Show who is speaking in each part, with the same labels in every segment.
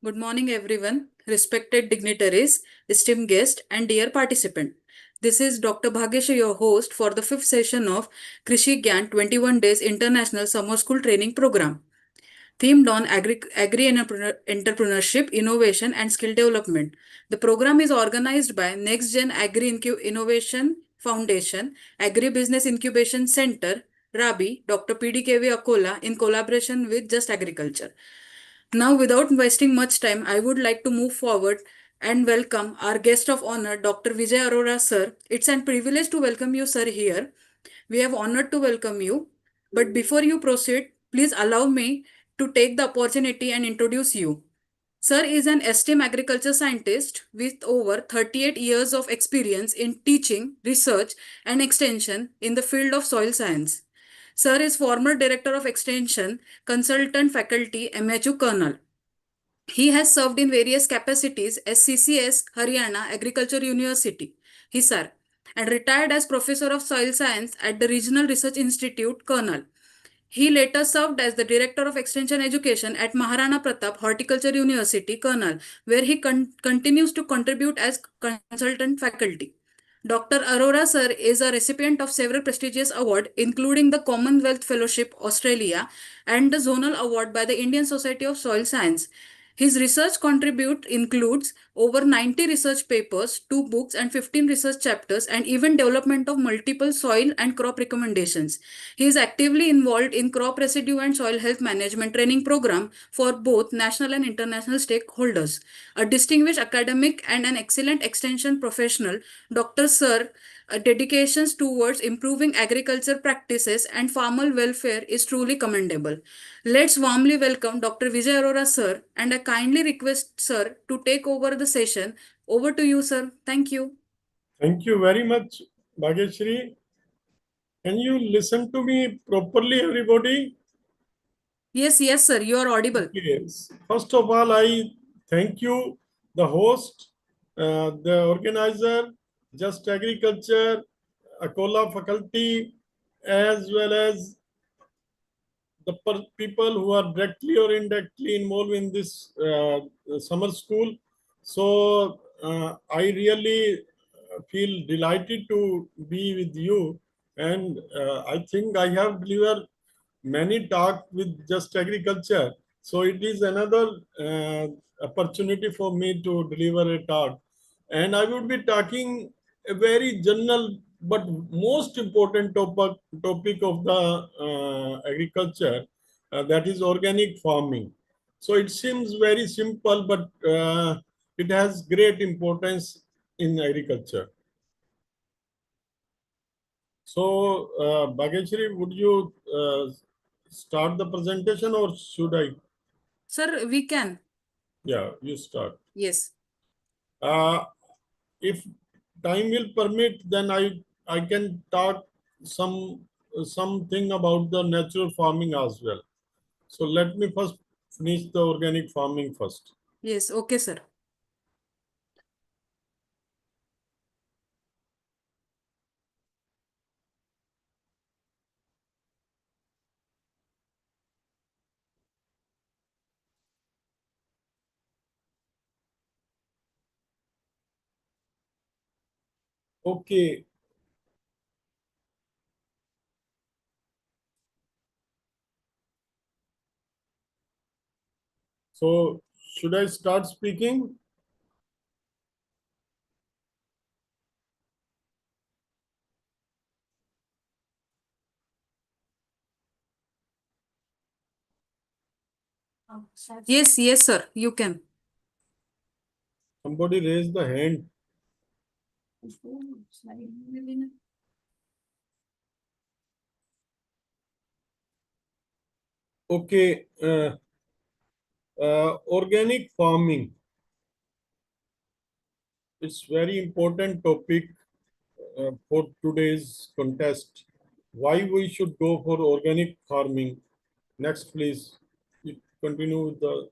Speaker 1: Good morning, everyone, respected dignitaries, esteemed guest, and dear participant. This is Dr. Bhagesh, your host for the fifth session of KRISHI GYAN 21 Days International Summer School Training Program, themed on entrepreneurship, innovation, and skill development. The program is organized by Next Gen Innovation Foundation, Agri Business Incubation Center, RABI, Dr. PDKV Akola, in collaboration with Just Agriculture. Now, without wasting much time, I would like to move forward and welcome our guest of honor, Dr. Vijay Arora, sir. It's a privilege to welcome you, sir, here. We have honored to welcome you. But before you proceed, please allow me to take the opportunity and introduce you. Sir is an esteemed agriculture scientist with over 38 years of experience in teaching, research, and extension in the field of soil science. Sir is former Director of Extension, Consultant Faculty, MHU Colonel. He has served in various capacities as CCS, Haryana Agriculture University, Hisar, and retired as Professor of Soil Science at the Regional Research Institute, Colonel. He later served as the Director of Extension Education at Maharana Pratap Horticulture University, Colonel, where he continues to contribute as consultant faculty. Dr. Arora sir is a recipient of several prestigious awards, including the Commonwealth Fellowship Australia and the Zonal Award by the Indian Society of Soil Science. His research contribute includes over 90 research papers, 2 books and 15 research chapters, and even development of multiple soil and crop recommendations. He is actively involved in crop residue and soil health management training program for both national and international stakeholders. A distinguished academic and an excellent extension professional, Dr. Sir dedications towards improving agriculture practices and farmer welfare is truly commendable. Let's warmly welcome Dr. Vijay Arora sir, and I kindly request sir to take over the session. Over to you, sir. Thank you.
Speaker 2: Thank you very much, Bhageshri. Can you listen to me properly, everybody?
Speaker 1: Yes, sir. You are audible.
Speaker 2: Yes. First of all, I thank you, the host, the organizer, Just Agriculture, Akola faculty, as well as the people who are directly or indirectly involved in this summer school. So I really feel delighted to be with you, and I think I have delivered many talk with Just Agriculture. So it is another opportunity for me to deliver a talk, and I would be talking a very general but most important topic of the agriculture, that is organic farming. So it seems very simple, but it has great importance in agriculture. So, Bhageshri, would you start the presentation or should I?
Speaker 1: Sir, we can.
Speaker 2: Yeah, you start.
Speaker 1: Yes.
Speaker 2: Uh, if time will permit, then I can talk something about the natural farming as well. So let me first finish the organic farming first.
Speaker 1: Yes. Okay, sir.
Speaker 2: Okay. So should I start speaking?
Speaker 1: Yes, sir. You can.
Speaker 2: Somebody raise the hand. Okay. Organic farming. It's very important topic for today's contest. Why we should go for organic farming? Next, please. You continue with the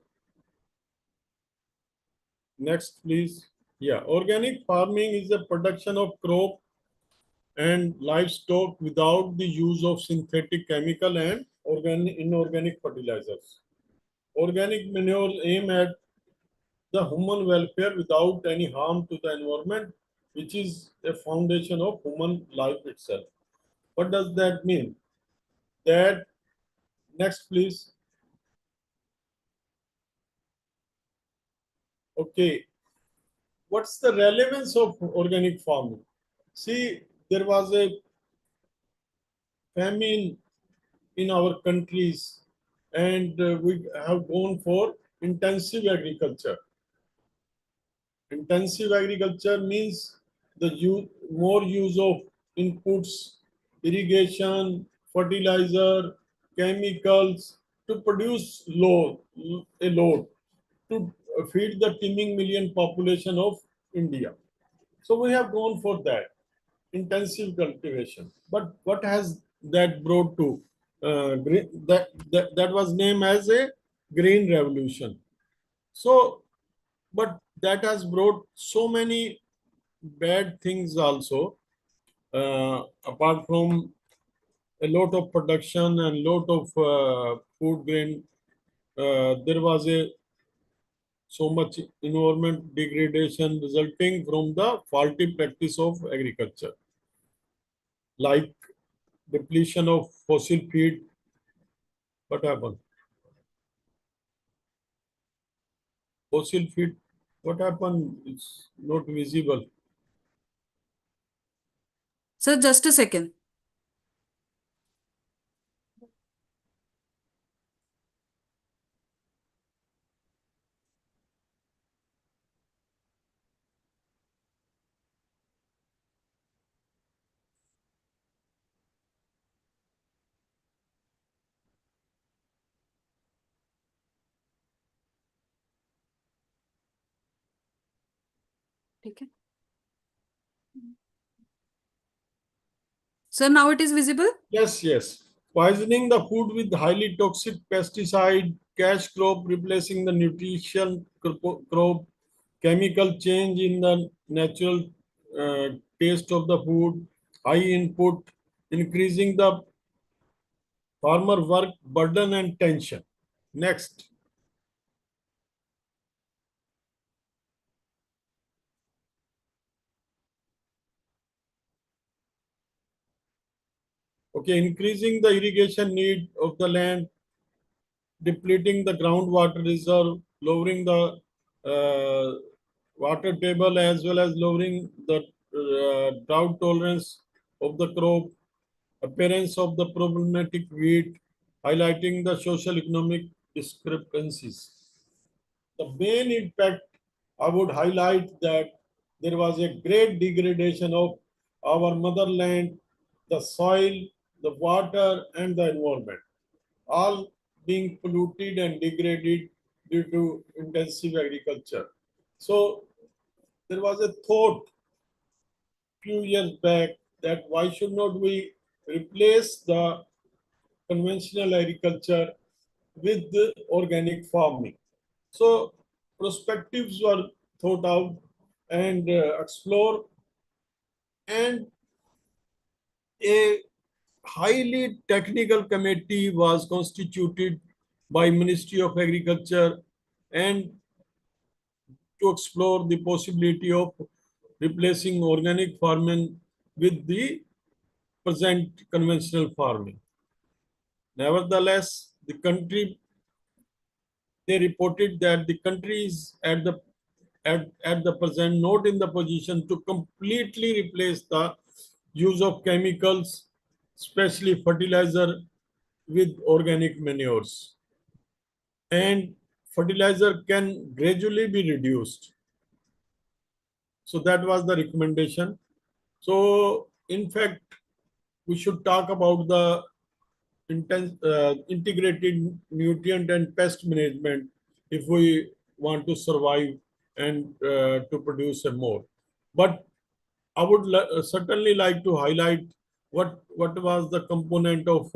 Speaker 2: next, please. Yeah, organic farming is the production of crop and livestock without the use of synthetic chemical and inorganic fertilizers. Organic manure aim at the human welfare without any harm to the environment, which is a foundation of human life itself. What does that mean? That next, please. Okay, what's the relevance of organic farming? See, there was a famine in our countries, and we have gone for intensive agriculture. Intensive agriculture means more use of inputs, irrigation, fertilizer, chemicals to produce a load to feed the teeming million population of India. So we have gone for that intensive cultivation. But what has that brought to? That was named as a green revolution. So, but that has brought so many bad things also. Apart from a lot of production and lot of food grain, there was a so much environment degradation resulting from the faulty practice of agriculture, like depletion of fossil feed. What happened? Fossil feed. What happened? It's not visible.
Speaker 1: Sir, just a second. ठीक है. Sir, now it is visible?
Speaker 2: Yes, yes. Poisoning the food with highly toxic pesticide, cash crop replacing the nutrition crop, chemical change in the natural taste of the food, high input, increasing the farmer work burden and tension. Next. Okay, increasing the irrigation need of the land, depleting the groundwater reserve, lowering the water table, as well as lowering the drought tolerance of the crop, appearance of the problematic weed, highlighting the social economic discrepancies. The main impact, I would highlight that there was a great degradation of our motherland, the soil, the water, and the environment, all being polluted and degraded due to intensive agriculture. So there was a thought few years back that why should not we replace the conventional agriculture with the organic farming? So perspectives were thought out and explored, and a highly technical committee was constituted by Ministry of Agriculture and to explore the possibility of replacing organic farming with the present conventional farming. Nevertheless, the country, they reported that the country is at the present not in the position to completely replace the use of chemicals, especially fertilizer, with organic manures. And fertilizer can gradually be reduced. So that was the recommendation. So in fact, we should talk about the integrated nutrient and pest management if we want to survive and to produce a more. But I would certainly like to highlight what was the component of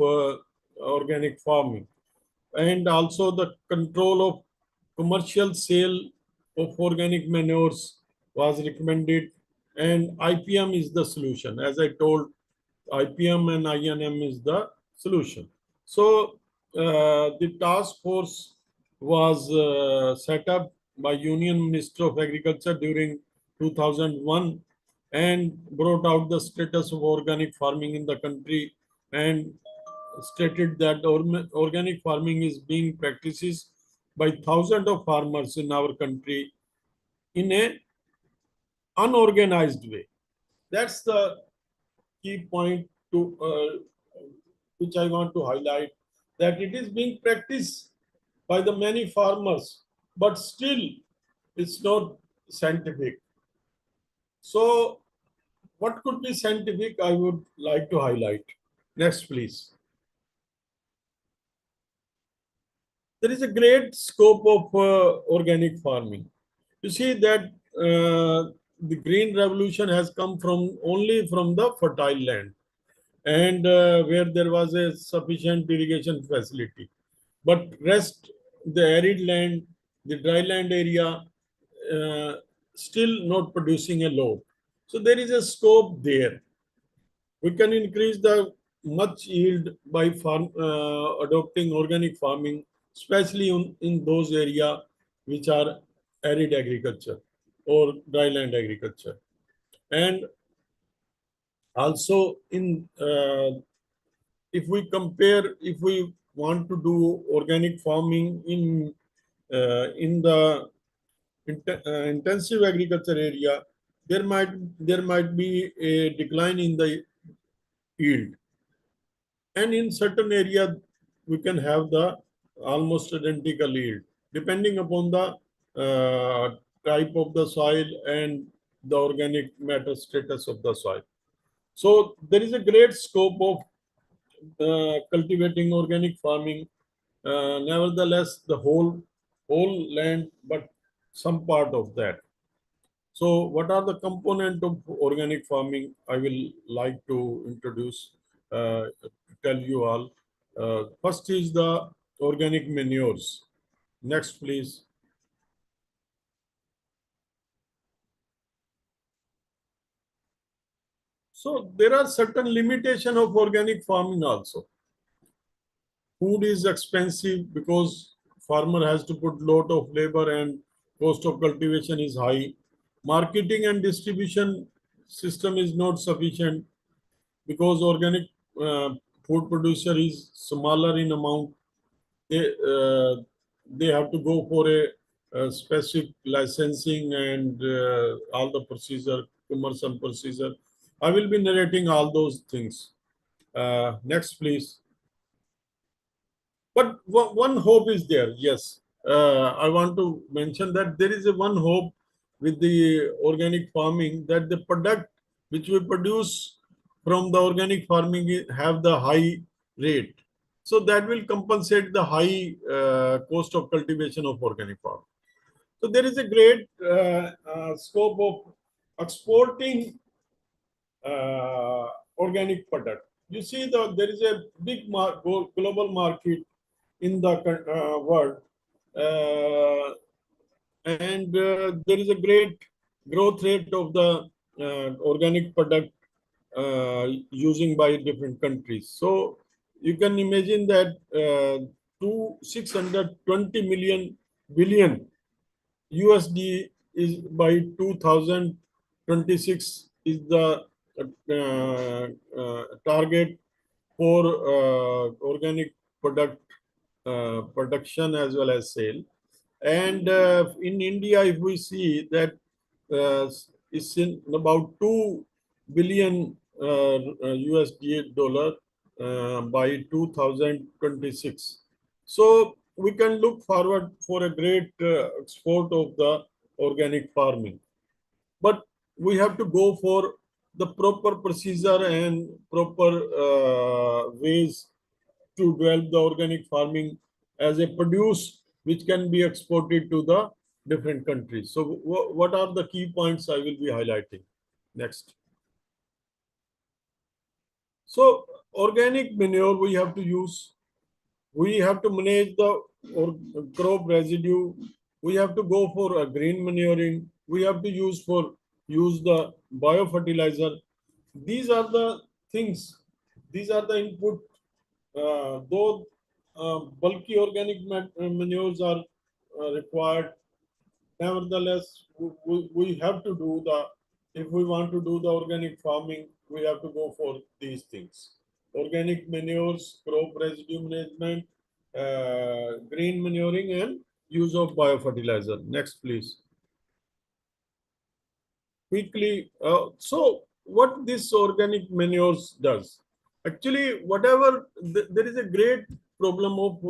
Speaker 2: organic farming, and also the control of commercial sale of organic manures was recommended, and IPM is the solution. As I told, IPM and INM is the solution. So the task force was set up, by Union Minister of Agriculture during 2001 and brought out the status of organic farming in the country and stated that organic farming is being practiced by thousands of farmers in our country in a unorganized way. That's the key point to which I want to highlight, that it is being practiced by the many farmers, but still it's not scientific. So, what could be scientific? I would like to highlight. Next, please. There is a great scope of organic farming. You see that the green revolution has come from only from the fertile land and where there was a sufficient irrigation facility. But rest, the arid land, the dry land area, uh, still not producing a lot. So there is a scope there. We can increase the much yield by adopting organic farming, especially in those areas which are arid agriculture or dry land agriculture. And also if we compare, if we want to do organic farming in the intensive agriculture area, there might be a decline in the yield, and in certain area we can have the almost identical yield depending upon the type of the soil and the organic matter status of the soil. So there is a great scope of cultivating organic farming. Nevertheless, the whole land, but some part of that. So, what are the component of organic farming? I will like to introduce, tell you all. First is the organic manures. Next, please. So, there are certain limitation of organic farming also. Food is expensive because farmer has to put lot of labor and cost of cultivation is high. Marketing and distribution system is not sufficient because organic uh, food producer is smaller in amount. They, uh, they have to go for a specific licensing and all the procedure, commercial procedure. I will be narrating all those things. Next, please. But one hope is there. Yes, I want to mention that there is a one hope with the organic farming, that the product which we produce from the organic farming have the high rate. So that will compensate the high cost of cultivation of organic farm. So there is a great scope of exporting organic product. You see, there is a big global market in the world, uh, and there is a great growth rate of the organic product using by different countries. So you can imagine that to 620 million billion USD is by 2026 is the target for organic product production as well as sale. And in India, if we see that it's in about 2 billion USD dollar by 2026. So we can look forward for a great export of the organic farming. But we have to go for the proper procedure and proper ways to develop the organic farming as a produce which can be exported to the different countries. So, what are the key points I will be highlighting? Next. So, organic manure we have to use. We have to manage the crop residue. We have to go for a green manuring. We have to use the biofertilizer. These are the things. These are the input. Though bulky organic manures are required, nevertheless, we have to do the, if we want to do the organic farming, we have to go for these things. Organic manures, crop residue management, green manuring, and use of biofertilizer. Next, please. Quickly, so what this organic manures does, actually, whatever, there is a great problem of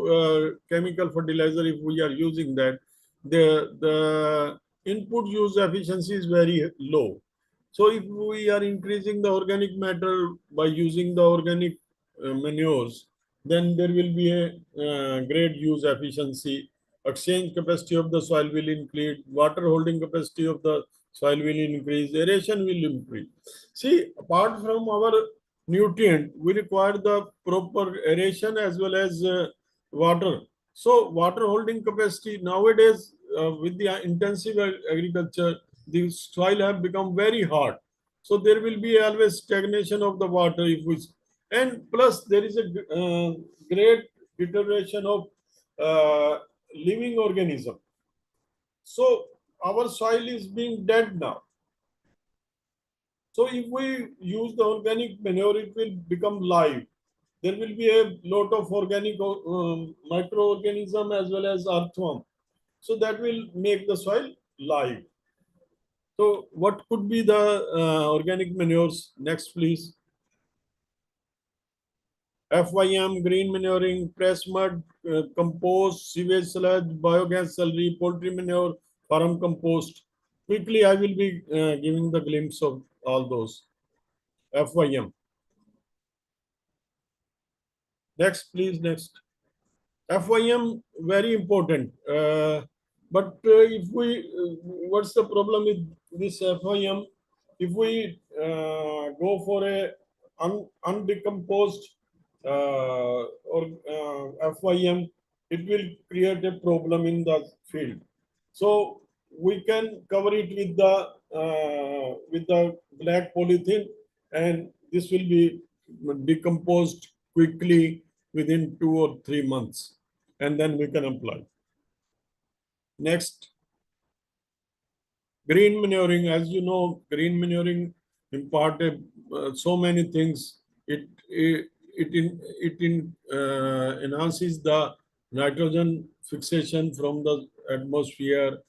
Speaker 2: chemical fertilizer. If we are using that, the input use efficiency is very low. So if we are increasing the organic matter by using the organic manures, then there will be a great use efficiency. Exchange capacity of the soil will increase, water holding capacity of the soil will increase, aeration will increase. See, apart from our nutrient, we require the proper aeration as well as water. So, water holding capacity nowadays, with the intensive agriculture, the soil have become very hard. So, there will be always stagnation of the water if we, and plus there is a great deterioration of living organism. So, our soil is being dead now. So if we use the organic manure, it will become live. There will be a lot of organic microorganism as well as earthworm. So that will make the soil live. So what could be the organic manures? Next, please. FYM, green manuring, press mud, compost, sewage sludge, biogas slurry, poultry manure, farm compost. Quickly, I will be giving the glimpse of all those. FYM. Next, please, next. FYM, very important. But if we, what's the problem with this FYM? If we go for a undecomposed or FYM, it will create a problem in the field. So we can cover it with the black polythene, and this will be decomposed quickly within 2 or 3 months, and then we can apply. Next, green manuring. As you know, green manuring imparted so many things. It enhances the nitrogen fixation from the atmosphere,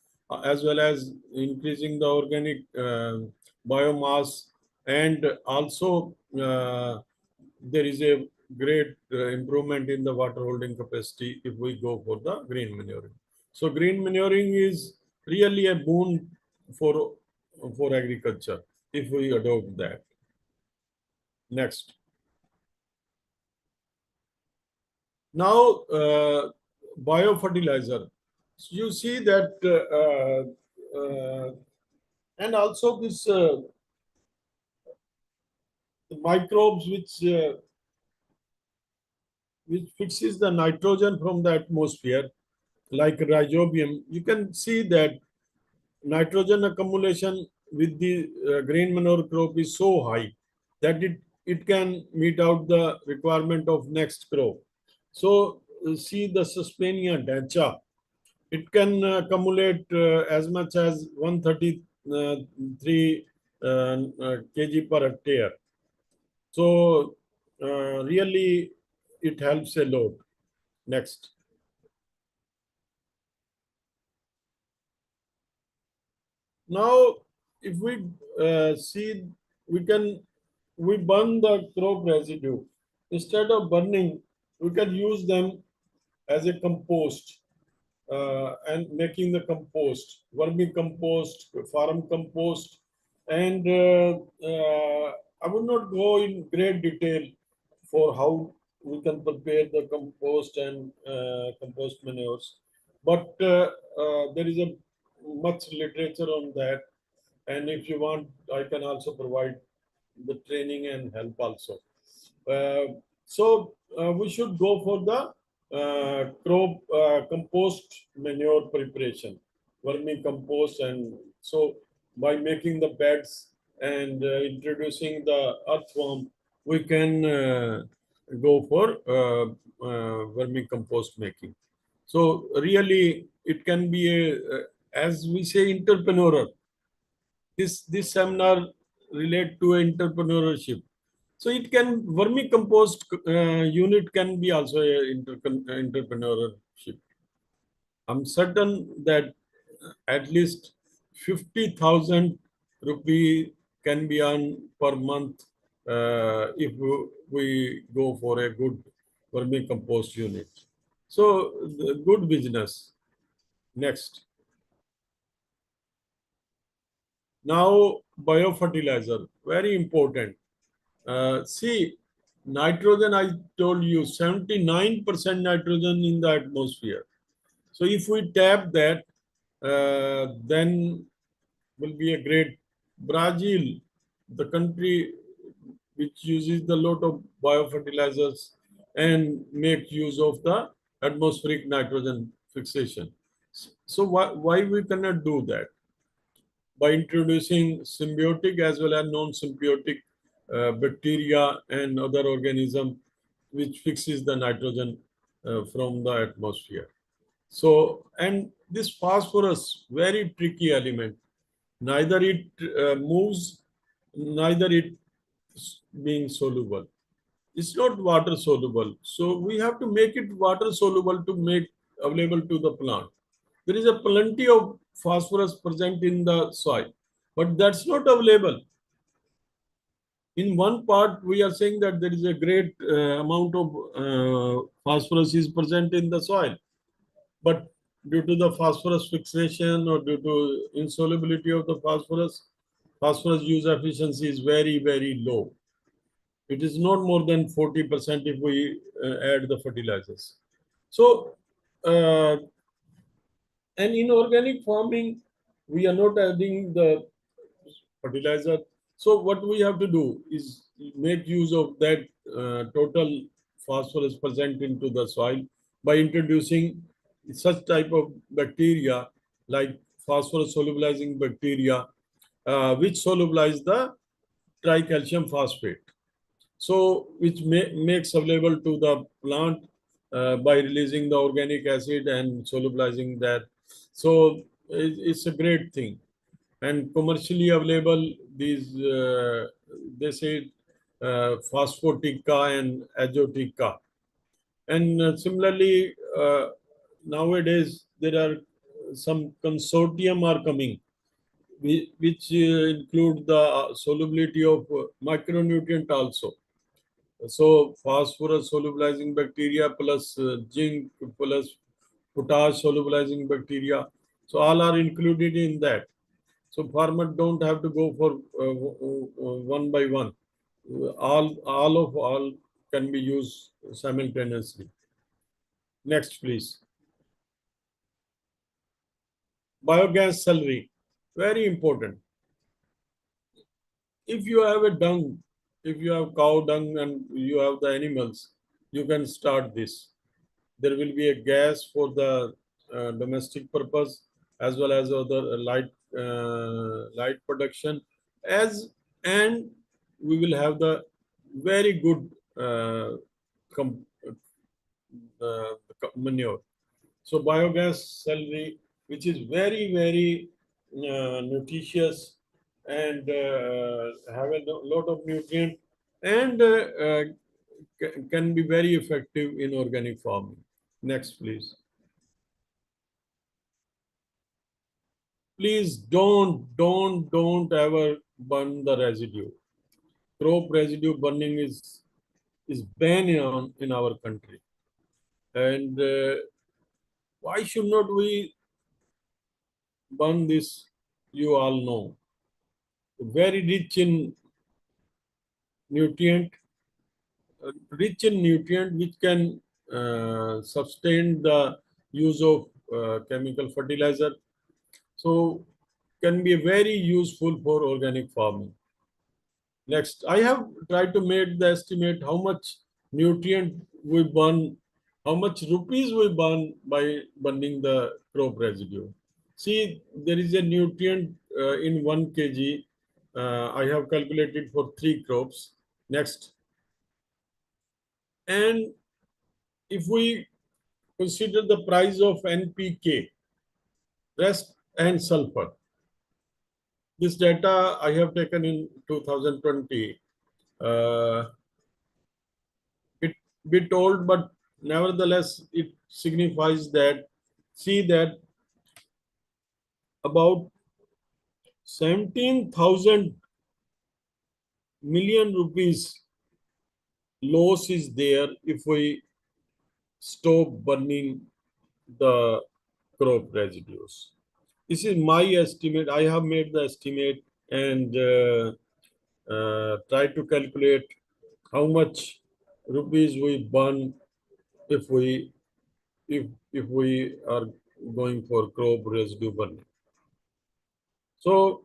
Speaker 2: as well as increasing the organic biomass, and also there is a great improvement in the water holding capacity if we go for the green manuring. So green manuring is really a boon for agriculture if we adopt that. Next. Now, biofertilizer. So you see that, and also this microbes which fixes the nitrogen from the atmosphere, like rhizobium. You can see that nitrogen accumulation with the green manure crop is so high that it can meet out the requirement of next crop. So see the Suspenia dancia, it can accumulate as much as 133 kg per hectare. So really it helps a lot. Next. Now, if we see, we burn the crop residue. Instead of burning, we can use them as a compost, and making the compost, vermicompost, farm compost, and I would not go in great detail for how we can prepare the compost and compost manures, but there is a much literature on that, and if you want, I can also provide the training and help also. So we should go for the crop compost manure preparation, vermicompost, and so by making the beds and introducing the earthworm, we can go for vermicompost making. So really, it can be a as we say, entrepreneur. This seminar relate to entrepreneurship. So it can vermicompost unit can be also a entrepreneurship. I'm certain that at least 50,000 rupee can be earned per month if we go for a good vermicompost unit. So the good business. Next. Now biofertilizer, very important. See, nitrogen, I told you, 79% nitrogen in the atmosphere. So if we tap that, then will be a great. Brazil, the country which uses the lot of biofertilizers and make use of the atmospheric nitrogen fixation. So why we cannot do that? By introducing symbiotic as well as non-symbiotic bacteria and other organism which fixes the nitrogen from the atmosphere. So, and this phosphorus, very tricky element. Neither it moves, neither it being soluble. It's not water soluble. So we have to make it water soluble to make available to the plant. There is a plenty of phosphorus present in the soil, but that's not available. In one part, we are saying that there is a great amount of phosphorus is present in the soil, but due to the phosphorus fixation or due to insolubility of the phosphorus use efficiency is very, very low. It is not more than 40% if we add the fertilizers. So, and in organic farming, we are not adding the fertilizer. So what we have to do is make use of that total phosphorus present into the soil by introducing such type of bacteria like phosphorus solubilizing bacteria, which solubilize the tricalcium phosphate. So which makes available to the plant by releasing the organic acid and solubilizing that. So it's a great thing. And commercially available, these they say phosphotica and azotica. And similarly, nowadays there are some consortium are coming which include the solubility of micronutrient also. So phosphorus solubilizing bacteria plus zinc plus potash solubilizing bacteria. So all are included in that. So farmer don't have to go for one by one. All can be used simultaneously. Next, please. Biogas slurry, very important. If you have a dung, if you have cow dung and you have the animals, you can start this. There will be a gas for the domestic purpose as well as other light production, as and we will have the very good com- manure. So biogas celery, which is very, very nutritious and have a lot of nutrient and can be very effective in organic farming. Next, please. Please don't ever burn the residue. Crop residue burning is banned in our country. And why should not we burn this? You all know. Very nutrient, rich in nutrient which can sustain the use of chemical fertilizer. So can be very useful for organic farming. Next, I have tried to make the estimate how much nutrient we burn, how much rupees we burn by burning the crop residue. See, there is a nutrient in 1 kg. I have calculated for 3 crops. Next, and if we consider the price of NPK, rest and sulfur. This data I have taken in 2020. It bit old, but nevertheless, it signifies that, see that about 17,000 million rupees loss is there if we stop burning the crop residues. This is my estimate. I have made the estimate and try to calculate how much rupees we burn if we if we are going for crop residue burning. So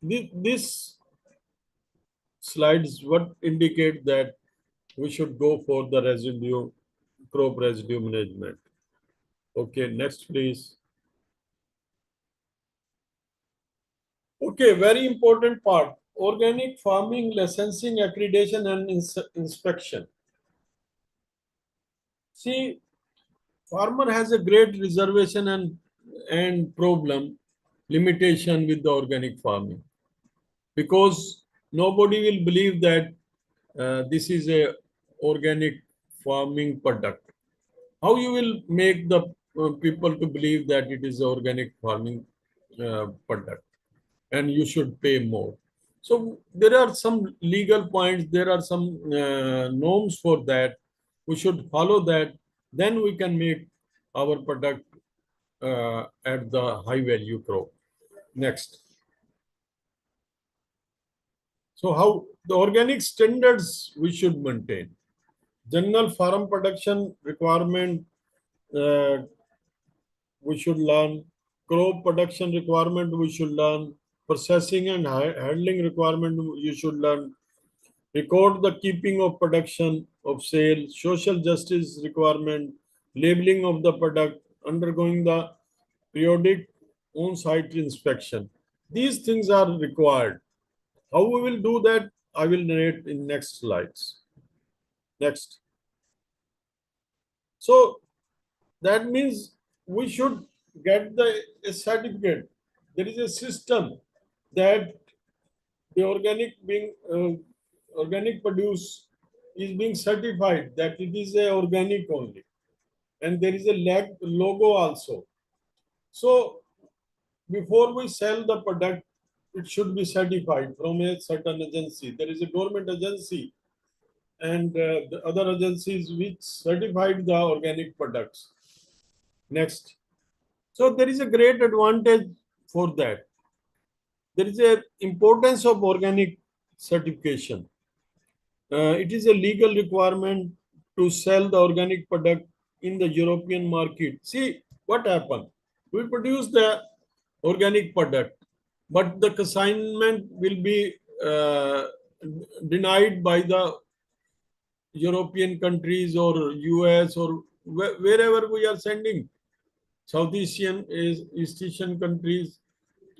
Speaker 2: this slides what indicate that we should go for the residue crop residue management. Okay, next please. Okay, very important part. Organic farming licensing, accreditation, and inspection. See, farmer has a great reservation and problem limitation with the organic farming because nobody will believe that this is a organic farming product. How you will make the people to believe that it is organic farming product? And you should pay more. So there are some legal points, there are some norms for that. We should follow that. Then we can make our product at the high value crop. Next. So how the organic standards we should maintain. General farm production requirement uh, we should learn. Crop production requirement we should learn. Processing and handling requirement you should learn. Record the keeping of production of sale, social justice requirement, labeling of the product, undergoing the periodic on-site inspection. These things are required. How we will do that, I will narrate in next slides. Next. So that means we should get a certificate. There is a system that the organic produce is being certified that it is a organic only, and there is a logo also. So before we sell the product, it should be certified from a certain agency. There is a government agency and the other agencies which certified the organic products. Next. So there is a great advantage for that. There is a importance of organic certification. It is a legal requirement to sell the organic product in the European market. See what happened. We produce the organic product, but the consignment will be denied by the European countries or US or wherever we are sending. South East Asian countries,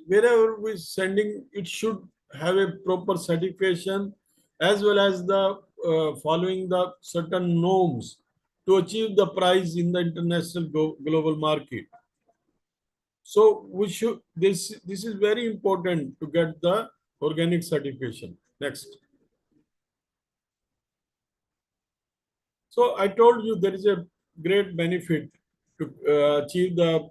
Speaker 2: wherever we're sending, it should have a proper certification as well as the following the certain norms to achieve the price in the international global market. So we should this is very important to get the organic certification. Next. So I told you there is a great benefit to achieve the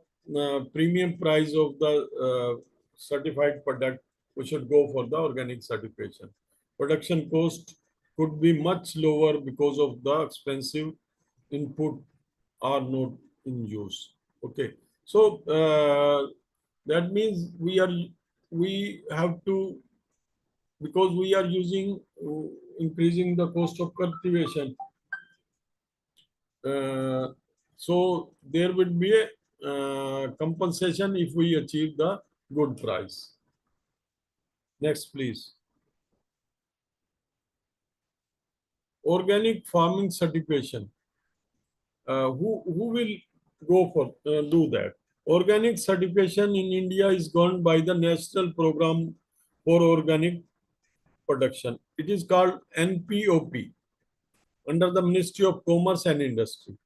Speaker 2: premium price of the certified product. We should go for the organic certification. Production cost could be much lower because of the expensive input are not in use. Okay, so that means we have to, because we are using increasing the cost of cultivation. So there would be a compensation if we achieve the good price. Next, please. Organic farming certification. Who will go for do that? Organic certification in India is governed by the National Program for Organic Production. It is called NPOP under the Ministry of Commerce and Industry.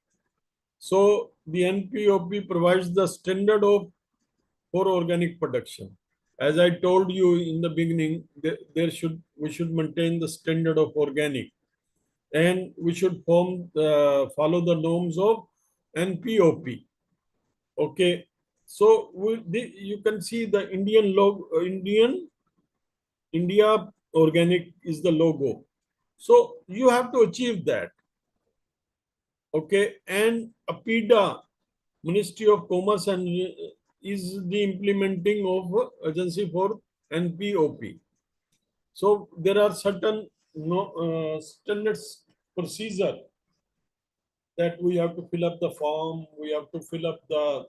Speaker 2: So the NPOP provides the standard of for organic production. As I told you in the beginning, we should maintain the standard of organic, and we should follow the norms of NPOP. Okay, so you can see the Indian logo, India organic is the logo. So you have to achieve that. Okay, and APIDA, Ministry of Commerce and is the implementing of agency for NPOP. So there are certain standards procedure that we have to fill up the form, we have to fill up the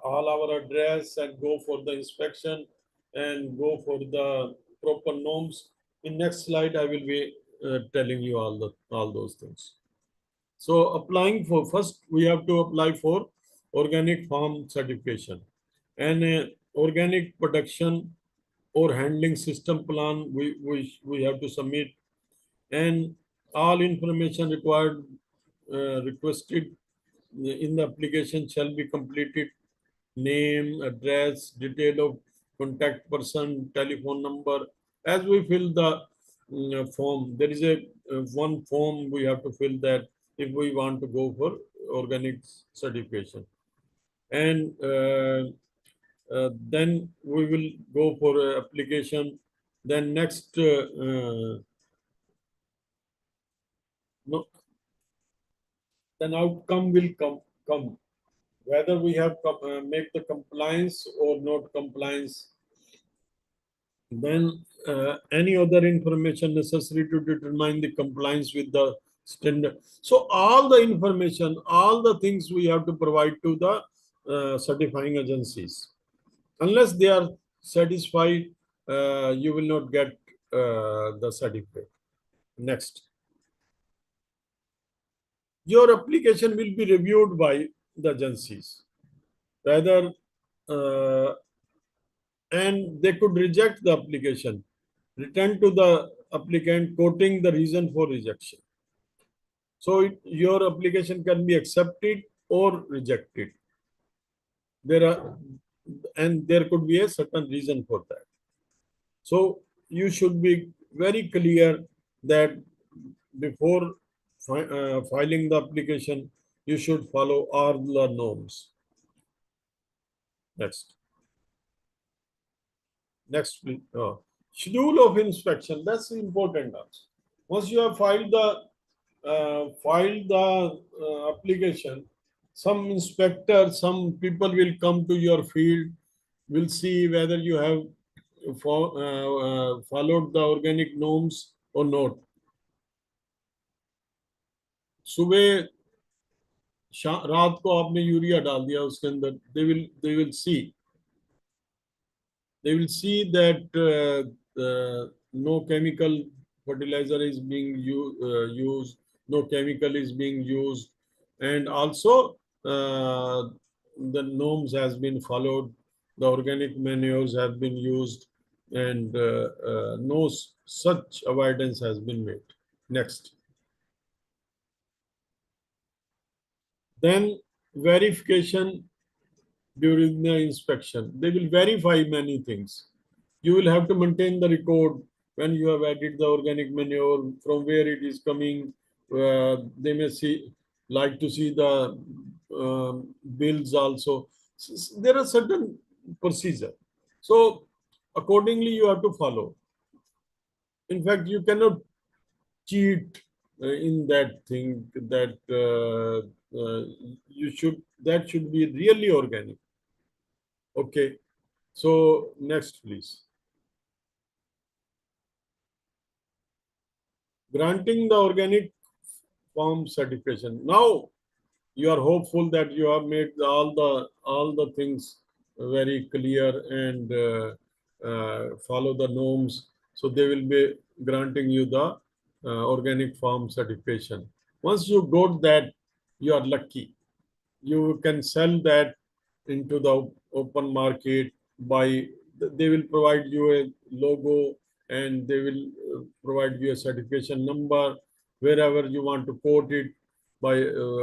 Speaker 2: all our address and go for the inspection and go for the proper norms. In next slide, I will be telling you all those things. So applying for, first we have to apply for organic farm certification, and organic production or handling system plan we have to submit, and all information required requested in the application shall be completed: name, address, detail of contact person, telephone number. As we fill the form, there is a one form we have to fill that if we want to go for organic certification, and then we will go for application. Then next, no, then outcome will come whether we have make the compliance or not compliance. Then any other information necessary to determine the compliance with the standard. So all the information, all the things we have to provide to the certifying agencies. Unless they are satisfied, you will not get the certificate. Next, your application will be reviewed by the agencies. Rather, and they could reject the application, return to the applicant quoting the reason for rejection. So your application can be accepted or rejected. There could be a certain reason for that. So you should be very clear that before filing the application, you should follow all the norms. Next. Next, please. Schedule of inspection. That's important also. Once you have filed the application, some inspector, some people will come to your field, will see whether you have followed the organic norms or not. सुबह रात को आपने urea डाल दिया उसके अंदर, they will see that no chemical fertilizer is being used, no chemical is being used, and also the norms has been followed, the organic manures have been used, and no such avoidance has been made. Next. Then verification during the inspection. They will verify many things. You will have to maintain the record when you have added the organic manure, from where it is coming. They may like to see the bills also. There are certain procedure. So accordingly, you have to follow. In fact, you cannot cheat in that thing, that that should be really organic. Okay, so next, please. Granting the organic farm certification. Now you are hopeful that you have made all the things very clear and follow the norms. So they will be granting you the organic farm certification. Once you got that, you are lucky. You can sell that into the open market by, they will provide you a logo, and they will provide you a certification number wherever you want to quote it, by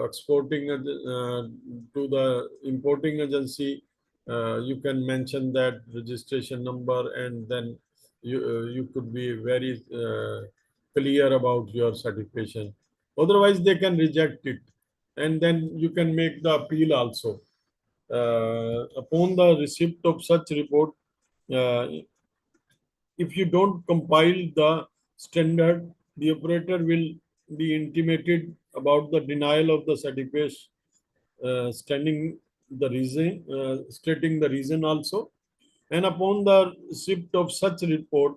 Speaker 2: exporting to the importing agency, You can mention that registration number, and then you could be very clear about your certification. Otherwise, they can reject it, and then you can make the appeal also. Upon the receipt of such report, uh, if you don't compile the standard, the operator will be intimated about the denial of the certificate, stating the reason also. And upon the receipt of such report,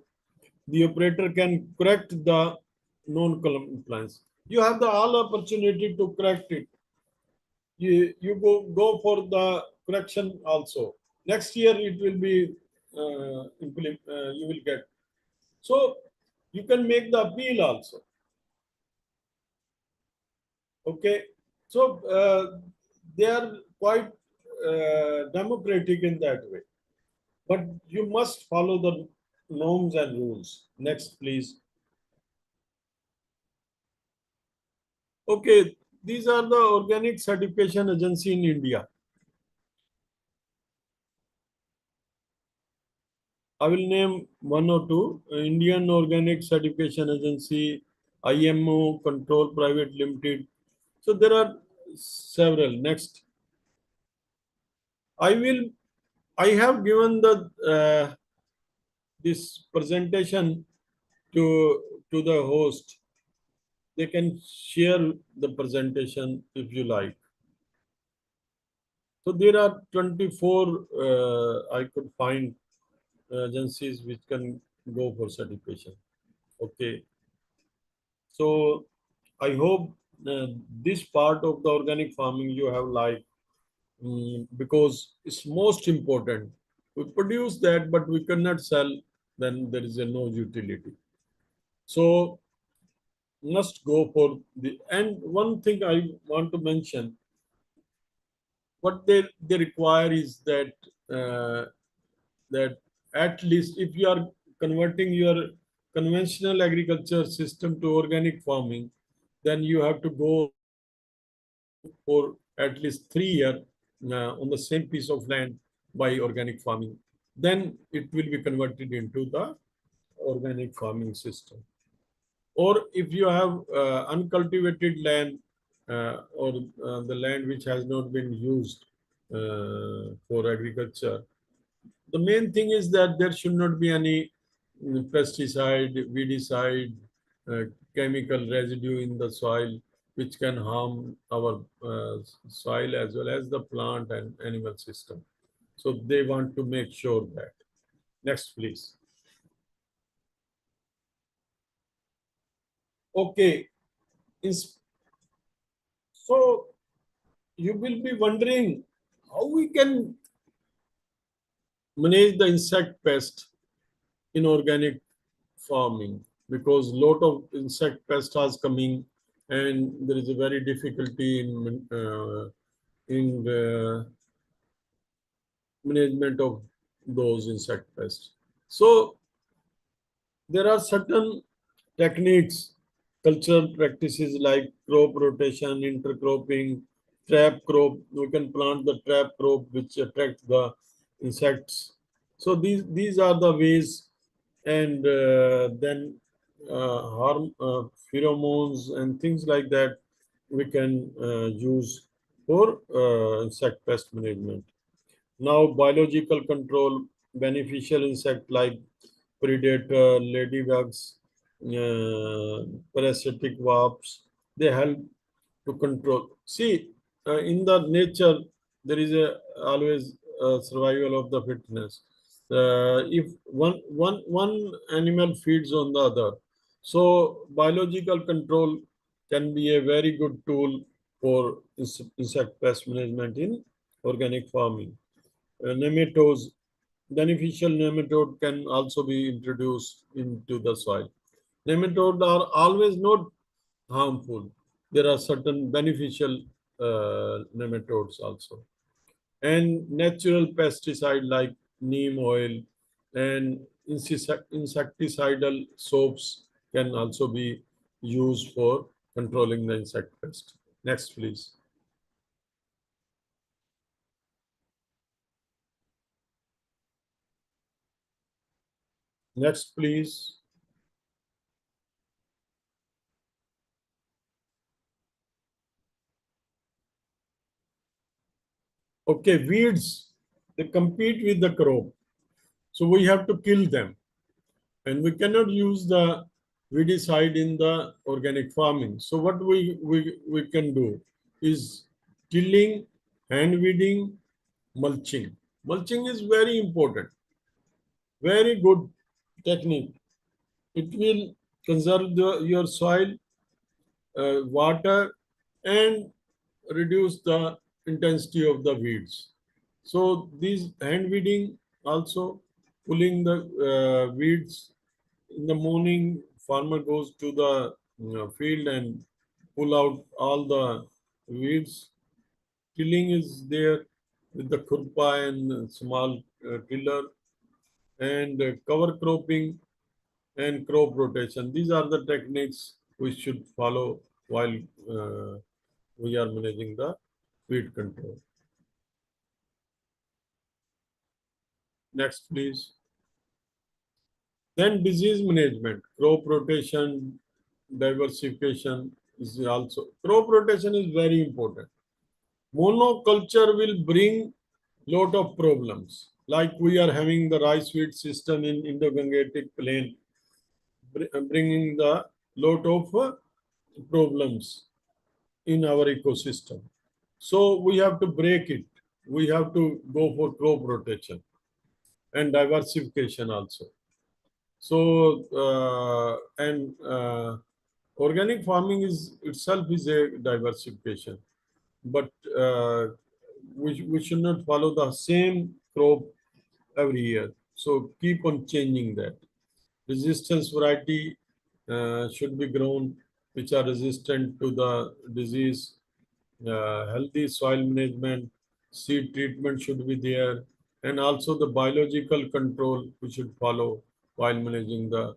Speaker 2: the operator can correct the non-compliance. You have the all opportunity to correct it. You go for the correction also. Next year it will be you will get. So you can make the appeal also. Okay. So they are quite democratic in that way. But you must follow the norms and rules. Next, please. Okay, these are the organic certification agency in India. I will name one or two. Indian Organic Certification Agency, IMO Control Private Limited. So there are several. Next, I will. I have given the this presentation to the host. They can share the presentation if you like. So there are 24 I could find agencies which can go for certification. Okay. So I hope this part of the organic farming you have liked, because it's most important. We produce that, but we cannot sell, then there is a no utility. So must go for the, and one thing I want to mention, what they require is that that at least if you are converting your conventional agriculture system to organic farming, then you have to go for at least 3 years on the same piece of land by organic farming. Then it will be converted into the organic farming system. Or if you have uncultivated land, or the land which has not been used for agriculture, the main thing is that there should not be any pesticide, weedicide, uh, chemical residue in the soil which can harm our soil as well as the plant and animal system. So they want to make sure that. Next, please. Okay. So you will be wondering how we can manage the insect pest in organic farming, because lot of insect pest are coming, and there is a very difficulty in the management of those insect pests. So there are certain techniques, cultural practices like crop rotation, intercropping, trap crop. We can plant the trap crop which attract the insects. So these are the ways, and then pheromones and things like that we can use for insect pest management. Now, biological control, beneficial insect like predator, ladybugs, parasitic wasps, they help to control. See, in the nature, there is a always survival of the fitness. If one animal feeds on the other, so biological control can be a very good tool for insect pest management in organic farming. Nematodes, beneficial nematode can also be introduced into the soil. Nematodes are always not harmful. There are certain beneficial nematodes also. And natural pesticide like neem oil and insecticidal soaps can also be used for controlling the insect pest. Next, please. Next, please. Okay, weeds, they compete with the crop. So we have to kill them. And we cannot use the weedicide in the organic farming. So what we can do is tilling, hand weeding, mulching. Mulching is very important, very good technique. It will conserve your soil, water, and reduce the intensity of the weeds. So these hand weeding also, pulling the weeds in the morning. Farmer goes to the field and pull out all the weeds. Tilling is there with the khurpa and small tiller, and cover cropping and crop rotation. These are the techniques we should follow while we are managing the weed control. Next, please. Then disease management, crop rotation, diversification is also. Crop rotation is very important. Monoculture will bring lot of problems. Like we are having the rice wheat system in Indo-Gangetic plain, bringing the lot of problems in our ecosystem. So we have to break it. We have to go for crop rotation and diversification also. So organic farming is itself is a diversification, but we should not follow the same crop every year. So keep on changing that. Resistance variety should be grown, which are resistant to the disease. Healthy soil management, seed treatment should be there, and also the biological control we should follow while managing the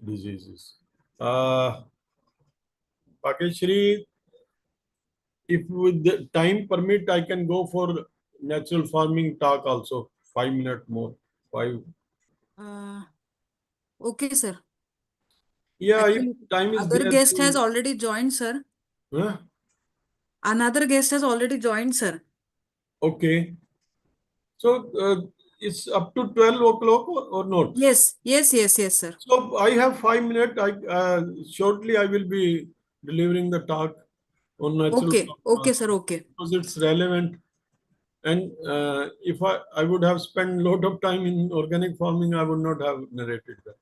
Speaker 2: diseases. Uh, Pakeshri, if with the time permit, I can go for natural farming talk also. 5 minutes more. Five.
Speaker 1: Uh, okay, sir.
Speaker 2: Yeah, if
Speaker 1: Actually,
Speaker 2: time is
Speaker 1: other
Speaker 2: there.
Speaker 1: guest has already joined, sir.
Speaker 2: Huh?
Speaker 1: Another guest has already joined, sir.
Speaker 2: Okay. So it's up to 12 o'clock or not?
Speaker 1: Yes, yes, yes, yes, sir.
Speaker 2: So I have 5 minutes. Shortly I will be delivering the talk on natural
Speaker 1: Okay,
Speaker 2: farming
Speaker 1: okay, sir,
Speaker 2: also,
Speaker 1: okay.
Speaker 2: because it's relevant. And if I would have spent a lot of time in organic farming, I would not have narrated that.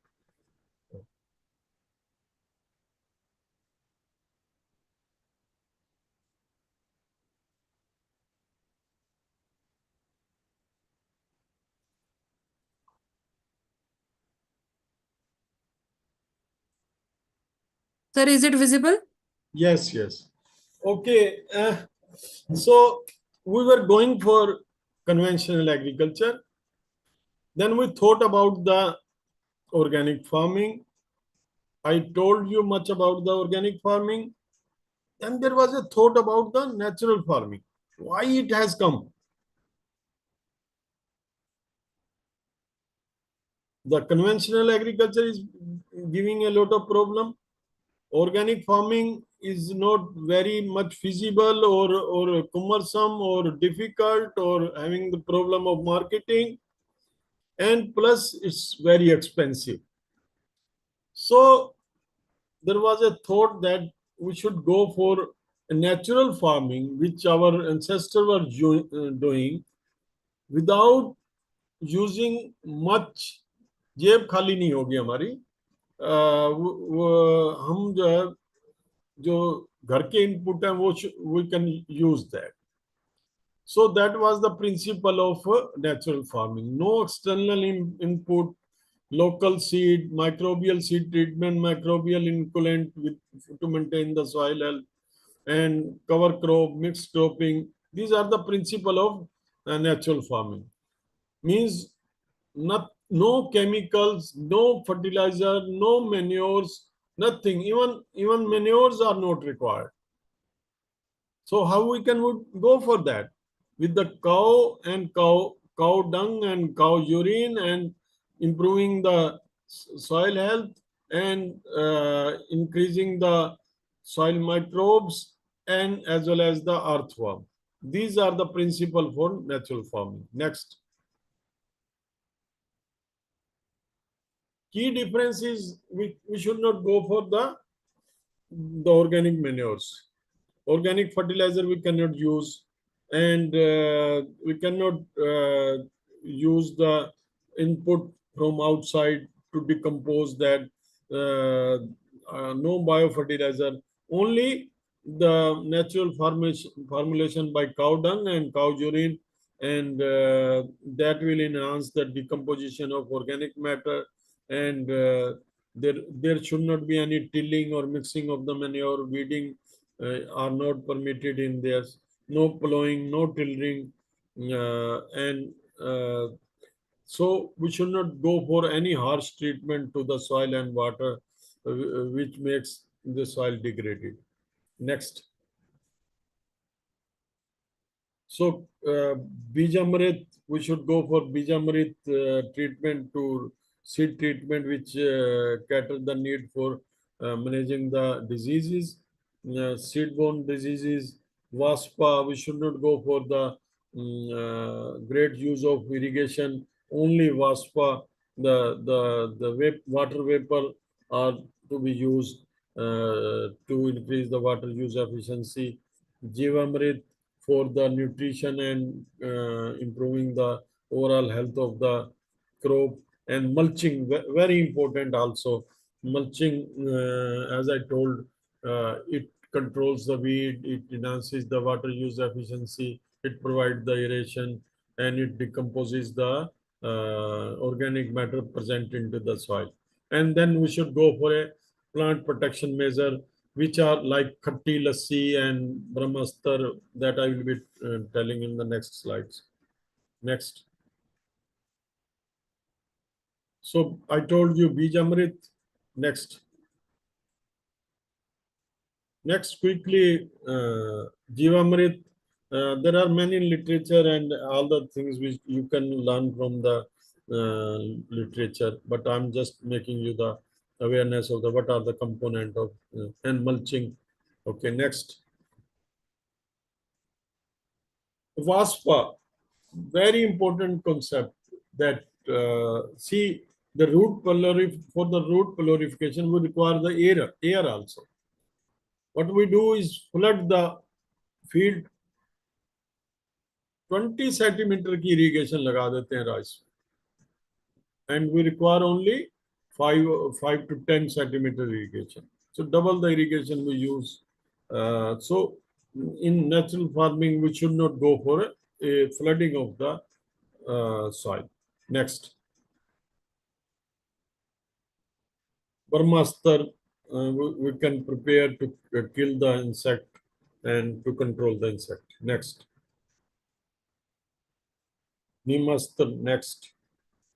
Speaker 1: Sir, is it visible?
Speaker 2: Yes, yes. Okay. So we were going for conventional agriculture. Then we thought about the organic farming. I told you much about the organic farming. Then there was a thought about the natural farming. Why it has come? The conventional agriculture is giving a lot of problem. Organic farming is not very much feasible or cumbersome or difficult or having the problem of marketing, and plus it's very expensive. So there was a thought that we should go for a natural farming, which our ancestors were doing without using much. जेब खाली नहीं होगी हमारी। हम जो है जो घर के इनपुट है वो we can use that. So that was the principle of natural farming. No external input, local seed, microbial seed treatment, microbial inoculant to maintain the soil health, and cover crop, mixed cropping. These are the principle of natural farming. Means no chemicals, no fertilizer, no manures, nothing. Even manures are not required. So how we can go for that? With the cow dung and cow urine and improving the soil health, and increasing the soil microbes, and as well as the earthworm. These are the principle for natural farming. Next, key difference is we should not go for the organic manures. Organic fertilizer we cannot use, and we cannot use the input from outside to decompose that. No biofertilizer, only the natural formulation by cow dung and cow urine, and that will enhance the decomposition of organic matter, and there should not be any tilling or mixing of the manure. Weeding are not permitted in this. No plowing, no tilling, and so we should not go for any harsh treatment to the soil and water, which makes the soil degraded. Next. So, Bijamrit, we should go for Bijamrit treatment to seed treatment, which cater the need for managing the diseases, seed-borne diseases. Vaspa, we should not go for the great use of irrigation. Only Vaspa, water vapor are to be used to increase the water use efficiency. Jivamrit, for the nutrition and improving the overall health of the crop, and mulching, very important also. Mulching, as I told, it controls the weed, it enhances the water use efficiency, it provides the aeration, and it decomposes the organic matter present into the soil. And then we should go for a plant protection measure, which are like Khatti Lassi and Brahmastar, that I will be telling in the next slides. Next. So I told you Bijamrit. Next. Next, quickly, Jivamrit. There are many literature and all the things which you can learn from the literature, but I'm just making you the awareness of the what are the component of and mulching. Okay, next. Vaspa, very important concept that see the for the root purification we require the air also. What we do is flood the field, 20 centimeter की irrigation लगा देते हैं rice, and we require only 5 to 10 centimeter irrigation. So double the irrigation we use. So in natural farming, we should not go for a flooding of the soil. Next. Brahmastar, we can prepare to kill the insect and to control the insect. Next. Nimastar, next.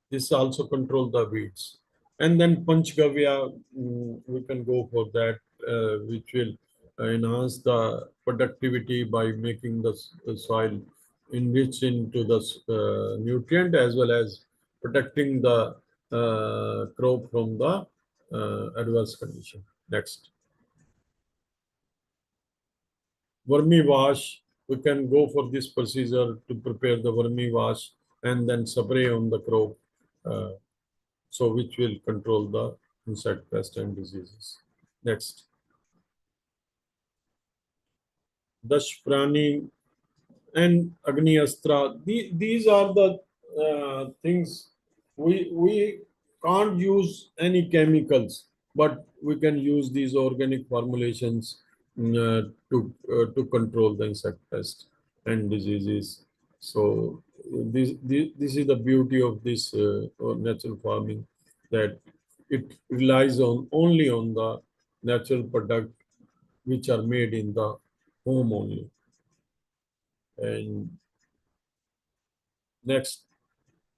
Speaker 2: This also control the weeds. And then Panchgavya, we can go for that, which will enhance the productivity by making the soil enriched into the nutrient, as well as protecting the crop from the adverse condition. Next. Vermi wash, we can go for this procedure to prepare the vermi wash and then spray on the crop, so which will control the insect pest and diseases. Next. Dash Prani and Agni Astra. These are the things we can't use any chemicals, but we can use these organic formulations to control the insect pest and diseases. So this is the beauty of this natural farming, that it relies on only on the natural product which are made in the home only. And next,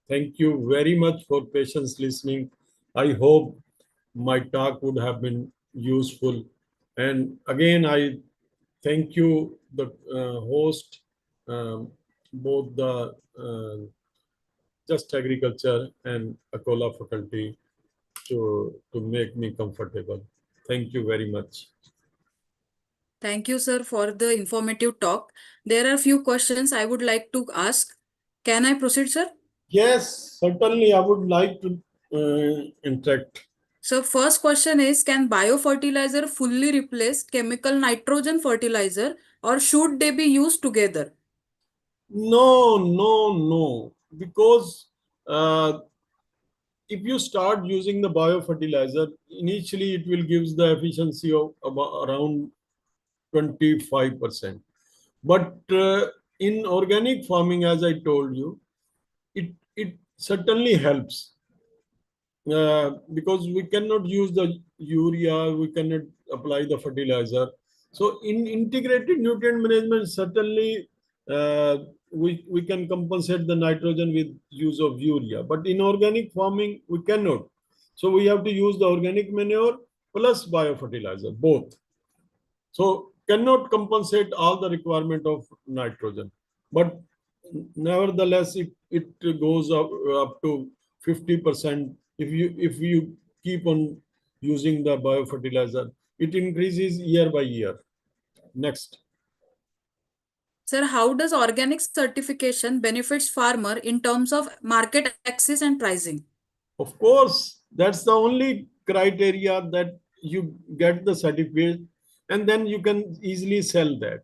Speaker 2: thank you very much for patience listening. I hope my talk would have been useful. And again, I thank you, the host, both the Just Agriculture and Akola faculty. to make me comfortable. Thank you very much.
Speaker 1: Thank you, sir, for the informative talk. There are few questions I would like to ask. Can I proceed, sir?
Speaker 2: Yes, certainly I would like to interact.
Speaker 1: So first question is, can biofertilizer fully replace chemical nitrogen fertilizer or should they be used together?
Speaker 2: No, no, no. Because uh, if you start using the biofertilizer, initially it will give the efficiency of about around 25%. But in organic farming, as I told you, it certainly helps because we cannot use the urea, we cannot apply the fertilizer. So in integrated nutrient management, certainly uh, we can compensate the nitrogen with use of urea. But in organic farming, we cannot. So we have to use the organic manure plus biofertilizer, both. So cannot compensate all the requirement of nitrogen. But nevertheless, it goes up to 50%. If you keep on using the biofertilizer, it increases year by year. Next.
Speaker 1: Sir, how does organic certification benefits farmer in terms of market access and pricing?
Speaker 2: Of course, that's the only criteria that you get the certificate and then you can easily sell that.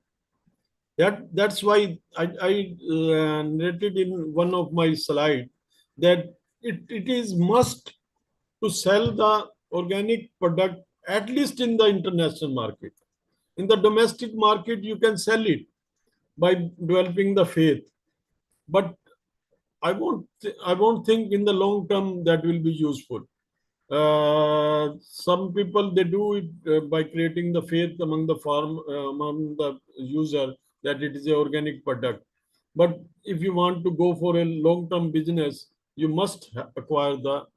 Speaker 2: That's why I narrated in one of my slide that it is must to sell the organic product at least in the international market. In the domestic market, you can sell it by developing the faith, but I won't think in the long term that will be useful. Some people they do it by creating the faith among the user that it is a organic product. But if you want to go for a long term business, you must acquire the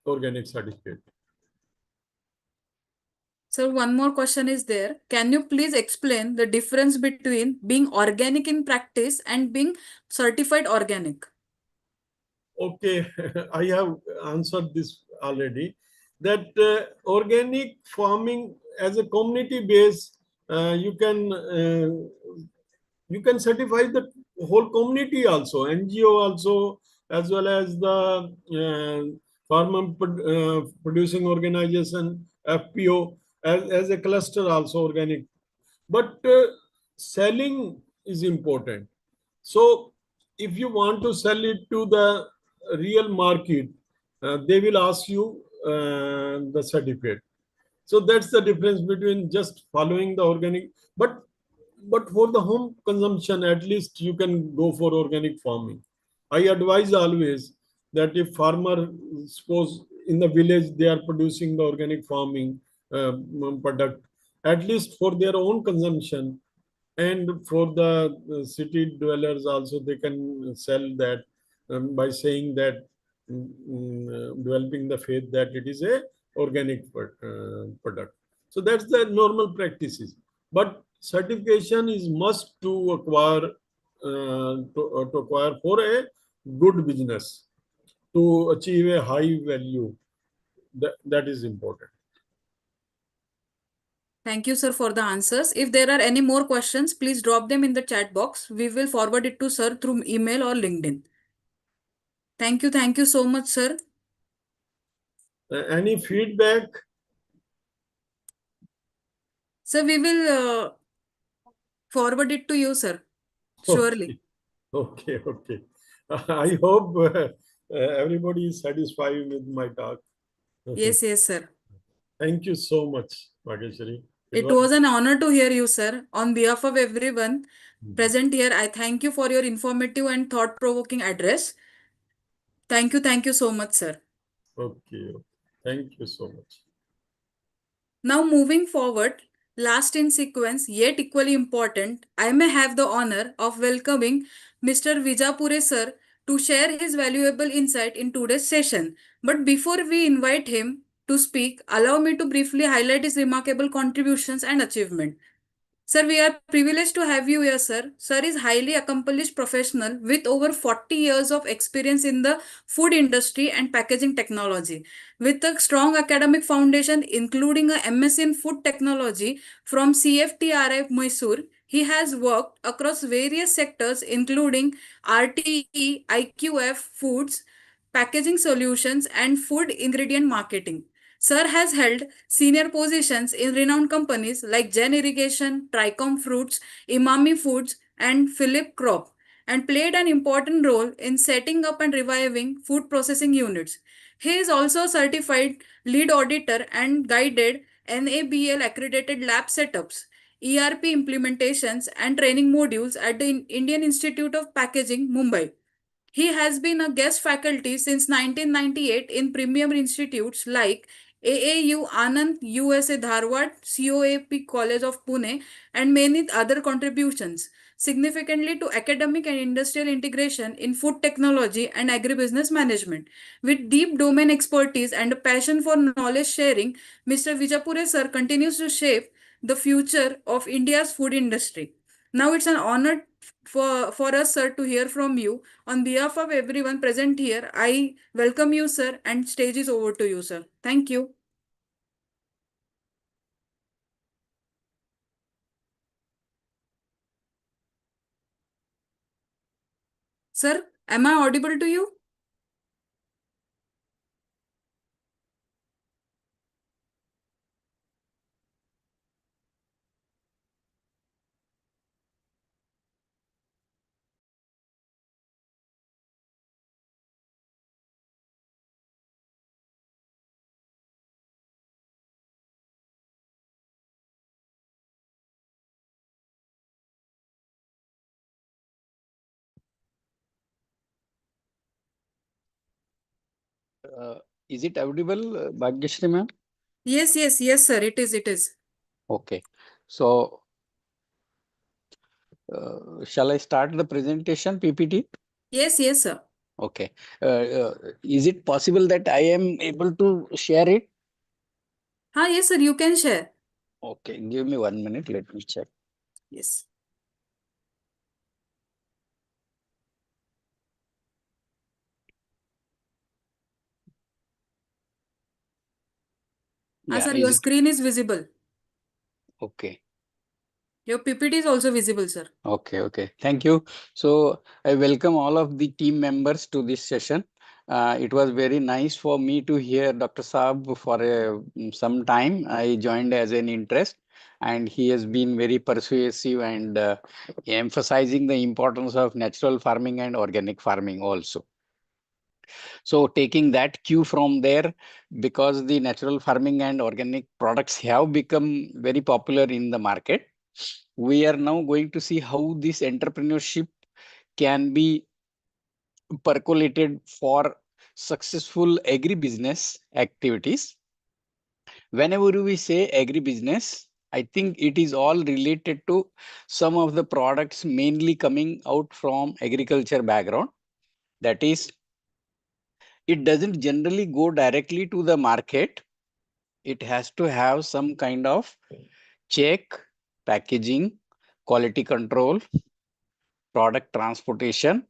Speaker 2: organic certificate.
Speaker 1: So one more question is there. Can you please explain the difference between being organic in practice and being certified organic?
Speaker 2: Okay, I have answered this already. That organic farming as a community base, you can certify the whole community also, NGO also, as well as the producing organization, FPO, as a cluster also organic. But selling is important. So if you want to sell it to the real market, they will ask you the certificate. So that's the difference between just following the organic. But for the home consumption, at least you can go for organic farming. I advise always that if farmer, suppose in the village they are producing the organic farming product, at least for their own consumption, and for the city dwellers also they can sell that by saying that developing the faith that it is a organic product. So that's the normal practices. But certification is must to acquire to acquire for a good business to achieve a high value. That is important.
Speaker 1: Thank you, sir, for the answers. If there are any more questions, please drop them in the chat box. We will forward it to sir through email or LinkedIn. Thank you. Thank you so much, sir.
Speaker 2: Any feedback?
Speaker 1: Sir, we will forward it to you, sir. Surely.
Speaker 2: Okay. Okay, okay. I hope everybody is satisfied with my talk.
Speaker 1: Yes, yes, sir.
Speaker 2: Thank you so much, Mageshwari. It
Speaker 1: It
Speaker 2: was
Speaker 1: was an honor to hear you, sir. On behalf of everyone present here, I thank you for your informative and thought-provoking address. Thank you. Thank you so much, sir.
Speaker 2: okay. Thank you so much.
Speaker 1: Now, moving forward, last in sequence, yet equally important, I may have the honor of welcoming Mr. Vijapure sir to share his valuable insight in today's session. But before we invite him to speak, allow me to briefly highlight his remarkable contributions and achievement. Sir, we are privileged to have you here, sir. Sir is highly accomplished professional with over 40 years of experience in the food industry and packaging technology. With a strong academic foundation, including a MSc in food technology from CFTRI Mysore, he has worked across various sectors, including RTE, IQF Foods, packaging solutions, and food ingredient marketing. Sir has held senior positions in renowned companies like Gen Irrigation, Tricom Fruits, Imami Foods, and Philip Crop, and played an important role in setting up and reviving food processing units. He is also a certified lead auditor and guided NABL accredited lab setups, ERP implementations, and training modules at the Indian Institute of Packaging, Mumbai. He has been a guest faculty since 1998 in premier institutes like AAU Anand USA Dharwad, COAP College of Pune, and many other contributions significantly to academic and industrial integration in food technology and agribusiness management. With deep domain expertise and a passion for knowledge sharing, Mr. Vijapure sir continues to shape the future of India's food industry. Now it's an honor for us, sir, to hear from you. On behalf of everyone present here, I welcome you, sir, and stage is over to you, sir. Thank you. Sir, am I audible to you?
Speaker 3: Uh, is it audible, Bhagyashree ma'am?
Speaker 1: Yes, yes, yes, sir. It is, it is.
Speaker 3: Okay. So, shall I start the presentation, PPT?
Speaker 1: Yes, yes, sir.
Speaker 3: Okay. Is it possible that I am able to share it?
Speaker 1: Yes, sir, you can share.
Speaker 3: Okay. Give me 1 minute. Let me check.
Speaker 1: Yes.
Speaker 3: Yeah.
Speaker 1: Sir,
Speaker 3: Is
Speaker 1: your
Speaker 3: it
Speaker 1: screen is visible.
Speaker 3: okay?
Speaker 1: Your PPT is also visible, sir.
Speaker 3: Okay. Okay. Thank you. So, I welcome all of the team members to this session. It was very nice for me to hear Dr. Saab for some time. I joined as an interest, and he has been very persuasive and emphasizing the importance of natural farming and organic farming also. So taking that cue from there, because the natural farming and organic products have become very popular in the market, we are now going to see how this entrepreneurship can be percolated for successful agribusiness activities. Whenever we say agribusiness, I think it is all related to some of the products mainly coming out from agriculture background. That is, it doesn't generally go directly to the market. It has to have some kind of check, packaging, quality control, product transportation,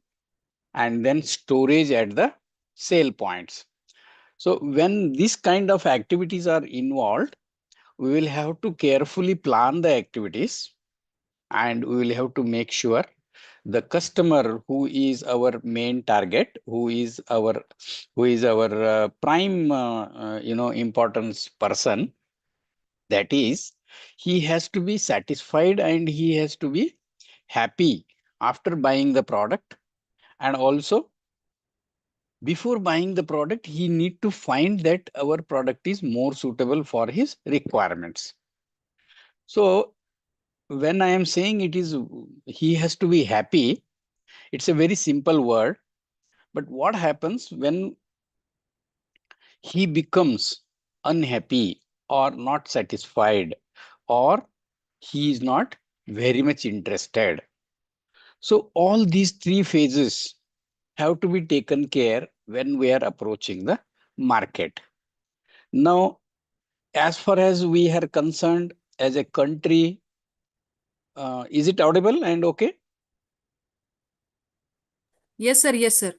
Speaker 3: and then storage at the sale points. So when this kind of activities are involved, we will have to carefully plan the activities, and we will have to make sure the customer who is our main target, who is our prime importance person, that is, he has to be satisfied and he has to be happy after buying the product, and also before buying the product he need to find that our product is more suitable for his requirements. So when I am saying it is, he has to be happy, it's a very simple word. But what happens when he becomes unhappy or not satisfied, or he is not very much interested? So all these three phases have to be taken care when we are approaching the market. Now, as far as we are concerned as a country, Is it audible and okay?
Speaker 1: Yes, sir. Yes, sir.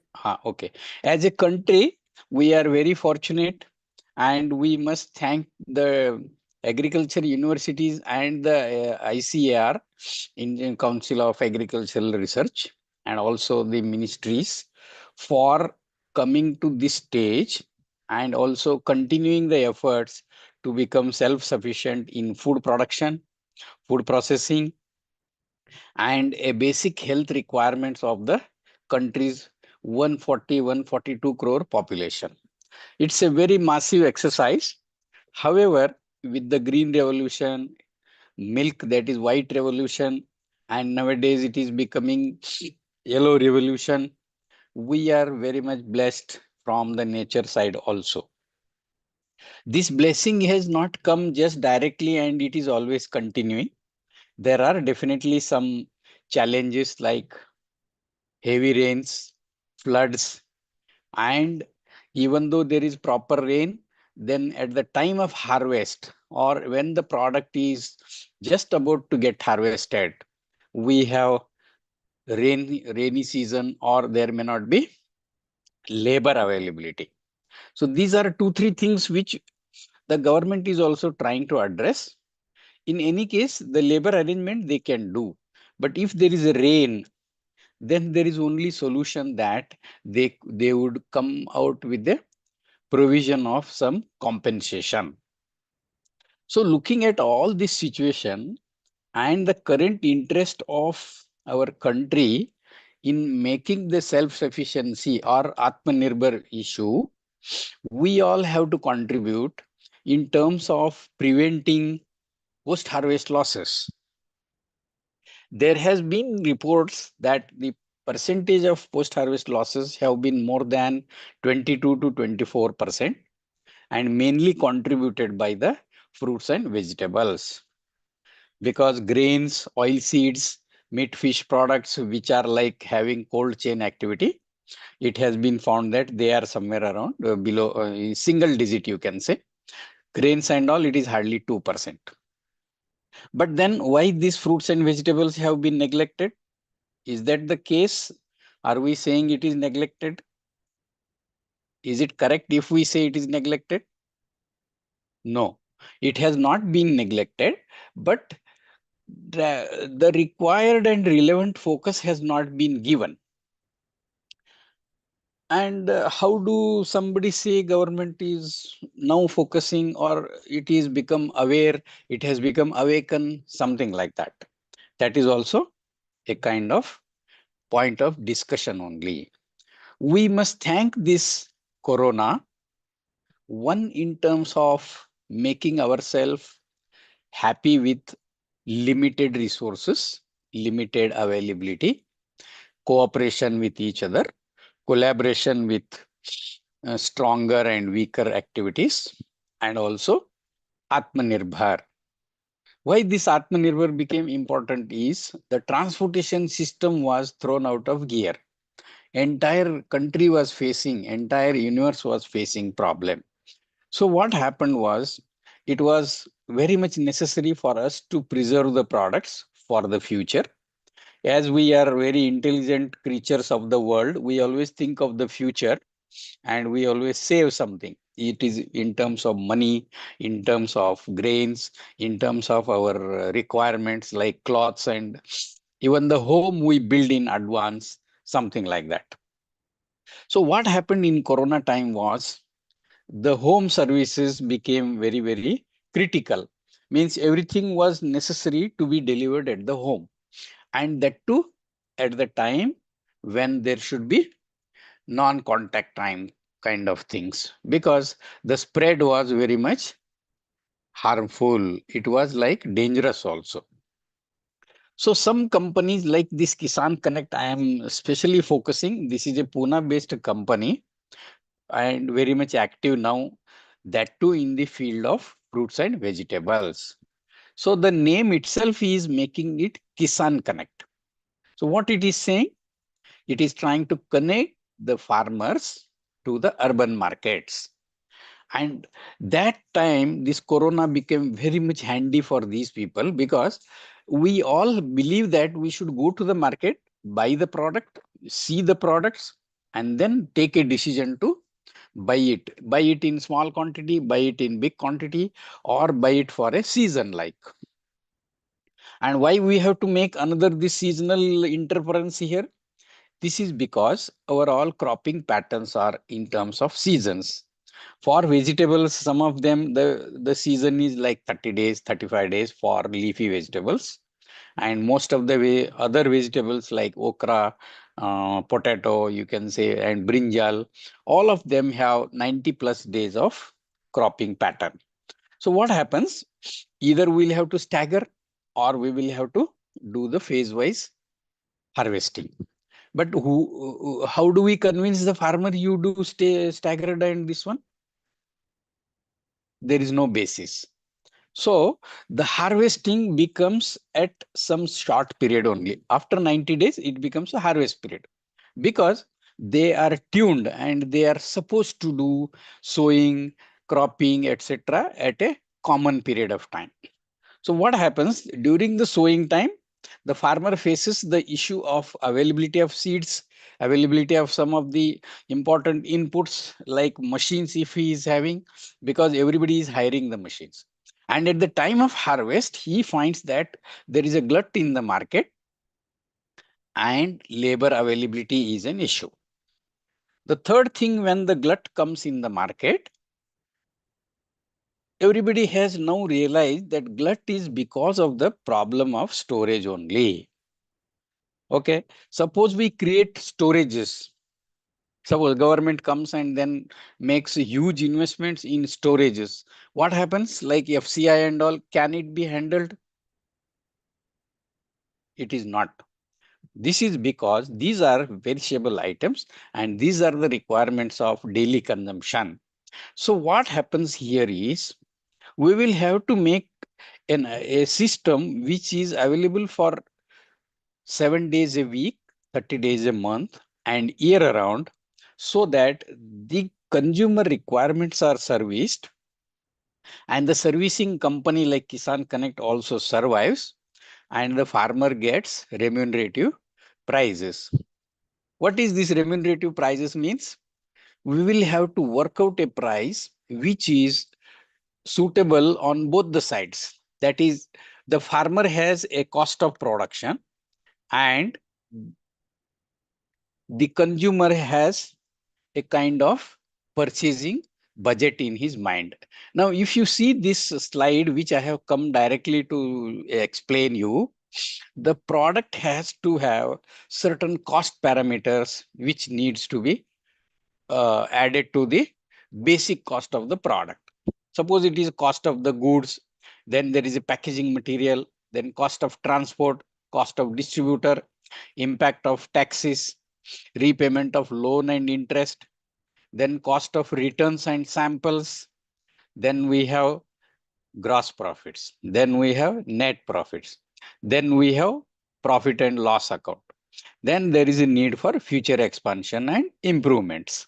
Speaker 3: Okay. As a country, we are very fortunate, and we must thank the agriculture universities and the ICAR, Indian Council of Agricultural Research, and also the ministries for coming to this stage and also continuing the efforts to become self-sufficient in food production, food processing, and a basic health requirements of the country's 142 crore population. It's a very massive exercise. However, with the green revolution, milk, that is white revolution, and nowadays it is becoming yellow revolution, we are very much blessed from the nature side also. This blessing has not come just directly and it is always continuing. There are definitely some challenges like heavy rains, floods, and even though there is proper rain, then at the time of harvest or when the product is just about to get harvested, we have rainy season or there may not be labor availability. So these are 2, 3 things which the government is also trying to address. In any case, the labor arrangement they can do. But if there is a rain, then there is only solution that they would come out with the provision of some compensation. So looking at all this situation and the current interest of our country in making the self-sufficiency or Atmanirbhar issue, we all have to contribute in terms of preventing post-harvest losses. There has been reports that the percentage of post-harvest losses have been more than 22 to 24% and mainly contributed by the fruits and vegetables. Because grains, oil seeds, meat, fish products, which are like having cold chain activity, it has been found that they are somewhere around below single digit, you can say. Grains and all, it is hardly 2%. But then why these fruits and vegetables have been neglected? Is that the case? Are we saying it is neglected? Is it correct if we say it is neglected? No, it has not been neglected, but the required and relevant focus has not been given. And how do somebody say government is now focusing or it is become aware, it has become awakened, something like that. That is also a kind of point of discussion only. We must thank this corona, one in terms of making ourselves happy with limited resources, limited availability, cooperation with each other, collaboration with stronger and weaker activities, and also Atmanirbhar. Why this Atmanirbhar became important is the transportation system was thrown out of gear. Entire country was facing, entire universe was facing problem. So what happened was, it was very much necessary for us to preserve the products for the future. As we are very intelligent creatures of the world, we always think of the future and we always save something. It is in terms of money, in terms of grains, in terms of our requirements like clothes and even the home we build in advance, something like that. So what happened in Corona time was the home services became very, very critical. Means everything was necessary to be delivered at the home. And that too at the time when there should be non-contact time kind of things, because the spread was very much harmful. It was like dangerous also. So some companies like this Kisan Connect, I am especially focusing. This is a Pune-based company and very much active now, that too in the field of fruits and vegetables. So the name itself is making it Kisan Connect. So what it is saying? It is trying to connect the farmers to the urban markets. And that time, this corona became very much handy for these people because we all believe that we should go to the market, buy the product, see the products, and then take a decision to buy it. Buy it in small quantity, buy it in big quantity, or buy it for a season like. And why we have to make another this seasonal interference here? This is because our all cropping patterns are in terms of seasons. For vegetables, some of them, the season is like 30 days, 35 days for leafy vegetables. And most of the other vegetables like okra, potato, you can say, and brinjal, all of them have 90 plus days of cropping pattern. So what happens? Either we'll have to stagger or we will have to do the phase wise harvesting. But how do we convince the farmer you do stay staggered and this one? There is no basis. So the harvesting becomes at some short period only. After 90 days, it becomes a harvest period because they are tuned and they are supposed to do sowing, cropping, etc. at a common period of time. So what happens during the sowing time? The farmer faces the issue of availability of seeds, availability of some of the important inputs like machines if he is having, because everybody is hiring the machines. And at the time of harvest, he finds that there is a glut in the market and labor availability is an issue. The third thing, when the glut comes in the market, everybody has now realized that glut is because of the problem of storage only. Okay, suppose we create storages. Suppose government comes and then makes huge investments in storages. What happens? Like FCI and all, can it be handled? It is not. This is because these are perishable items and these are the requirements of daily consumption. So what happens here is we will have to make a system which is available for 7 days a week, 30 days a month, and year around, so that the consumer requirements are serviced and the servicing company like Kisan Connect also survives and the farmer gets remunerative prices. What is this remunerative prices means? We will have to work out a price which is suitable on both the sides. That is, the farmer has a cost of production and the consumer has a kind of purchasing budget in his mind. Now, if you see this slide, which I have come directly to explain you, the product has to have certain cost parameters which needs to be added to the basic cost of the product. Suppose it is cost of the goods, then there is a packaging material, then cost of transport, cost of distributor, impact of taxes, repayment of loan and interest, then cost of returns and samples, then we have gross profits, then we have net profits, then we have profit and loss account. Then there is a need for future expansion and improvements.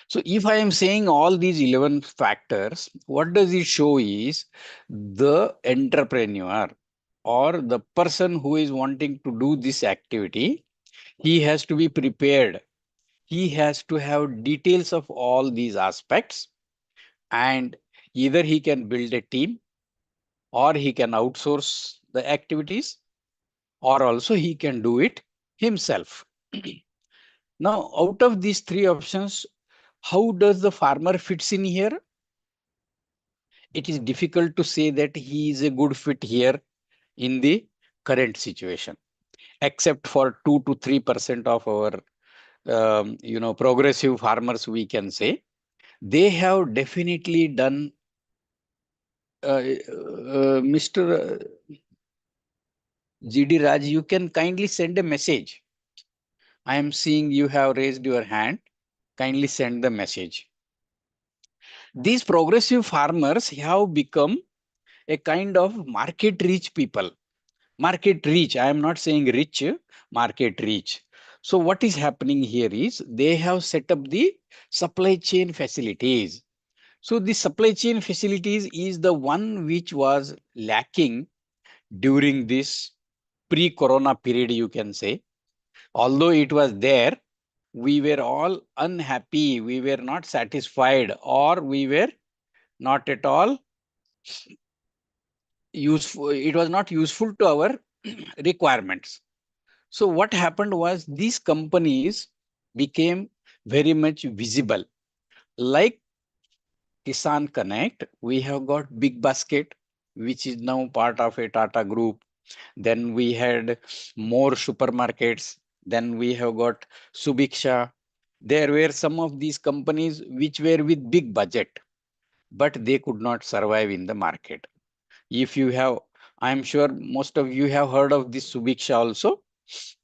Speaker 3: So if I am saying all these 11 factors, what does it show is the entrepreneur or the person who is wanting to do this activity, he has to be prepared. He has to have details of all these aspects, and either he can build a team or he can outsource the activities or also he can do it himself. Now, out of these three options, how does the farmer fits in here? It is difficult to say that he is a good fit here in the current situation, except for 2 to 3% of our progressive farmers, we can say. They have definitely done, Mr. GD Raj, you can kindly send a message. I am seeing you have raised your hand. Kindly send the message. These progressive farmers have become a kind of market reach people. Market reach, I am not saying rich, market reach. So what is happening here is they have set up the supply chain facilities. So the supply chain facilities is the one which was lacking during this pre-corona period, you can say. Although it was there, we were all unhappy, we were not satisfied, or we were not at all useful. It was not useful to our requirements. So what happened was these companies became very much visible. Like Kisan Connect, we have got Big Basket, which is now part of a Tata group. Then we had more supermarkets. Then we have got Subiksha. There were some of these companies which were with big budget, but they could not survive in the market. If you have, I'm sure most of you have heard of this Subiksha also.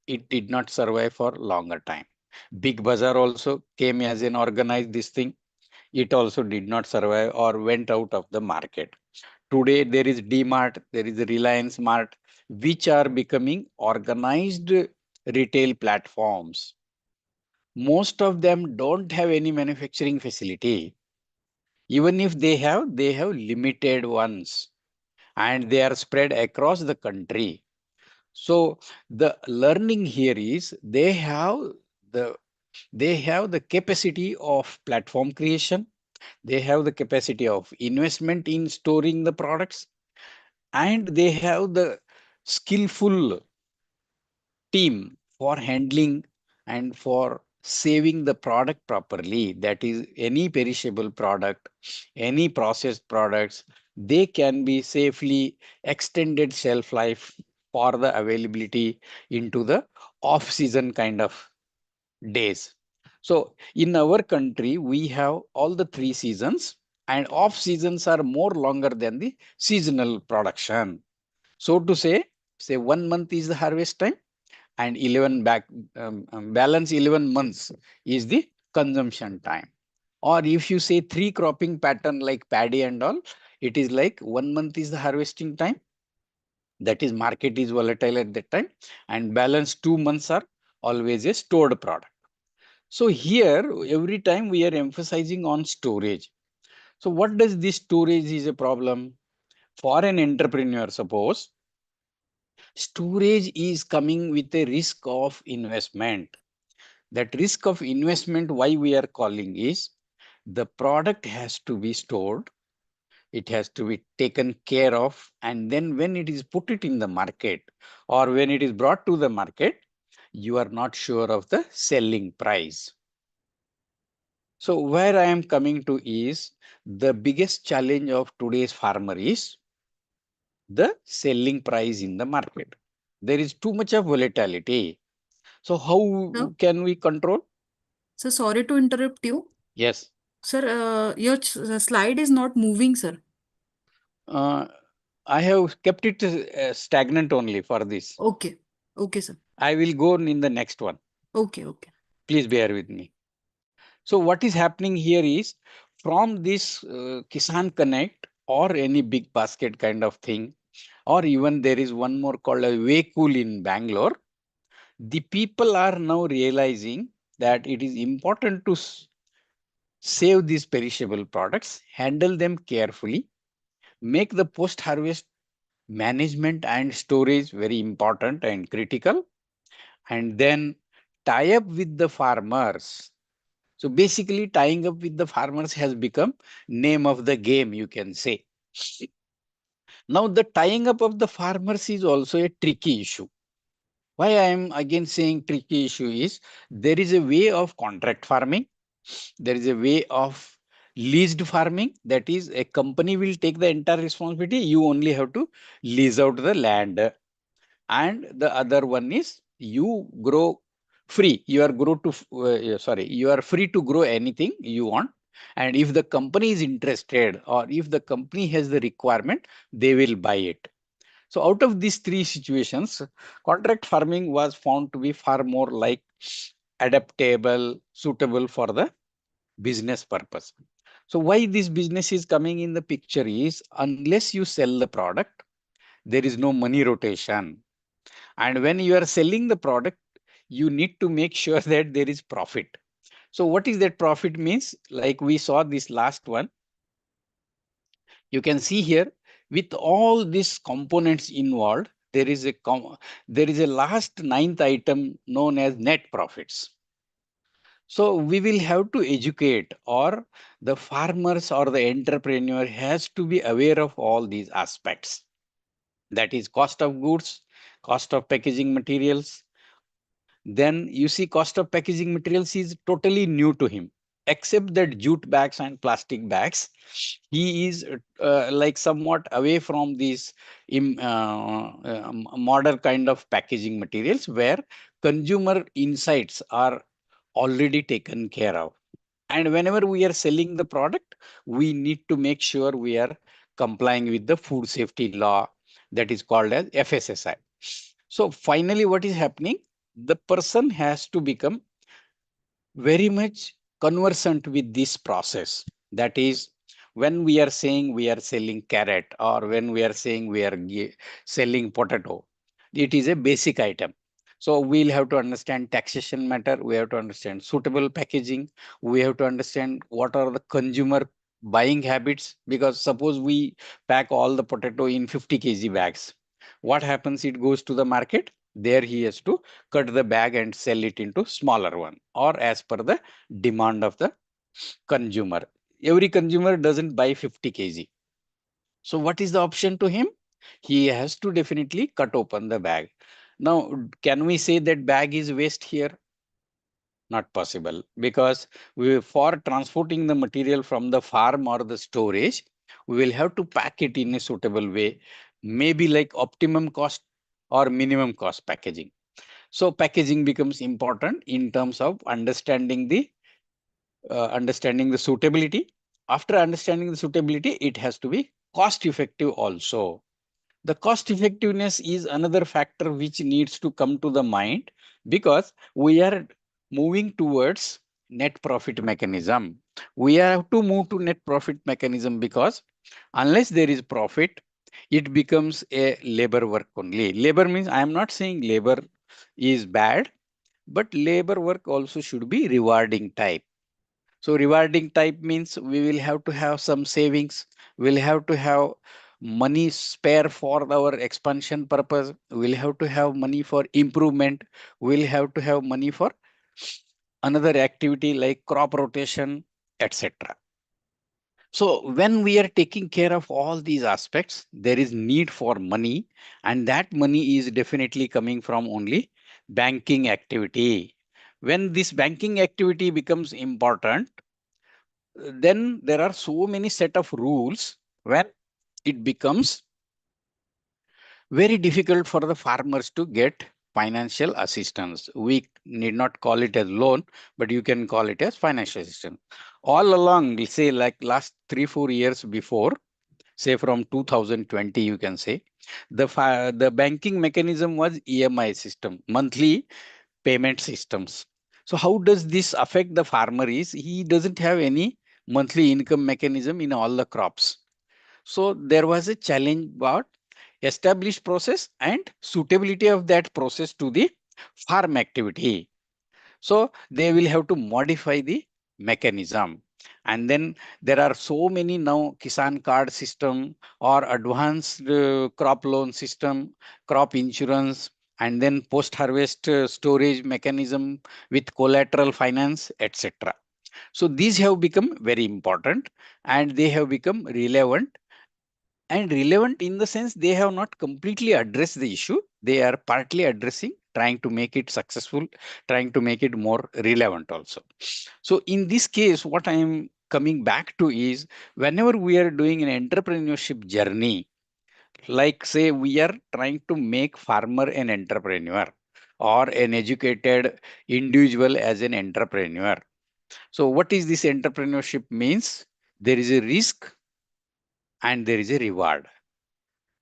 Speaker 3: It did not survive for longer time. Big Bazaar also came as an organized this thing. It also did not survive or went out of the market. Today there is D-Mart, there is Reliance Mart, which are becoming organized retail platforms. Most of them don't have any manufacturing facility. Even if they have limited ones, and they are spread across the country. So the learning here is the they have the capacity of platform creation. They have the capacity of investment in storing the products, and they have the skillful team for handling and for saving the product properly. That is, any perishable product, any processed products, they can be safely extended shelf life for the availability into the off season kind of days. So in our country, we have all the 3 seasons, and off seasons are more longer than the seasonal production. So to say 1 month is the harvest time, and 11 balance 11 months is the consumption time. Or if you say 3 cropping pattern like paddy and all, it is like 1 month is the harvesting time. That is, market is volatile at that time, and balance 2 months are always a stored product. So here, every time we are emphasizing on storage. So what does this storage is a problem? For an entrepreneur, suppose, storage is coming with a risk of investment. That risk of investment, why we are calling, is the product has to be stored, it has to be taken care of, and then when it is put it in the market or when it is brought to the market, you are not sure of the selling price. So where I am coming to is the biggest challenge of today's farmer is the selling price in the market. There is too much of volatility. So
Speaker 1: Sir,
Speaker 3: how can we control?
Speaker 1: sir, sorry to interrupt you.
Speaker 3: Yes.
Speaker 1: Sir, your slide is not moving, sir.
Speaker 3: Uh, I have kept it stagnant only for this.
Speaker 1: Okay. Okay, sir.
Speaker 3: I will go in the next one.
Speaker 1: Okay, okay.
Speaker 3: Please bear with me. So what is happening here is, from this Kisan Connect or any big basket kind of thing, or even there is one more called a Waycool in Bangalore, the people are now realizing that it is important to save these perishable products, handle them carefully, make the post-harvest management and storage very important and critical, and then tie up with the farmers. So basically, tying up with the farmers has become name of the game, you can say. Now, the tying up of the farmers is also a tricky issue. Why I am again saying tricky issue is, there is a way of contract farming. There is a way of leased farming. That is, a company will take the entire responsibility. You only have to lease out the land. And the other one is, you grow free. You are free to grow anything you want. And if the company is interested, or if the company has the requirement, they will buy it. So out of these 3 situations, contract farming was found to be far more like adaptable, suitable for the business purpose. So why this business is coming in the picture is, unless you sell the product, there is no money rotation. And when you are selling the product, you need to make sure that there is profit. So what is that profit means? Like we saw this last one, you can see here, With all these components involved, there is a last ninth item known as net profits. So we will have to educate, or the farmers or the entrepreneur has to be aware of all these aspects. That is cost of goods, cost of packaging materials. Then you see cost of packaging materials is totally new to him, except that jute bags and plastic bags. He is like somewhat away from these modern kind of packaging materials where consumer insights are already taken care of. And whenever we are selling the product, we need to make sure we are complying with the food safety law, that is called as FSSI. So finally, what is happening? The person has to become very much conversant with this process. That is, when we are saying we are selling carrot, or when we are saying we are selling potato, it is a basic item. So we'll have to understand taxation matter, we have to understand suitable packaging, we have to understand what are the consumer buying habits, because suppose we pack all the potato in 50 kg bags, what happens? It goes to the market, there he has to cut the bag and sell it into smaller one, or as per the demand of the consumer. Every consumer doesn't buy 50 kg. So what is the option to him? He has to definitely cut open the bag. Now, can we say that bag is waste here? Not possible, because for transporting the material from the farm or the storage, we will have to pack it in a suitable way, maybe like optimum cost or minimum cost packaging. So packaging becomes important in terms of understanding the suitability. After understanding the suitability, it has to be cost effective also. The cost effectiveness is another factor which needs to come to the mind, because we are moving towards net profit mechanism. We have to move to net profit mechanism, because unless there is profit, it becomes a labor work only. Labor means, I am not saying labor is bad, but labor work also should be rewarding type. So rewarding type means we will have to have some savings. We'll have to have money spare for our expansion purpose. We'll have to have money for improvement. We'll have to have money for another activity like crop rotation, etc. So when we are taking care of all these aspects, there is need for money, and that money is definitely coming from only banking activity. When this banking activity becomes important, then there are so many set of rules when it becomes very difficult for the farmers to get financial assistance. We need not call it as loan, but you can call it as financial assistance. All along, say like last 3-4 years before, say from 2020, you can say the banking mechanism was EMI system, monthly payment systems. So how does this affect the farmer? Is he doesn't have any monthly income mechanism in all the crops. So there was a challenge about established process and suitability of that process to the farm activity. So they will have to modify the mechanism. And then there are so many now Kisan card system or advanced crop loan system, crop insurance, and then post harvest storage mechanism with collateral finance, etc. So these have become very important, and they have become relevant, and relevant in the sense they have not completely addressed the issue. They are partly addressing, trying to make it successful, trying to make it more relevant also. So in this case, what I am coming back to is, whenever we are doing an entrepreneurship journey, like say we are trying to make farmer an entrepreneur, or an educated individual as an entrepreneur. So what is this entrepreneurship means? There is a risk and there is a reward.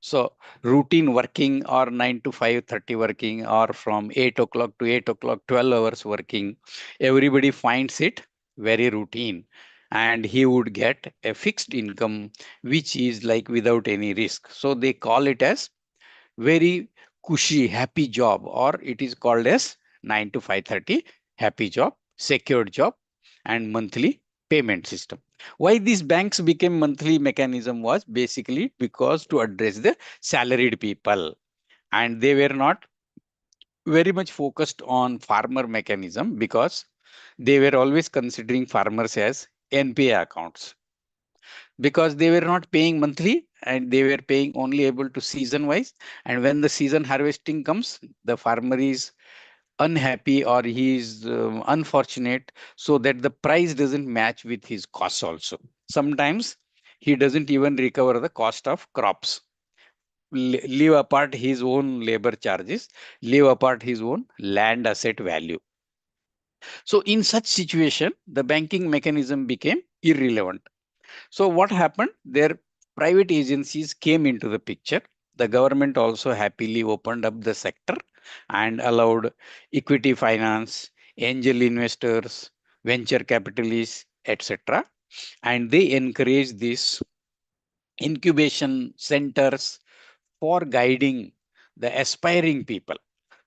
Speaker 3: So routine working, or 9 to 5:30 working, or from 8 o'clock to 8 o'clock, 12 hours working, everybody finds it very routine, and he would get a fixed income, which is like without any risk. So they call it as very cushy, happy job, or it is called as 9 to 5:30 happy job, secured job, and monthly payment system. Why these banks became monthly mechanism was basically because to address the salaried people, and they were not very much focused on farmer mechanism because they were always considering farmers as NPA accounts, because they were not paying monthly and they were paying only able to season wise. And when the season harvesting comes, the farmer is unhappy or he is unfortunate, so that the price doesn't match with his costs also. Sometimes he doesn't even recover the cost of crops. Leave apart his own labor charges, leave apart his own land asset value. So in such situation, the banking mechanism became irrelevant. So what happened? Their private agencies came into the picture. The government also happily opened up the sector and allowed equity finance, angel investors, venture capitalists, etc. And they encouraged these incubation centers for guiding the aspiring people.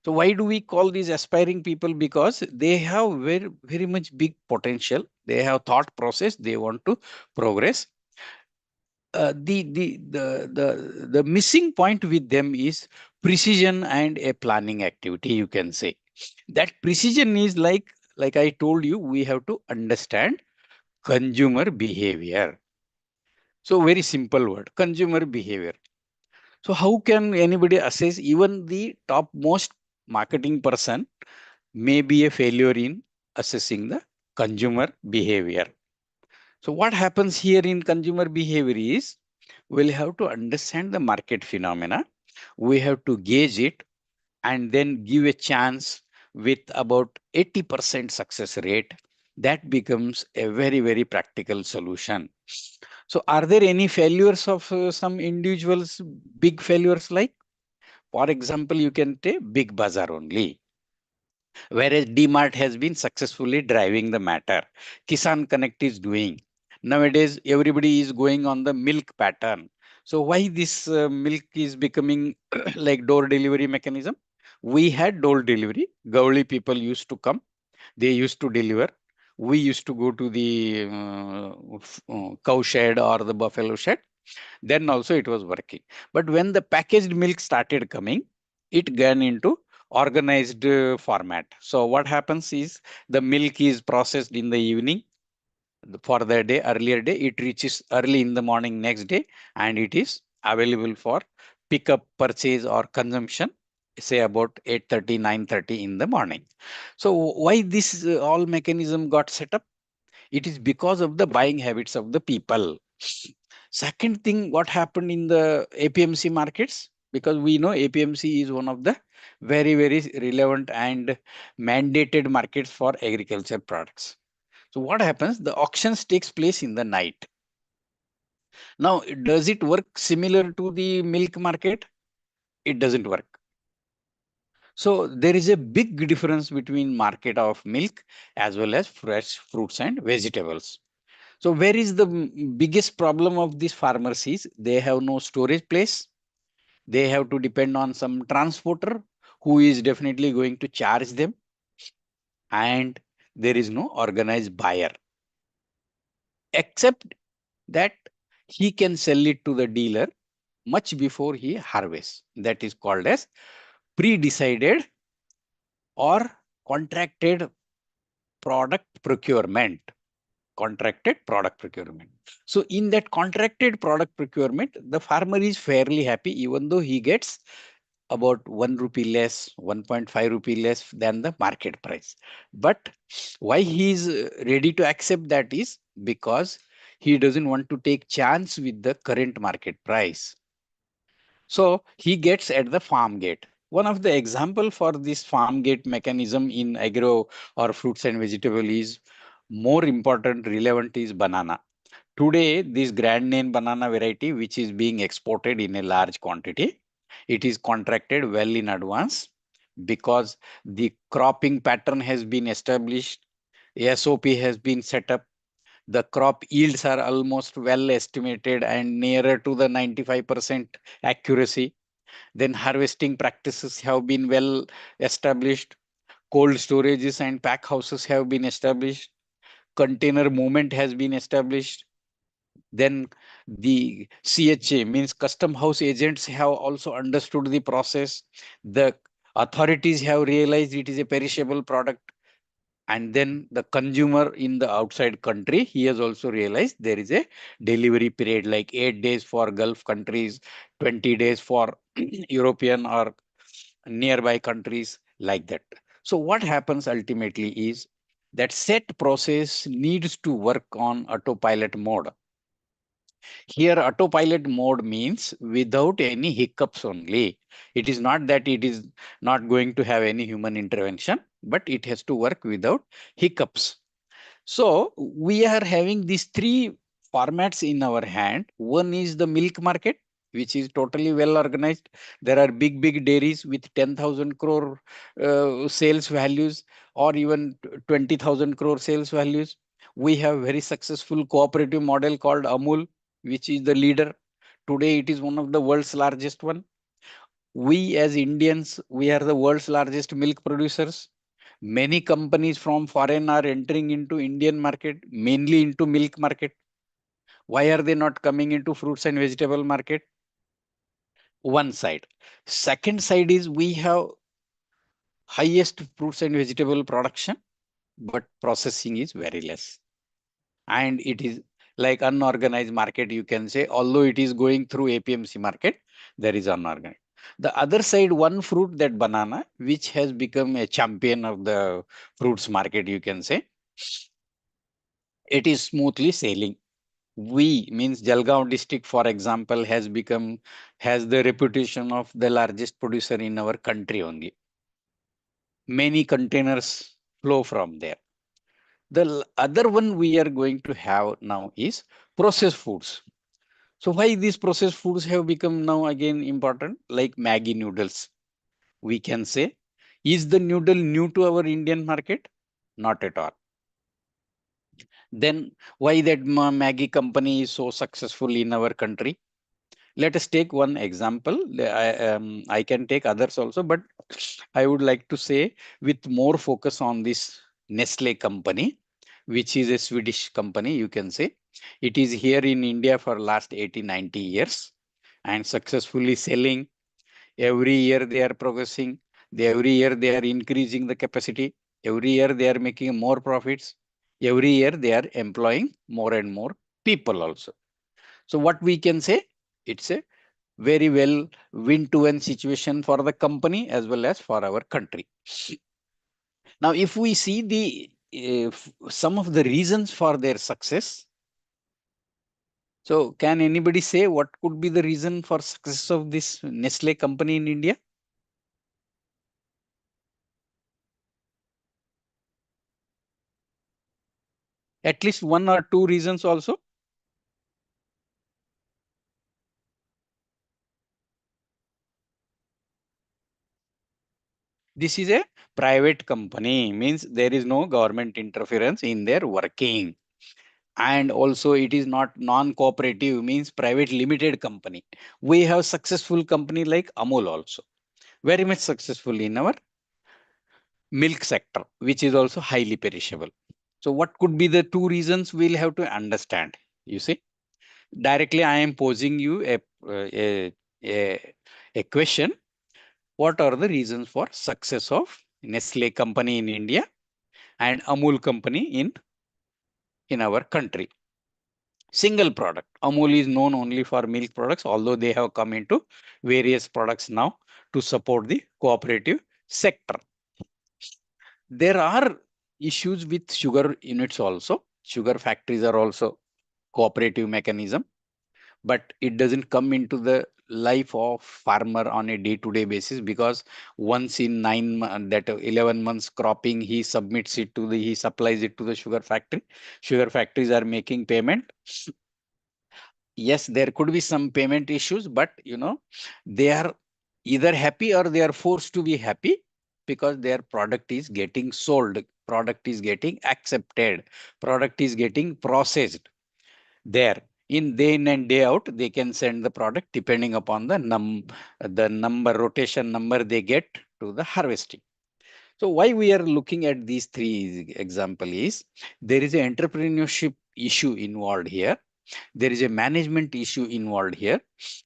Speaker 3: So why do we call these aspiring people? Because they have very much big potential. They have thought process. They want to progress. The missing point with them is precision and a planning activity, you can say. That precision is like I told you, we have to understand consumer behavior. So very simple word, consumer behavior. So how can anybody assess? Even the topmost marketing person may be a failure in assessing the consumer behavior. So what happens here in consumer behavior is, we'll have to understand the market phenomena. We have to gauge it and then give a chance with about 80% success rate. That becomes a very practical solution. So are there any failures of some individuals, big failures like, for example, you can take Big Bazaar only, whereas DMart has been successfully driving the matter. Kisan Connect is doing. Nowadays, everybody is going on the milk pattern. So why this milk is becoming like door delivery mechanism? We had door delivery. Gauli people used to come. They used to deliver. We used to go to the cow shed or the buffalo shed. Then also it was working. But when the packaged milk started coming, it gone into organized format. So what happens is, the milk is processed in the evening for the day, earlier day. It reaches early in the morning next day, and it is available for pickup, purchase or consumption, say about 8:30, 9:30 in the morning. So why this all mechanism got set up? It is because of the buying habits of the people. Second thing, what happened in the APMC markets? Because we know APMC is one of the very relevant and mandated markets for agriculture products. So what happens? The auctions takes place in the night. Now, does it work similar to the milk market? It doesn't work. So there is a big difference between market of milk as well as fresh fruits and vegetables. So where is the biggest problem of these farmers is, they have no storage place. They have to depend on some transporter who is definitely going to charge them, and there is no organized buyer, except that he can sell it to the dealer much before he harvests. That is called as pre-decided or contracted product procurement. Contracted product procurement. So in that contracted product procurement, the farmer is fairly happy, even though he gets about 1 rupee less, 1.5 rupee less than the market price. But why he is ready to accept that is because he doesn't want to take chance with the current market price. So he gets at the farm gate. One of the example for this farm gate mechanism in agro or fruits and vegetable is more important, relevant is banana. Today, this grand name banana variety, which is being exported in a large quantity, it is contracted well in advance because the cropping pattern has been established, SOP has been set up, the crop yields are almost well estimated and nearer to the 95% accuracy. Then harvesting practices have been well established. Cold storages and pack houses have been established. container movement has been established. Then the CHA, means custom house agents, have also understood the process. The authorities have realized it is a perishable product. And then the consumer in the outside country, he has also realized there is a delivery period, like 8 days for Gulf countries, 20 days for European or nearby countries, like that. So what happens ultimately is that set process needs to work on autopilot mode. Here, autopilot mode means without any hiccups only. It is not that it is not going to have any human intervention, but it has to work without hiccups. So we are having these three formats in our hand. One is the milk market, which is totally well organized. There are big dairies with 10,000 crore sales values, or even 20,000 crore sales values. We have very successful cooperative model called Amul, which is the leader. Today, it is one of the world's largest one. We as Indians, we are the world's largest milk producers. Many companies from foreign are entering into Indian market, mainly into milk market. Why are they not coming into fruits and vegetable market? One side. Second side is we have highest fruits and vegetable production, but processing is very less. And it is like unorganized market, you can say, although it is going through APMC market, there is unorganized. The other side, one fruit, that banana, which has become a champion of the fruits market, you can say, it is smoothly sailing. We, means Jalgaon district, for example, has the reputation of the largest producer in our country only. Many containers flow from there. The other one we are going to have now is processed foods. So why these processed foods have become now again important, like Maggi noodles? We can say, is the noodle new to our Indian market? Not at all. Then why that Maggi company is so successful in our country? Let us take one example. I can take others also, but I would like to say with more focus on this Nestle company, which is a Swedish company, you can say. It is here in India for last 80, 90 years and successfully selling. Every year they are progressing. Every year they are increasing the capacity. Every year they are making more profits. Every year they are employing more and more people also. So what we can say, it's a very well win-to-win situation for the company as well as for our country. Now, if we see some of the reasons for their success, so can anybody say what could be the reason for success of this Nestle company in India? At least one or two reasons also. This is a private company, means there is no government interference in their working. And also it is not non-cooperative, means private limited company. We have successful company like Amul also, very much successful in our milk sector, which is also highly perishable. So what could be the two reasons? We'll have to understand. You see, directly I am posing you a question. What are the reasons for success of Nestle company in India and Amul company in our country? Single product. Amul is known only for milk products, although they have come into various products now to support the cooperative sector. There are issues with sugar units also. Sugar factories are also cooperative mechanism, but it doesn't come into the life of farmer on a day-to-day basis, because once in 11 months cropping, he supplies it to the sugar factory. Sugar factories are making payment. Yes, there could be some payment issues, but they are either happy or they are forced to be happy because their product is getting sold, product is getting accepted, product is getting processed. There, in day in and day out, they can send the product depending upon the rotation number they get to the harvesting. So why we are looking at these three example is there is an entrepreneurship issue involved here. There is a management issue involved here,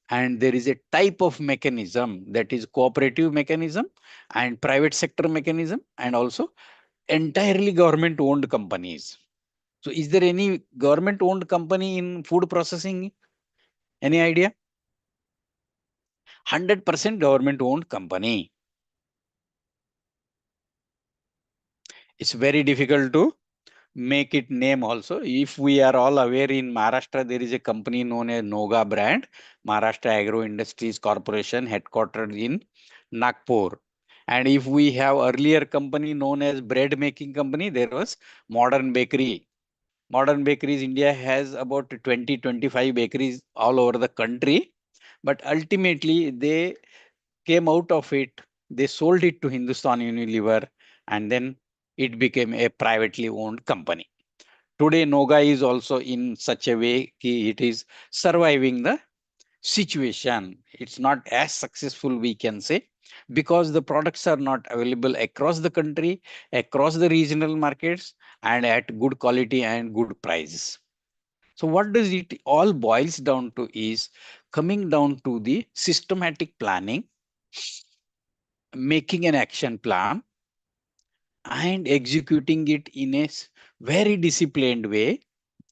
Speaker 3: and there is a type of mechanism, that is cooperative mechanism and private sector mechanism, and also entirely government owned companies. So is there any government owned company in food processing? Any idea? 100% government owned company. It's very difficult to make it name also. If we are all aware, in Maharashtra, there is a company known as Noga brand, Maharashtra Agro Industries Corporation, headquartered in Nagpur. And if we have earlier company known as bread making company, there was Modern Bakery. Modern Bakeries, India has about 20-25 bakeries all over the country. But ultimately, they came out of it. They sold it to Hindustan Unilever, and then it became a privately owned company. Today, Noga is also in such a way ki it is surviving the situation. It's not as successful, we can say, because the products are not available across the country, across the regional markets, and at good quality and good prices. So what does it all boils down to is coming down to the systematic planning, making an action plan, and executing it in a very disciplined way.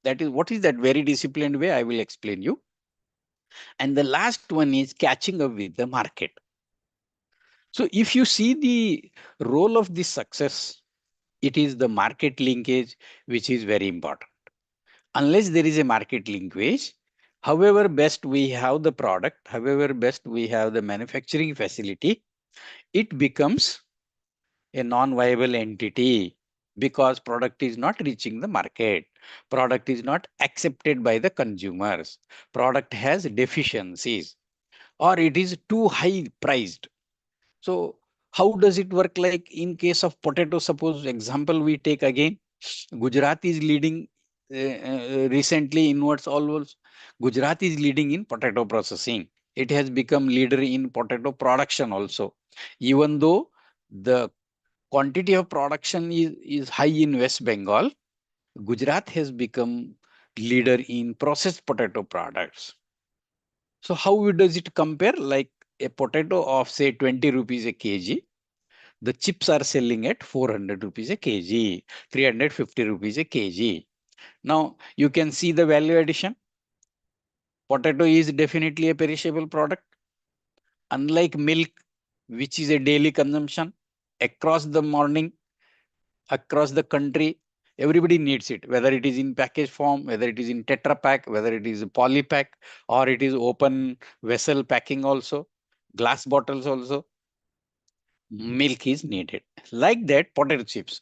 Speaker 3: That is, what is that very disciplined way? I will explain you. And the last one is catching up with the market. So if you see the role of this success, it is the market linkage, which is very important. Unless there is a market linkage, however best we have the product, however best we have the manufacturing facility, it becomes a non-viable entity because product is not reaching the market. Product is not accepted by the consumers. Product has deficiencies or it is too high priced. So how does it work? Like in case of potato, suppose example we take again, Gujarat is leading recently inwards almost. Gujarat is leading in potato processing. It has become leader in potato production also. Even though the quantity of production is high in West Bengal, Gujarat has become leader in processed potato products. So how does it compare? Like a potato of say 20 rupees a kg, the chips are selling at 400 rupees a kg, 350 rupees a kg. Now you can see the value addition. Potato is definitely a perishable product. Unlike milk, which is a daily consumption across the morning, across the country, everybody needs it, whether it is in package form, whether it is in Tetra Pak, whether it is a poly pack, or it is open vessel packing also, glass bottles also, milk is needed. Like that, potato chips.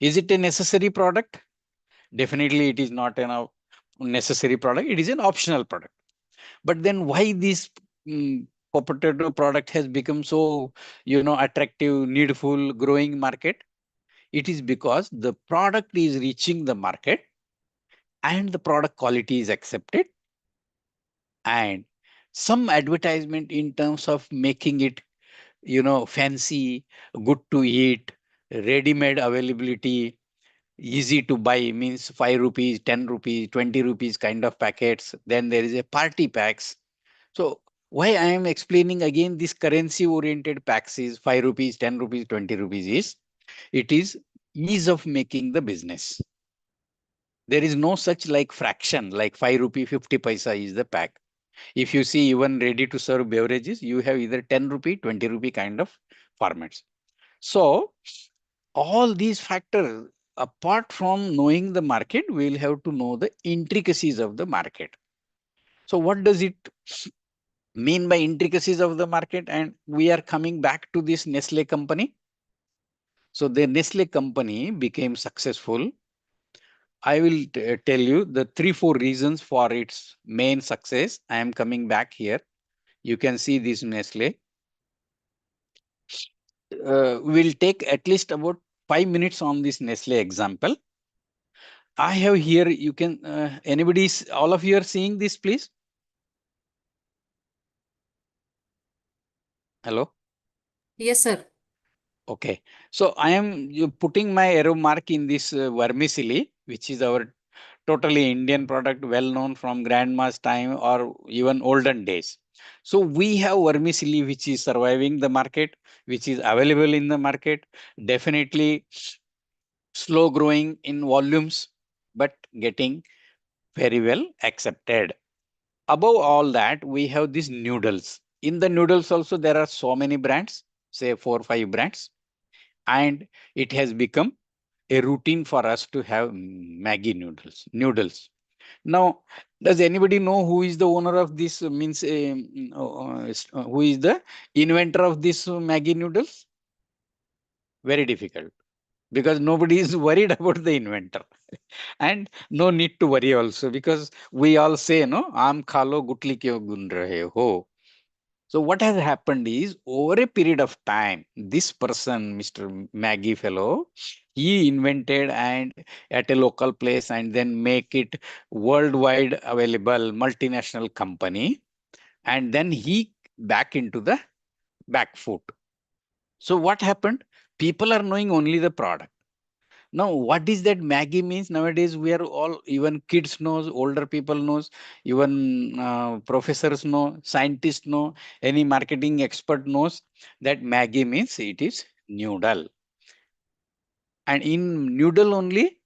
Speaker 3: Is it a necessary product? Definitely it is not a necessary product. It is an optional product. But then why this potato product has become so, attractive, needful, growing market? It is because the product is reaching the market and the product quality is accepted, and some advertisement in terms of making it, fancy, good to eat, ready-made availability, easy to buy, means 5 rupees, 10 rupees, 20 rupees kind of packets. Then there is a party packs. So why I am explaining again this currency oriented packs is 5 rupees, 10 rupees, 20 rupees is, it is ease of making the business. There is no such like fraction like 5 rupee 50 paisa is the pack. If you see even ready to serve beverages, you have either 10 rupee, 20 rupee kind of formats. So all these factors, apart from knowing the market, we'll have to know the intricacies of the market. So what does it mean by intricacies of the market? And we are coming back to this Nestle company. So the Nestle company became successful. I will tell you the 3-4 reasons for its main success. I am coming back here. You can see this Nestle. We'll take at least about 5 minutes on this Nestle example. I have here, you can, all of you are seeing this, please? Hello?
Speaker 1: Yes, sir.
Speaker 3: Okay. So I am putting my arrow mark in this vermicelli, which is our totally Indian product, well known from grandma's time or even olden days. So we have vermicelli, which is surviving the market, which is available in the market, definitely slow growing in volumes, but getting very well accepted. Above all that, we have these noodles. In the noodles also, there are so many brands, say 4 or 5 brands, and it has become a routine for us to have Maggi noodles. Noodles. Now, does anybody know who is the owner of this? Means who is the inventor of this Maggi noodles? Very difficult because nobody is worried about the inventor, and no need to worry also because we all say no. Aam khalo gutli kyo gun rahe ho. So what has happened is over a period of time, this person, Mr. Maggie fellow, he invented and at a local place and then make it worldwide available multinational company. And then he back into the back foot. So what happened? People are knowing only the product. Now, what is that Maggie means? Nowadays, we are all, even kids knows, older people knows, even professors know, scientists know, any marketing expert knows that Maggie means it is noodle. And in noodle only,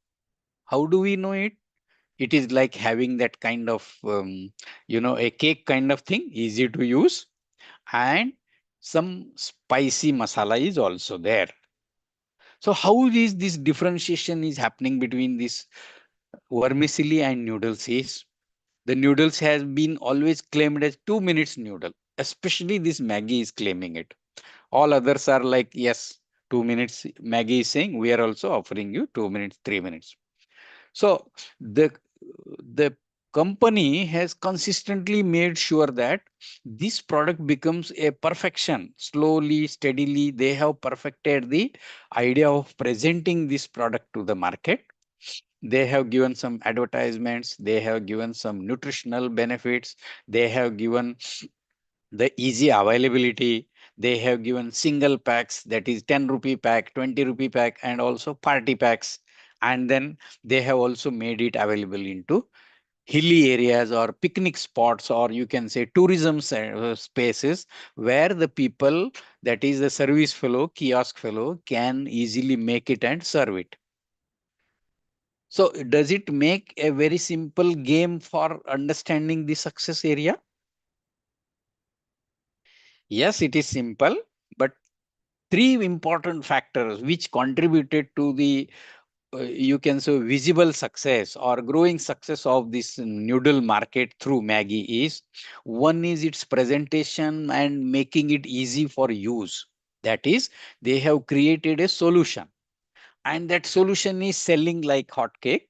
Speaker 3: how do we know it? It is like having that kind of, a cake kind of thing, easy to use, and some spicy masala is also there. So how is this differentiation is happening between this vermicelli and noodles is the noodles has been always claimed as 2 minutes noodle. Especially this Maggie is claiming it. All others are like, yes, 2 minutes. Maggie is saying we are also offering you 2 minutes, 3 minutes. So the company has consistently made sure that this product becomes a perfection. Slowly, steadily, they have perfected the idea of presenting this product to the market. They have given some advertisements, they have given some nutritional benefits, they have given the easy availability, they have given single packs, that is 10 rupee pack, 20 rupee pack, and also party packs. And then they have also made it available into hilly areas or picnic spots, or you can say tourism spaces where the people, that is the service fellow, kiosk fellow, can easily make it and serve it. So does it make a very simple game for understanding the success area? Yes, it is simple, but three important factors which contributed to the you can say visible success or growing success of this noodle market through Maggie is, one is its presentation and making it easy for use. That is, they have created a solution, and that solution is selling like hotcake,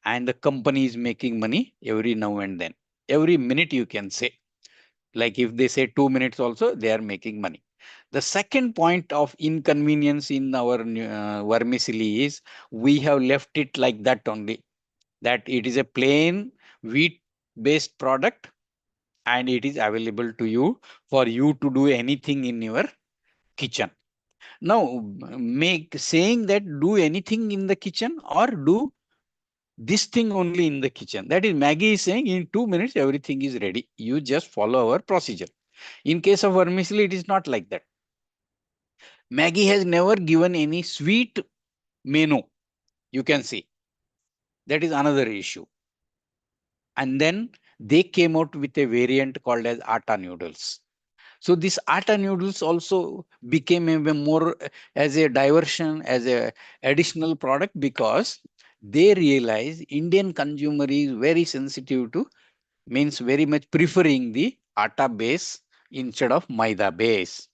Speaker 3: and the company is making money every now and then, every minute, you can say. Like if they say 2 minutes also, they are making money. The second point of inconvenience in our vermicelli is we have left it like that only, that it is a plain wheat based product and it is available to you for you to do anything in your kitchen. Now, make saying that do anything in the kitchen or do this thing only in the kitchen. That is, Maggie is saying in 2 minutes, everything is ready. You just follow our procedure. In case of vermicelli, it is not like that. Maggie has never given any sweet menu. You can see that is another issue. And then they came out with a variant called as atta noodles. So this atta noodles also became a more as a diversion, as a additional product, because they realize Indian consumer is very sensitive to, means very much preferring the atta base instead of maida base.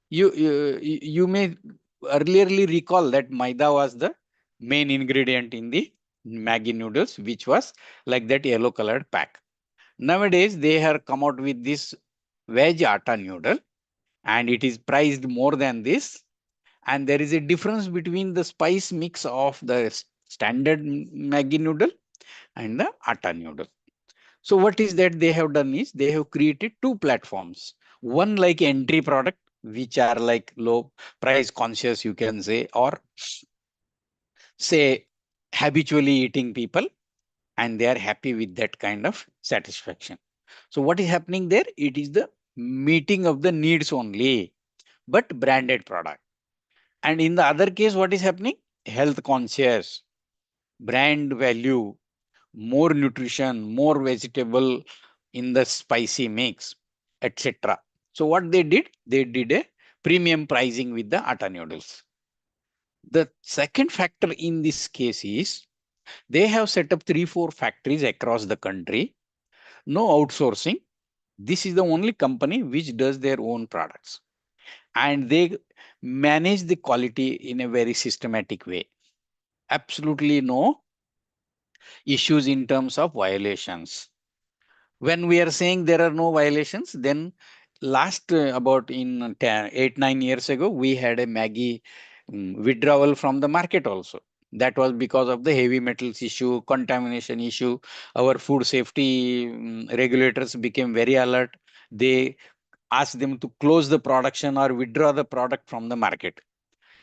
Speaker 3: You may earlierly recall that maida was the main ingredient in the Maggi noodles, which was like that yellow colored pack. Nowadays, they have come out with this veg atta noodle, and it is priced more than this. And there is a difference between the spice mix of the standard Maggi noodle and the atta noodle. So what is that they have done is they have created two platforms. One like entry product, which are like low price conscious, you can say, or say habitually eating people, and they are happy with that kind of satisfaction. So what is happening there? It is the meeting of the needs only, but branded product. And in the other case, what is happening? Health conscious, brand value, more nutrition, more vegetable in the spicy mix, etc. So what they did a premium pricing with the atta noodles. The second factor in this case is they have set up 3, 4 factories across the country, no outsourcing. This is the only company which does their own products, and they manage the quality in a very systematic way. Absolutely no issues in terms of violations. When we are saying there are no violations, then last about in 10, 8, 9 years ago, we had a Maggie withdrawal from the market also. That was because of the heavy metals issue, contamination issue. Our food safety regulators became very alert. They asked them to close the production or withdraw the product from the market.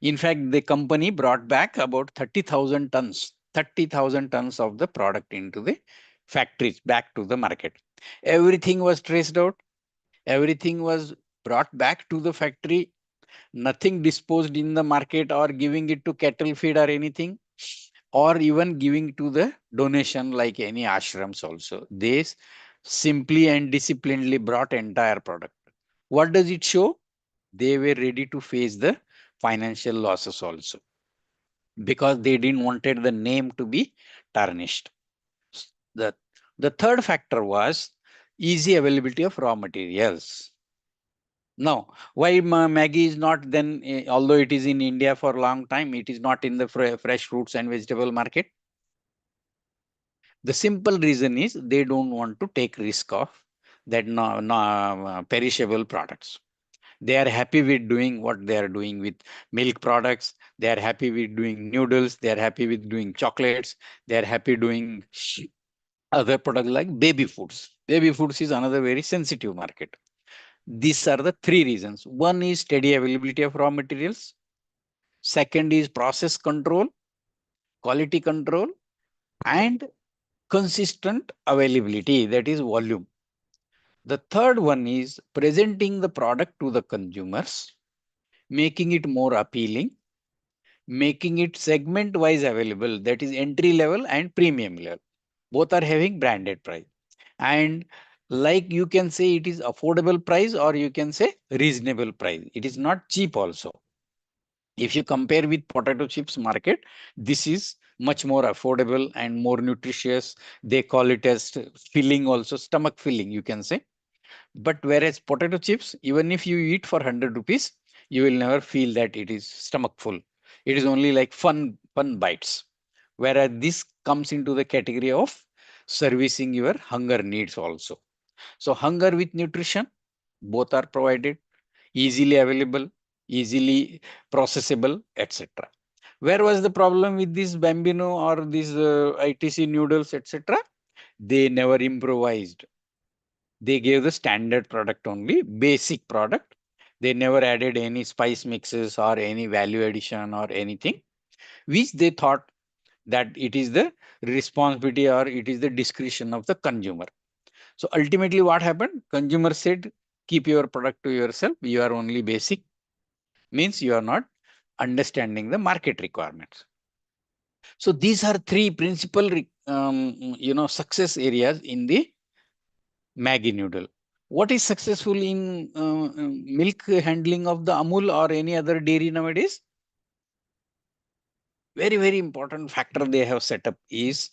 Speaker 3: In fact, the company brought back about 30,000 tons of the product into the factories back to the market. Everything was traced out. Everything was brought back to the factory. Nothing disposed in the market or giving it to cattle feed or anything, or even giving to the donation like any ashrams also. They simply and disciplinedly brought entire product. What does it show? They were ready to face the financial losses also, because they didn't wanted the name to be tarnished. The, the third factor was easy availability of raw materials. Now, why Maggie is not then, although it is in India for a long time, it is not in the fresh fruits and vegetable market? The simple reason is they don't want to take risk of that perishable products. They are happy with doing what they are doing with milk products. They are happy with doing noodles. They are happy with doing chocolates. They are happy doing other products like baby foods. Baby foods is another very sensitive market. These are the three reasons. One is steady availability of raw materials. Second is process control, quality control, and consistent availability, that is volume. The third one is presenting the product to the consumers, making it more appealing, making it segment wise available, that is entry level and premium level. Both are having branded price. And like you can say it is affordable price, or you can say reasonable price. It is not cheap also. If you compare with potato chips market, this is much more affordable and more nutritious. They call it as filling also, stomach filling, you can say. But whereas potato chips, even if you eat for 100 rupees, you will never feel that it is stomach full. It is only like fun bites. Whereas this comes into the category of servicing your hunger needs also. So hunger with nutrition, both are provided, easily available, easily processable, etc. Where was the problem with this Bambino or these ITC noodles, etc.? They never improvised. They gave the standard product only, basic product. They never added any spice mixes or any value addition or anything, which they thought that it is the responsibility or it is the discretion of the consumer. So ultimately what happened? Consumer said, keep your product to yourself. You are only basic, means you are not understanding the market requirements. So these are three principal, success areas in the Maggi noodle. What is successful in milk handling of the Amul or any other dairy nowadays? Very, very important factor they have set up is,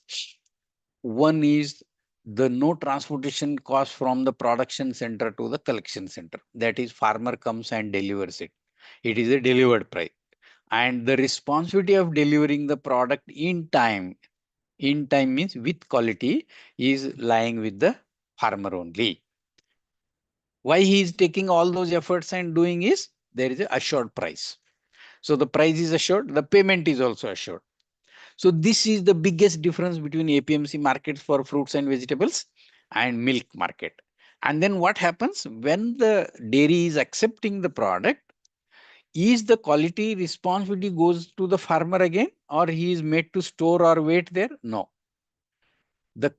Speaker 3: one is the no transportation cost from the production center to the collection center. That is, farmer comes and delivers it. It is a delivered price. And the responsibility of delivering the product in time means with quality, is lying with the farmer only. Why he is taking all those efforts and doing is, there is a assured price. So the price is assured, the payment is also assured. So this is the biggest difference between APMC markets for fruits and vegetables and milk market. And then what happens when the dairy is accepting the product? Is the quality responsibility goes to the farmer again, or he is made to store or wait there? No. The,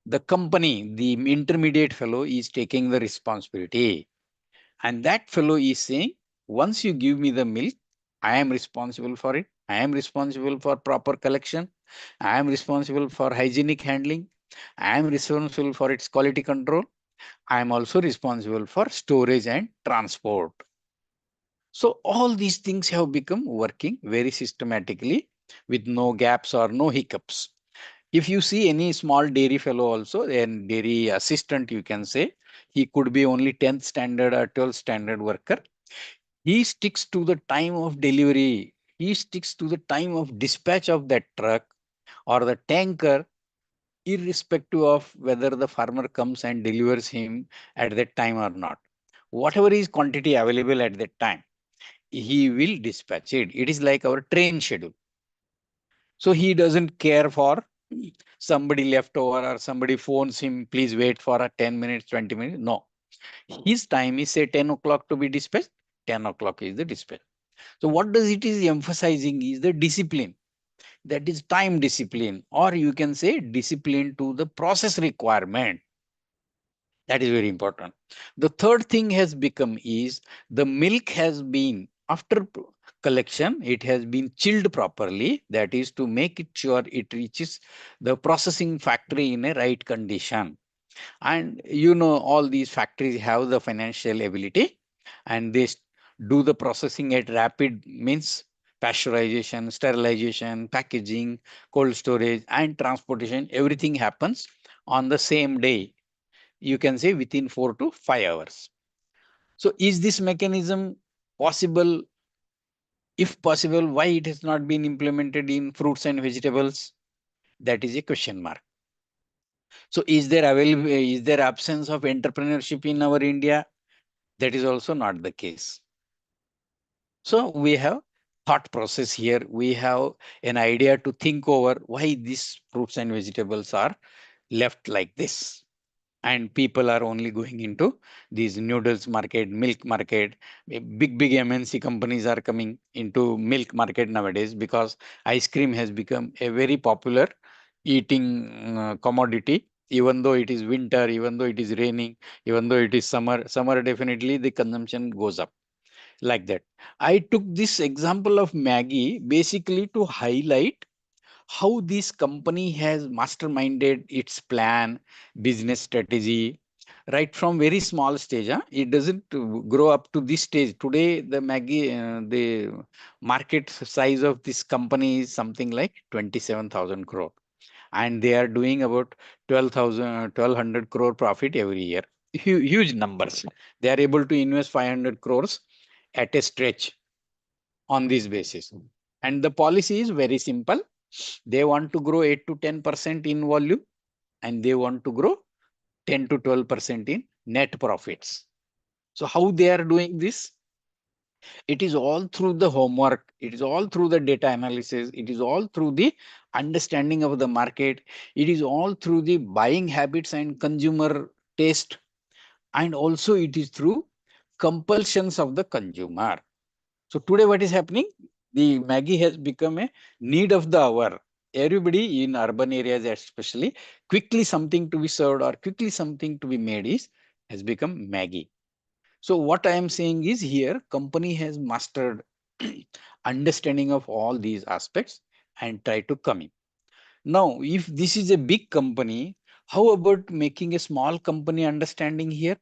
Speaker 3: the company, the intermediate fellow is taking the responsibility. And that fellow is saying, once you give me the milk, I am responsible for it. I am responsible for proper collection. I am responsible for hygienic handling. I am responsible for its quality control. I am also responsible for storage and transport. So all these things have become working very systematically with no gaps or no hiccups. If you see any small dairy fellow also, and dairy assistant, you can say, he could be only 10th standard or 12th standard worker. He sticks to the time of delivery. He sticks to the time of dispatch of that truck or the tanker, irrespective of whether the farmer comes and delivers him at that time or not. Whatever is quantity available at that time, he will dispatch it. It is like our train schedule. So he doesn't care for somebody left over or somebody phones him, please wait for a 10 minutes, 20 minutes. No, his time is say 10 o'clock to be dispatched. 10 o'clock is the dispatch. So what does it is emphasizing is the discipline. That is time discipline, or you can say discipline to the process requirement. That is very important. The third thing has become is the milk has been after collection, it has been chilled properly. That is to make it sure it reaches the processing factory in a right condition. And you know, all these factories have the financial ability, and they do the processing at rapid means pasteurization, sterilization, packaging, cold storage, and transportation. Everything happens on the same day. You can say within 4 to 5 hours. So is this mechanism possible? If possible, why it has not been implemented in fruits and vegetables? That is a question mark. So is there absence of entrepreneurship in our India? That is also not the case. So we have thought process here. We have an idea to think over why these fruits and vegetables are left like this. And people are only going into these noodles market, milk market. Big MNC companies are coming into milk market nowadays because ice cream has become a very popular eating commodity. Even though it is winter, even though it is raining, even though it is summer definitely the consumption goes up like that. I took this example of Maggie basically to highlight how this company has masterminded its plan, business strategy, right from very small stage. It doesn't grow up to this stage. Today, the market size of this company is something like 27,000 crore. And they are doing about 1,200 crore profit every year. Huge numbers. They are able to invest 500 crores at a stretch on this basis. And the policy is very simple. They want to grow 8 to 10% in volume, and they want to grow 10 to 12% in net profits. So how they are doing this? It is all through the homework. It is all through the data analysis. It is all through the understanding of the market. It is all through the buying habits and consumer taste. And also it is through compulsions of the consumer. So today what is happening? The Maggie has become a need of the hour. Everybody in urban areas especially, quickly something to be served or quickly something to be made has become Maggie. So what I am saying is here, company has mastered understanding of all these aspects and try to come in. Now, if this is a big company, how about making a small company understanding here?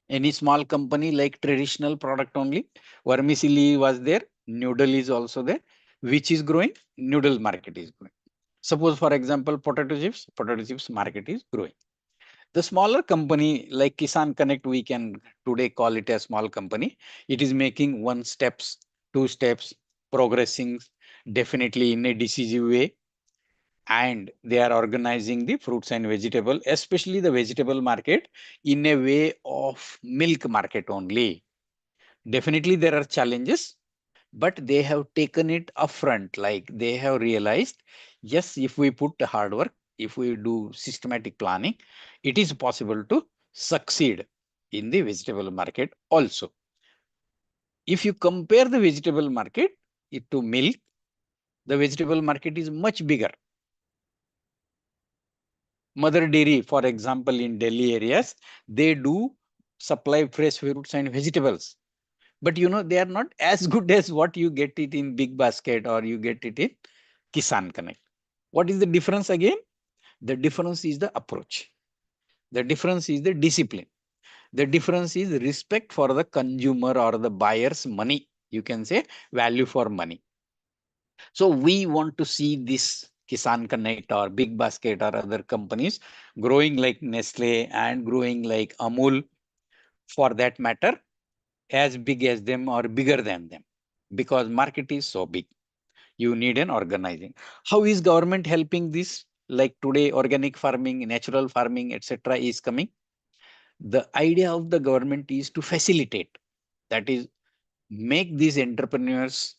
Speaker 3: Any small company like traditional product only. Vermicelli was there, noodle is also there. Which is growing? Noodle market is growing. Suppose, for example, potato chips market is growing. The smaller company like Kisan Connect, we can today call it a small company. It is making 1 steps, 2 steps, progressing definitely in a decisive way. And they are organizing the fruits and vegetable, especially the vegetable market, in a way of milk market only. Definitely there are challenges, but they have taken it upfront. Like they have realized, yes, if we put hard work, if we do systematic planning, it is possible to succeed in the vegetable market also. If you compare the vegetable market to milk, the vegetable market is much bigger. Mother Dairy, for example, in Delhi areas, they do supply fresh fruits and vegetables. But they are not as good as what you get it in Big Basket or you get it in Kisan Connect. What is the difference again? The difference is the approach. The difference is the discipline. The difference is respect for the consumer or the buyer's money. You can say value for money. So we want to see this Kisan Connect or Big Basket or other companies growing like Nestle and growing like Amul, for that matter, as big as them or bigger than them, because market is so big. You need an organizing. How is government helping this? Like today, organic farming, natural farming, etc. is coming. The idea of the government is to facilitate, that is, make these entrepreneurs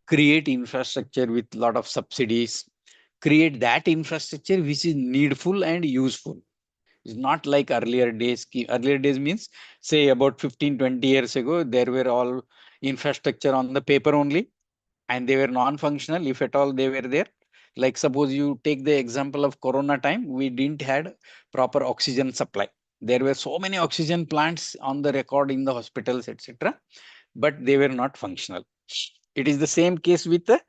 Speaker 3: create infrastructure with lot of subsidies, create that infrastructure which is needful and useful. It's not like earlier days. Earlier days means, say, about 15, 20 years ago, there were all infrastructure on the paper only, and they were non-functional, if at all they were there. Like suppose you take the example of Corona time, we didn't had proper oxygen supply. There were so many oxygen plants on the record in the hospitals, etc., but they were not functional. It is the same case with the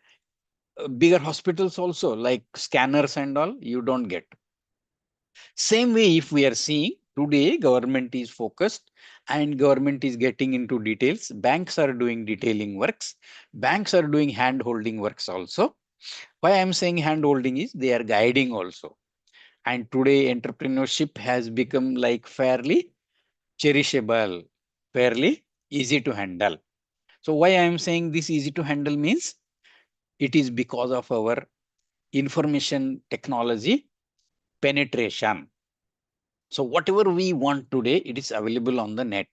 Speaker 3: bigger hospitals also, like scanners and all, you don't get. Same way, if we are seeing today, government is focused and government is getting into details. Banks are doing detailing works. Banks are doing hand holding works also. Why I am saying hand holding is they are guiding also. And today entrepreneurship has become like fairly cherishable, fairly easy to handle. So why I am saying this easy to handle means, it is because of our information technology penetration. So whatever we want today, it is available on the net,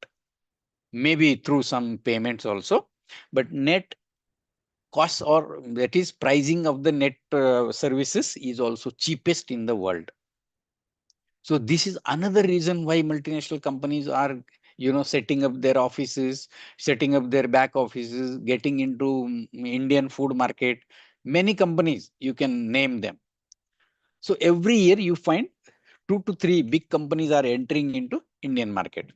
Speaker 3: maybe through some payments also, but net costs, or that is pricing of the net services, is also cheapest in the world. So this is another reason why multinational companies are, setting up their offices, setting up their back offices, getting into Indian food market. Many companies, you can name them. So every year you find 2 to 3 big companies are entering into Indian market.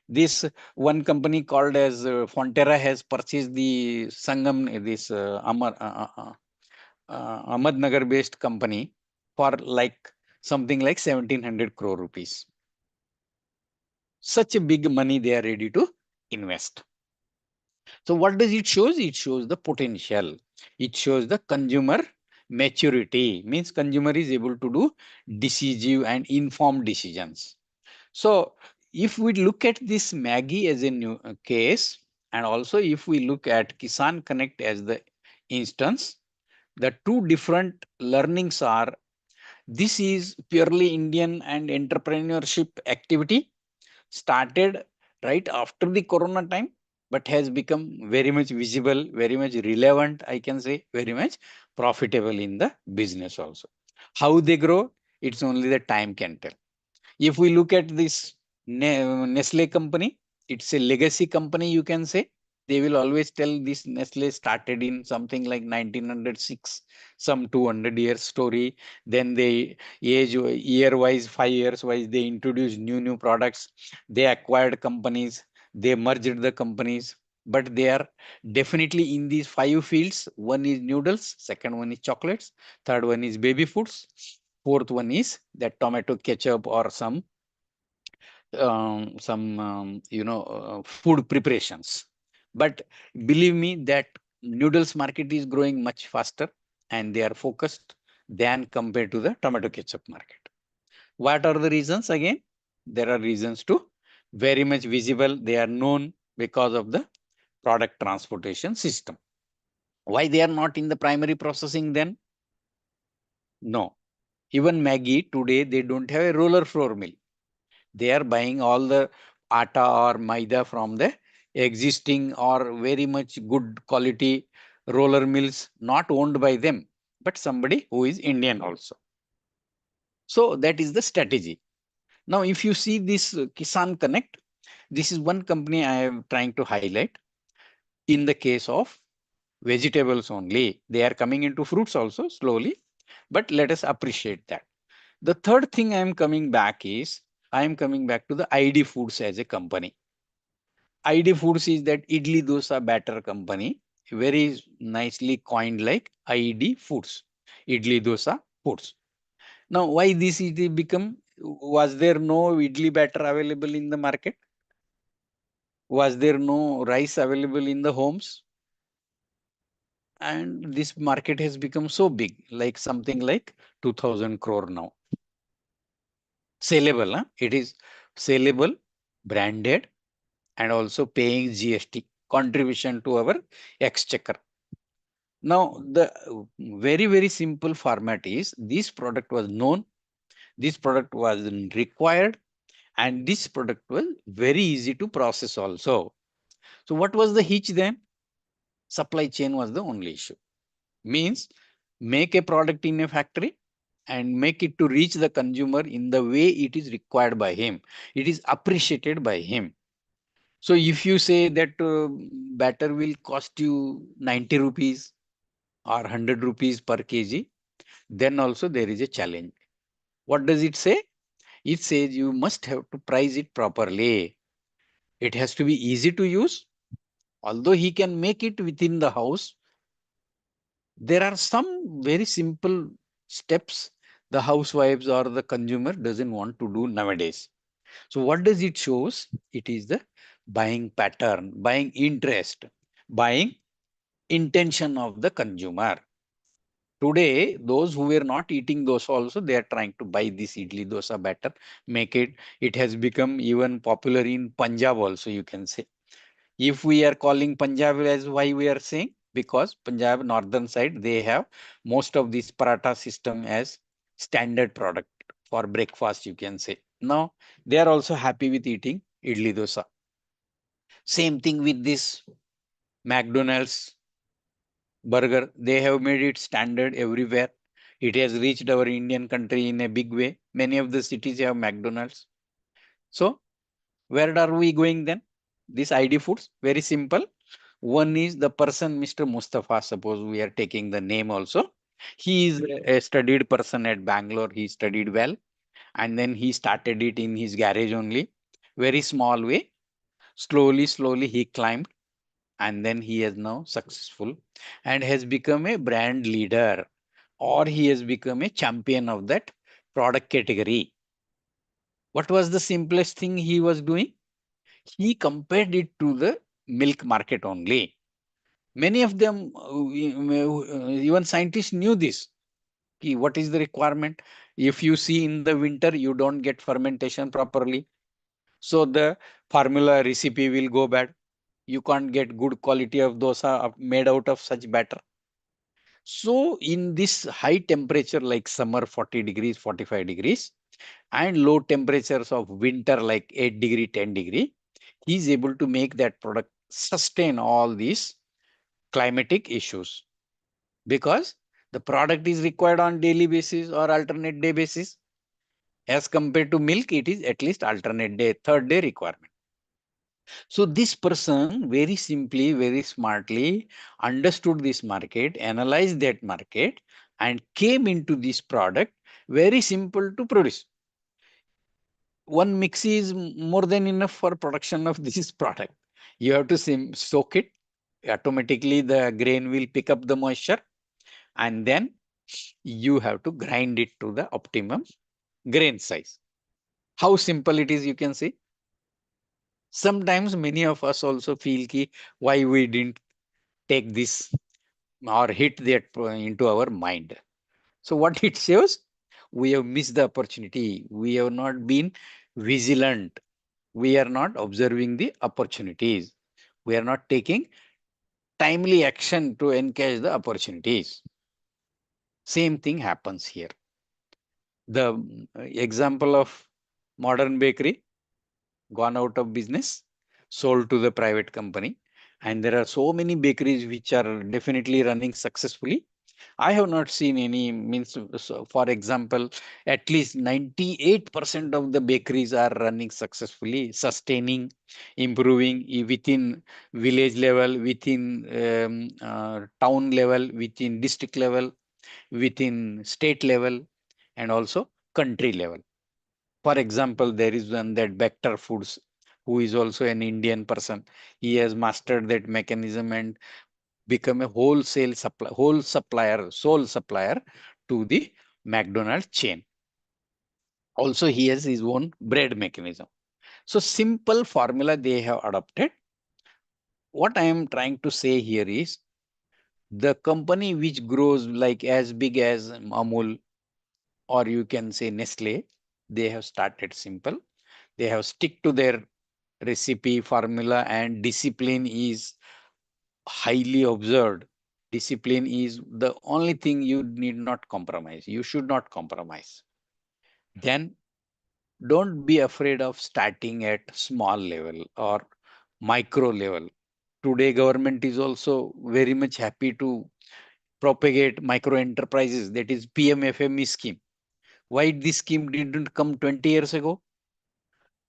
Speaker 3: This one company called as Fonterra has purchased the Sangam, this Ahmednagar based company, for like something like 1700 crore rupees. Such a big money they are ready to invest. So what does it shows? It shows the potential. It shows the consumer maturity, means consumer is able to do decisive and informed decisions. So if we look at this Maggie as a new case, and also if we look at Kisan Connect as the instance, the two different learnings are, this is purely Indian and entrepreneurship activity started right after the Corona time, but has become very much visible, very much relevant, I can say, very much profitable in the business also. How they grow, it's only the time can tell. If we look at this Nestle company, it's a legacy company, you can say. They will always tell this Nestle started in something like 1906, some 200 years story. Then they year wise, 5 years wise, they introduced new products. They acquired companies. They merged the companies. But they are definitely in these 5 fields. One is noodles, second one is chocolates, third one is baby foods, fourth one is that tomato ketchup or food preparations. But believe me that noodles market is growing much faster and they are focused than compared to the tomato ketchup market. What are the reasons? Again, there are reasons too. Very much visible. They are known because of the product transportation system. Why they are not in the primary processing then? No. Even Maggie today, they don't have a roller floor mill. They are buying all the atta or maida from the existing or very much good quality roller mills, not owned by them, but somebody who is Indian also. So that is the strategy. Now, if you see this Kisan Connect, this is one company I am trying to highlight. In the case of vegetables only, they are coming into fruits also slowly, but let us appreciate that. The third thing I am coming back is, I am coming back to the ID Foods as a company. ID Foods is that idli dosa batter company, very nicely coined like ID Foods, idli dosa foods. Now, why this idli become? Was there no idli batter available in the market? Was there no rice available in the homes? And this market has become so big, like something like 2000 crore now. Saleable, huh? It is saleable, branded, and also paying GST contribution to our exchequer. Now, the very, very simple format is this product was known, this product was required, and this product was very easy to process also. So what was the hitch then? Supply chain was the only issue. Means make a product in a factory and make it to reach the consumer in the way it is required by him. It is appreciated by him. So if you say that batter will cost you 90 rupees or 100 rupees per kg, then also there is a challenge. What does it say? It says you must have to price it properly. It has to be easy to use. Although he can make it within the house, there are some very simple steps the housewives or the consumer doesn't want to do nowadays. So what does it shows? It is the buying pattern, buying interest, buying intention of the consumer. Today, those who were not eating dosa also, they are trying to buy this idli dosa batter, make it. It has become even popular in Punjab also, you can say. If we are calling Punjab as why we are saying, because Punjab northern side, they have most of this paratha system as standard product for breakfast, you can say. Now, they are also happy with eating idli dosa. Same thing with this McDonald's burger. They have made it standard everywhere. It has reached our Indian country in a big way. Many of the cities have McDonald's. So, where are we going then? This ID Foods, very simple. One is the person, Mr. Mustafa, suppose we are taking the name also. He is a studied person at Bangalore. He studied well and then he started it in his garage only. Very small way. Slowly, slowly he climbed and then he is now successful and has become a brand leader or he has become a champion of that product category. What was the simplest thing he was doing? He compared it to the milk market only. Many of them, even scientists knew this. What is the requirement? If you see in the winter, you don't get fermentation properly. So the formula recipe will go bad. You can't get good quality of dosa made out of such batter. So in this high temperature like summer 40 degrees, 45 degrees and low temperatures of winter like 8 degree, 10 degree, he is able to make that product sustain all these climatic issues because the product is required on daily basis or alternate day basis. As compared to milk, it is at least alternate day, third day requirement. So this person very simply, very smartly understood this market, analyzed that market and came into this product very simple to produce. One mixie is more than enough for production of this product. You have to soak it. Automatically the grain will pick up the moisture and then you have to grind it to the optimum grain size. How simple it is, you can see. Sometimes many of us also feel ki why we didn't take this or hit that into our mind. So what it shows, we have missed the opportunity. We have not been vigilant. We are not observing the opportunities. We are not taking timely action to encash the opportunities. Same thing happens here. The example of modern bakery gone out of business, sold to the private company. And there are so many bakeries which are definitely running successfully. I have not seen any means. So for example, at least 98% of the bakeries are running successfully, sustaining, improving within village level, within town level, within district level, within state level, and also country level. For example, there is one that Bector Foods, who is also an Indian person. He has mastered that mechanism and become a whole supplier, sole supplier to the McDonald's chain. Also, he has his own bread mechanism. So simple formula they have adopted. What I am trying to say here is the company which grows like as big as Amul, or you can say Nestle, they have started simple. They have stick to their recipe formula, and discipline is highly observed. Discipline is the only thing you need not compromise. You should not compromise. Then don't be afraid of starting at small level or micro level. Today, government is also very much happy to propagate micro enterprises. That is PMFME scheme. Why this scheme didn't come 20 years ago?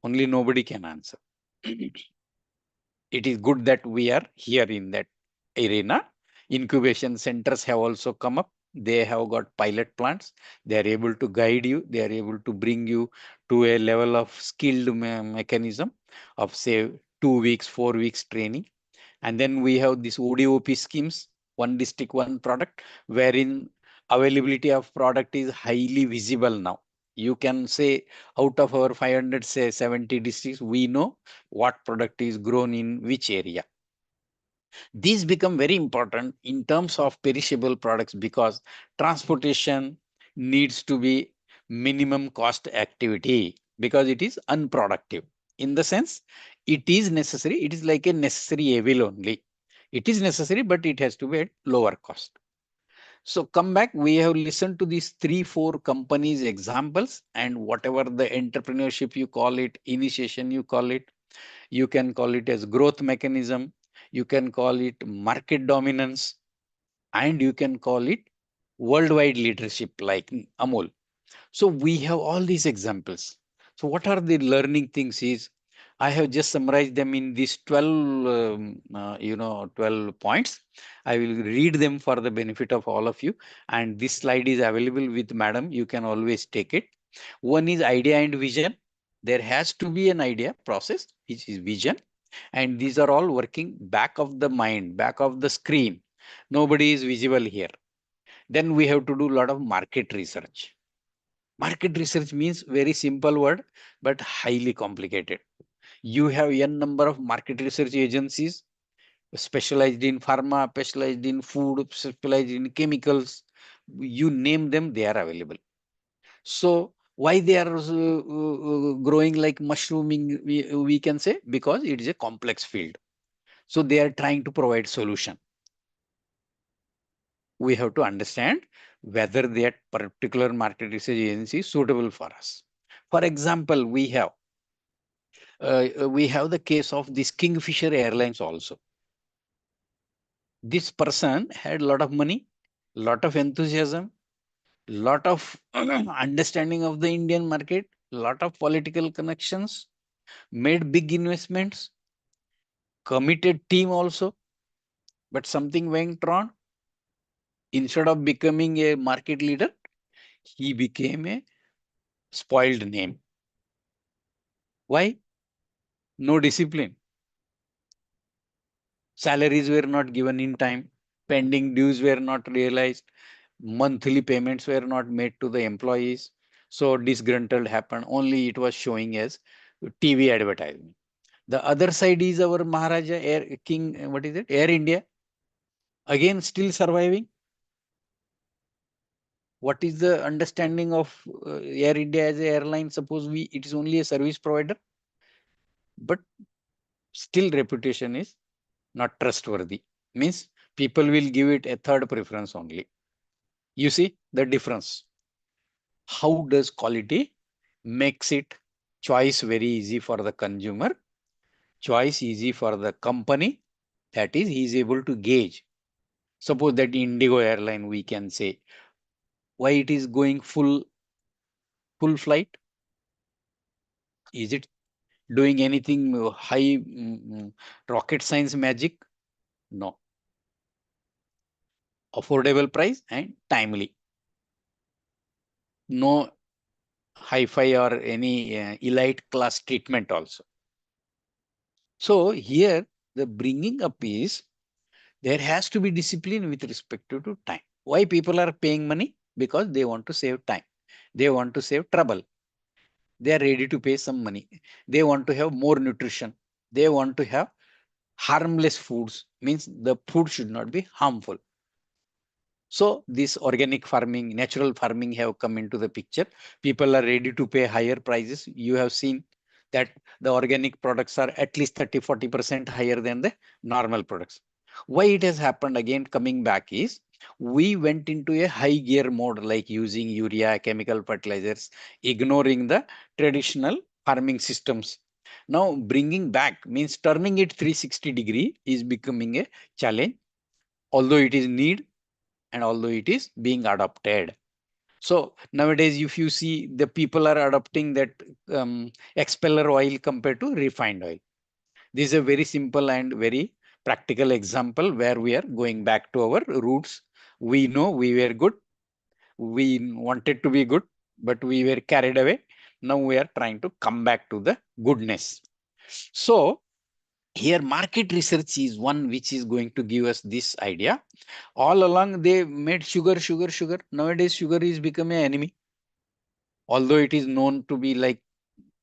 Speaker 3: Only nobody can answer. It is good that we are here in that arena. Incubation centers have also come up. They have got pilot plants. They are able to guide you. They are able to bring you to a level of skilled mechanism of say 2 weeks, 4 weeks training. And then we have these ODOP schemes, one district, one product, wherein availability of product is highly visible now. You can say out of our 500, say 70 districts, we know what product is grown in which area. These become very important in terms of perishable products because transportation needs to be minimum cost activity because it is unproductive. In the sense, it is necessary, it is like a necessary evil only. It is necessary, but it has to be at lower cost. So come back, we have listened to these 3, 4 companies examples, and whatever the entrepreneurship you call it, initiation you call it, you can call it as growth mechanism, you can call it market dominance, and you can call it worldwide leadership like Amul. So we have all these examples. So what are the learning things is I have just summarized them in these 12, 12 points. I will read them for the benefit of all of you. And this slide is available with madam. You can always take it. One is idea and vision. There has to be an idea process, which is vision. And these are all working back of the mind, back of the screen. Nobody is visible here. Then we have to do a lot of market research. Market research means very simple word, but highly complicated. You have n number of market research agencies specialized in pharma, specialized in food, specialized in chemicals. You name them, they are available. So why they are growing like mushrooming, we can say, because it is a complex field. So they are trying to provide solution. We have to understand whether that particular market research agency is suitable for us. For example, we have the case of this Kingfisher Airlines also. This person had a lot of money, lot of enthusiasm, lot of understanding of the Indian market, lot of political connections, made big investments, committed team also, but something went wrong. Instead of becoming a market leader, he became a spoiled name. Why? No discipline. Salaries were not given in time. Pending dues were not realized. Monthly payments were not made to the employees. So disgruntled happened. Only it was showing as TV advertisement. The other side is our Maharaja Air King, what is it? Air India. Again, still surviving. What is the understanding of Air India as an airline? Suppose it is only a service provider, but still reputation is not trustworthy. Means people will give it a third preference only. You see the difference. How does quality makes it choice very easy for the consumer, choice easy for the company, that is he is able to gauge Suppose that Indigo airline, we can say, why it is going full flight? Is it doing anything high rocket science magic? No. Affordable price and timely. No hi-fi or any elite class treatment also. So here the bringing up is there has to be discipline with respect to time. Why people are paying money? Because they want to save time. They want to save trouble. They are ready to pay some money. They want to have more nutrition. They want to have harmless foods, means the food should not be harmful. So this organic farming, natural farming have come into the picture. People are ready to pay higher prices. You have seen that the organic products are at least 30-40% higher than the normal products. Why it has happened again coming back is we went into a high gear mode, like using urea, chemical fertilizers, ignoring the traditional farming systems. Now bringing back means turning it 360-degree is becoming a challenge, although it is need and although it is being adopted. So nowadays, if you see, the people are adopting that expeller oil compared to refined oil. This is a very simple and very practical example where we are going back to our roots. We know we were good. We wanted to be good, but we were carried away. Now we are trying to come back to the goodness. So here market research is one which is going to give us this idea. All along they made sugar, sugar, sugar. Nowadays sugar is becoming an enemy. Although it is known to be like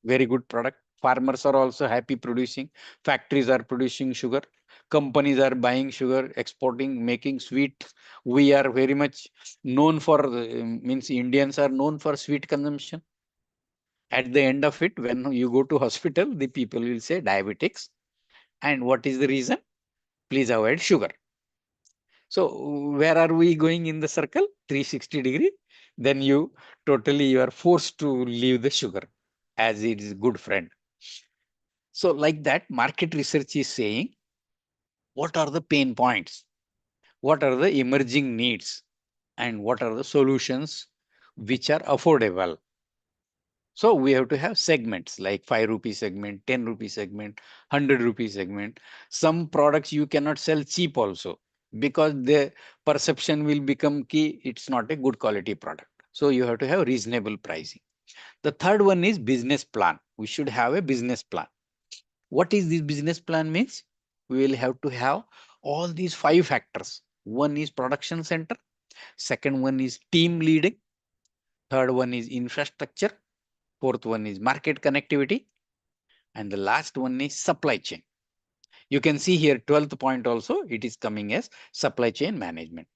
Speaker 3: very good product. Farmers are also happy producing. Factories are producing sugar. Companies are buying sugar, exporting, making sweet. We are very much known for, means Indians are known for sweet consumption. At the end of it, when you go to hospital, the people will say diabetics. And what is the reason? Please avoid sugar. So where are we going in the circle? 360-degree. Then you are forced to leave the sugar as it is good friend. So like that, market research is saying, what are the pain points? What are the emerging needs? And what are the solutions which are affordable? So we have to have segments like 5 rupee segment, 10 rupee segment, 100 rupee segment. Some products you cannot sell cheap also, because the perception will become key, it's not a good quality product. So you have to have reasonable pricing. The third one is business plan. We should have a business plan. What is this business plan means? We will have to have all these 5 factors. One is production center. Second one is team leading. Third one is infrastructure. Fourth one is market connectivity. And the last one is supply chain. You can see here 12th point also, it is coming as supply chain management.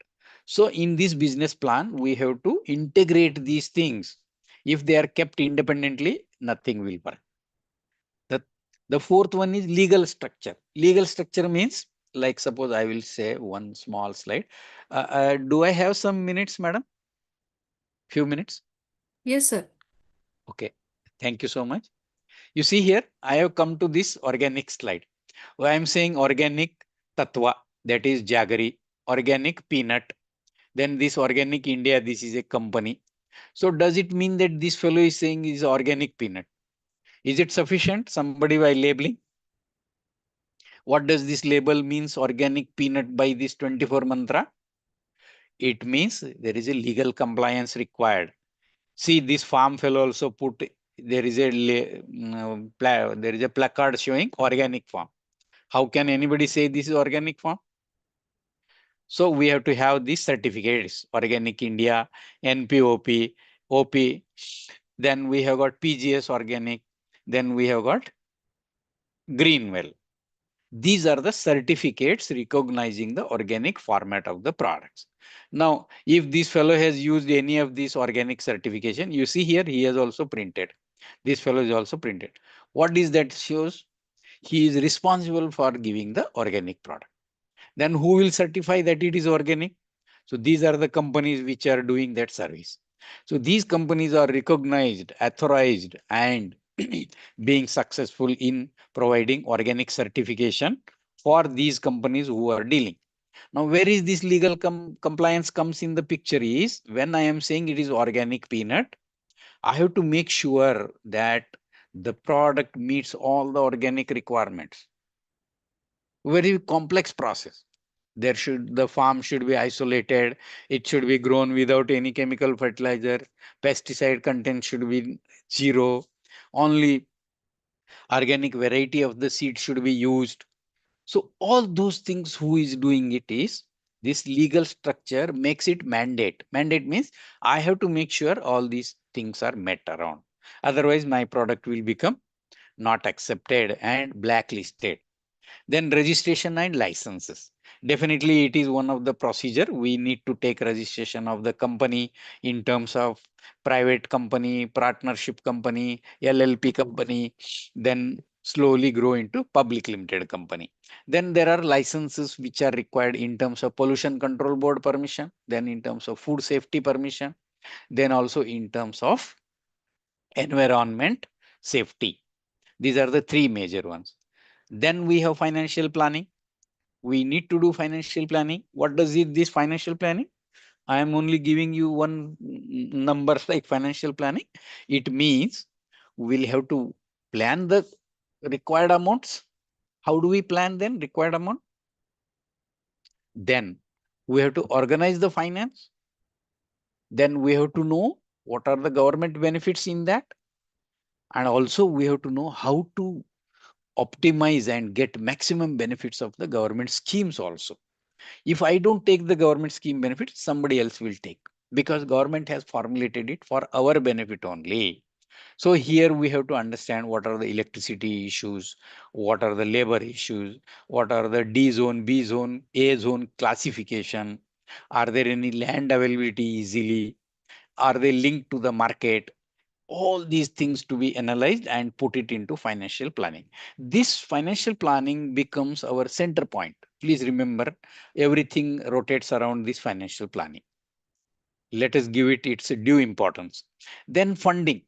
Speaker 3: So in this business plan, we have to integrate these things. If they are kept independently, nothing will work. The fourth one is legal structure. Legal structure means, like suppose I will say one small slide. Do I have some minutes, madam? Few minutes?
Speaker 1: Yes, sir.
Speaker 3: Okay. Thank you so much. You see here, I have come to this organic slide. I am saying organic Tatva, that is Jaggery, organic peanut. Then this organic India, this is a company. So does it mean that this fellow is saying is organic peanut? Is it sufficient? Somebody by labeling? What does this label means organic peanut by this 24 mantra? It means there is a legal compliance required. See, this farm fellow also put, there is a placard showing organic farm. How can anybody say this is organic farm? So we have to have these certificates, Organic India, NPOP, OP. Then we have got PGS Organic. Then we have got Greenwell. These are the certificates recognizing the organic format of the products. Now, if this fellow has used any of these organic certification, you see here, he has also printed. This fellow is also printed. What is that shows? He is responsible for giving the organic product. Then who will certify that it is organic? So these are the companies which are doing that service. So these companies are recognized, authorized, and being successful in providing organic certification for these companies who are dealing. Now, where is this legal compliance comes in the picture is when I am saying it is organic peanut, I have to make sure that the product meets all the organic requirements. Very complex process. The farm should be isolated. It should be grown without any chemical fertilizer. Pesticide content should be zero. Only organic variety of the seed should be used. So all those things who is doing it is this legal structure makes it mandate. Mandate means I have to make sure all these things are met around. Otherwise, my product will become not accepted and blacklisted. Then registration and licenses. Definitely, it is one of the procedure. We need to take registration of the company in terms of private company, partnership company, LLP company, then slowly grow into public limited company. Then there are licenses which are required in terms of pollution control board permission, then in terms of food safety permission, then also in terms of environment safety. These are the three major ones. Then we have financial planning. We need to do financial planning. What does it this financial planning? I am only giving you one numbers like financial planning. It means we'll have to plan the required amounts. How do we plan then required amount? Then we have to organize the finance. Then we have to know what are the government benefits in that. And also we have to know how to optimize and get maximum benefits of the government schemes also. If I don't take the government scheme benefit, somebody else will take because government has formulated it for our benefit only. So here we have to understand what are the electricity issues, what are the labor issues, what are the D zone, B zone, A zone classification. Are there any land availability easily? Are they linked to the market? All these things to be analyzed and put it into financial planning. This financial planning becomes our center point. Please remember, everything rotates around this financial planning. Let us give it its due importance. Then funding.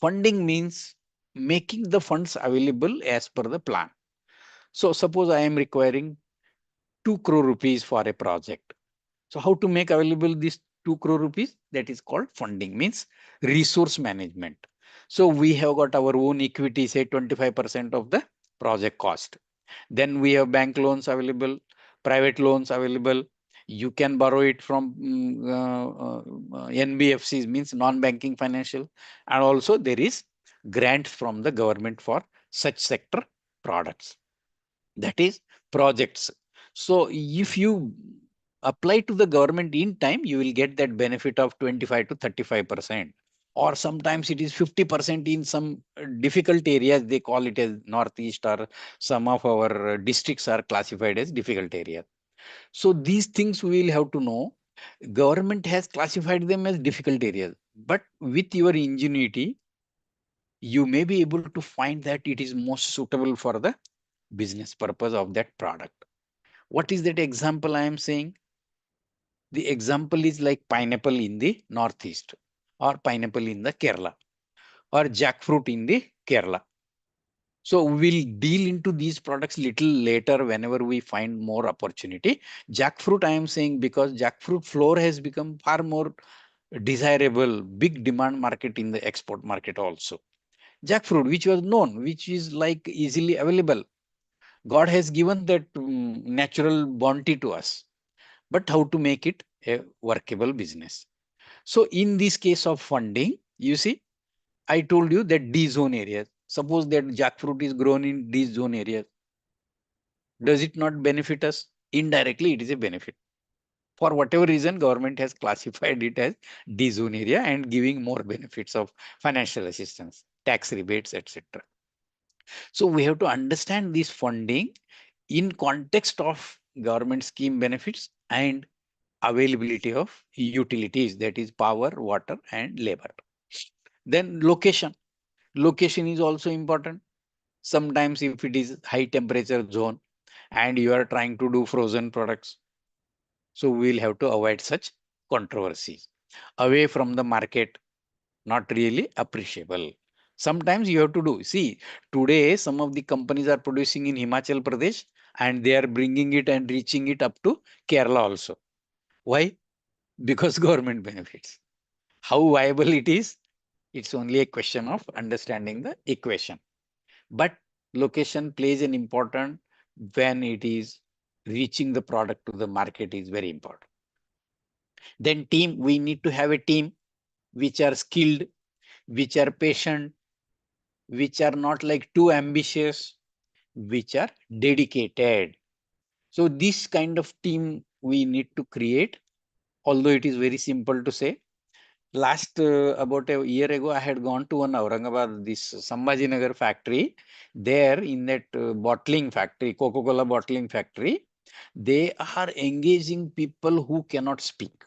Speaker 3: Funding means making the funds available as per the plan. So suppose I am requiring 2 crore rupees for a project. So how to make available this 2 crore rupees? That is called funding, means resource management. So we have got our own equity, say 25% of the project cost. Then we have bank loans available, private loans available. You can borrow it from NBFCs, means non-banking financial. And also there is grants from the government for such sector products. That is projects. So if you apply to the government in time, you will get that benefit of 25 to 35%. Or sometimes it is 50% in some difficult areas. They call it as Northeast, or some of our districts are classified as difficult areas. So these things we will have to know. Government has classified them as difficult areas, but with your ingenuity, you may be able to find that it is most suitable for the business purpose of that product. What is that example I am saying? The example is like pineapple in the Northeast, or pineapple in the Kerala, or jackfruit in the Kerala. So we'll deal into these products little later whenever we find more opportunity. Jackfruit, I am saying because jackfruit flour has become far more desirable, big demand market in the export market also. Jackfruit, which was known, which is like easily available. God has given that natural bounty to us, but how to make it a workable business. So in this case of funding, you see, I told you that D zone areas. Suppose that jackfruit is grown in D zone areas. Does it not benefit us? Indirectly, it is a benefit. For whatever reason, government has classified it as D zone area and giving more benefits of financial assistance, tax rebates, etc. So we have to understand this funding in context of government scheme benefits and availability of utilities, that is power, water, and labor. Then location. Location is also important. Sometimes if it is high temperature zone and you are trying to do frozen products, so we will have to avoid such controversies. Away from the market, not really appreciable. Sometimes you have to do. See, today some of the companies are producing in Himachal Pradesh. and they are bringing it and reaching it up to Kerala also. Why? Because government benefits. How viable it is? It's only a question of understanding the equation. But location plays an important when it is reaching the product to the market is very important. Then team, we need to have a team which are skilled, which are patient, which are not like too ambitious, which are dedicated. So this kind of team we need to create, although it is very simple to say. Last about a year ago, I had gone to an Aurangabad, this Sambhajinagar factory. There in that bottling factory, Coca-Cola bottling factory, they are engaging people who cannot speak,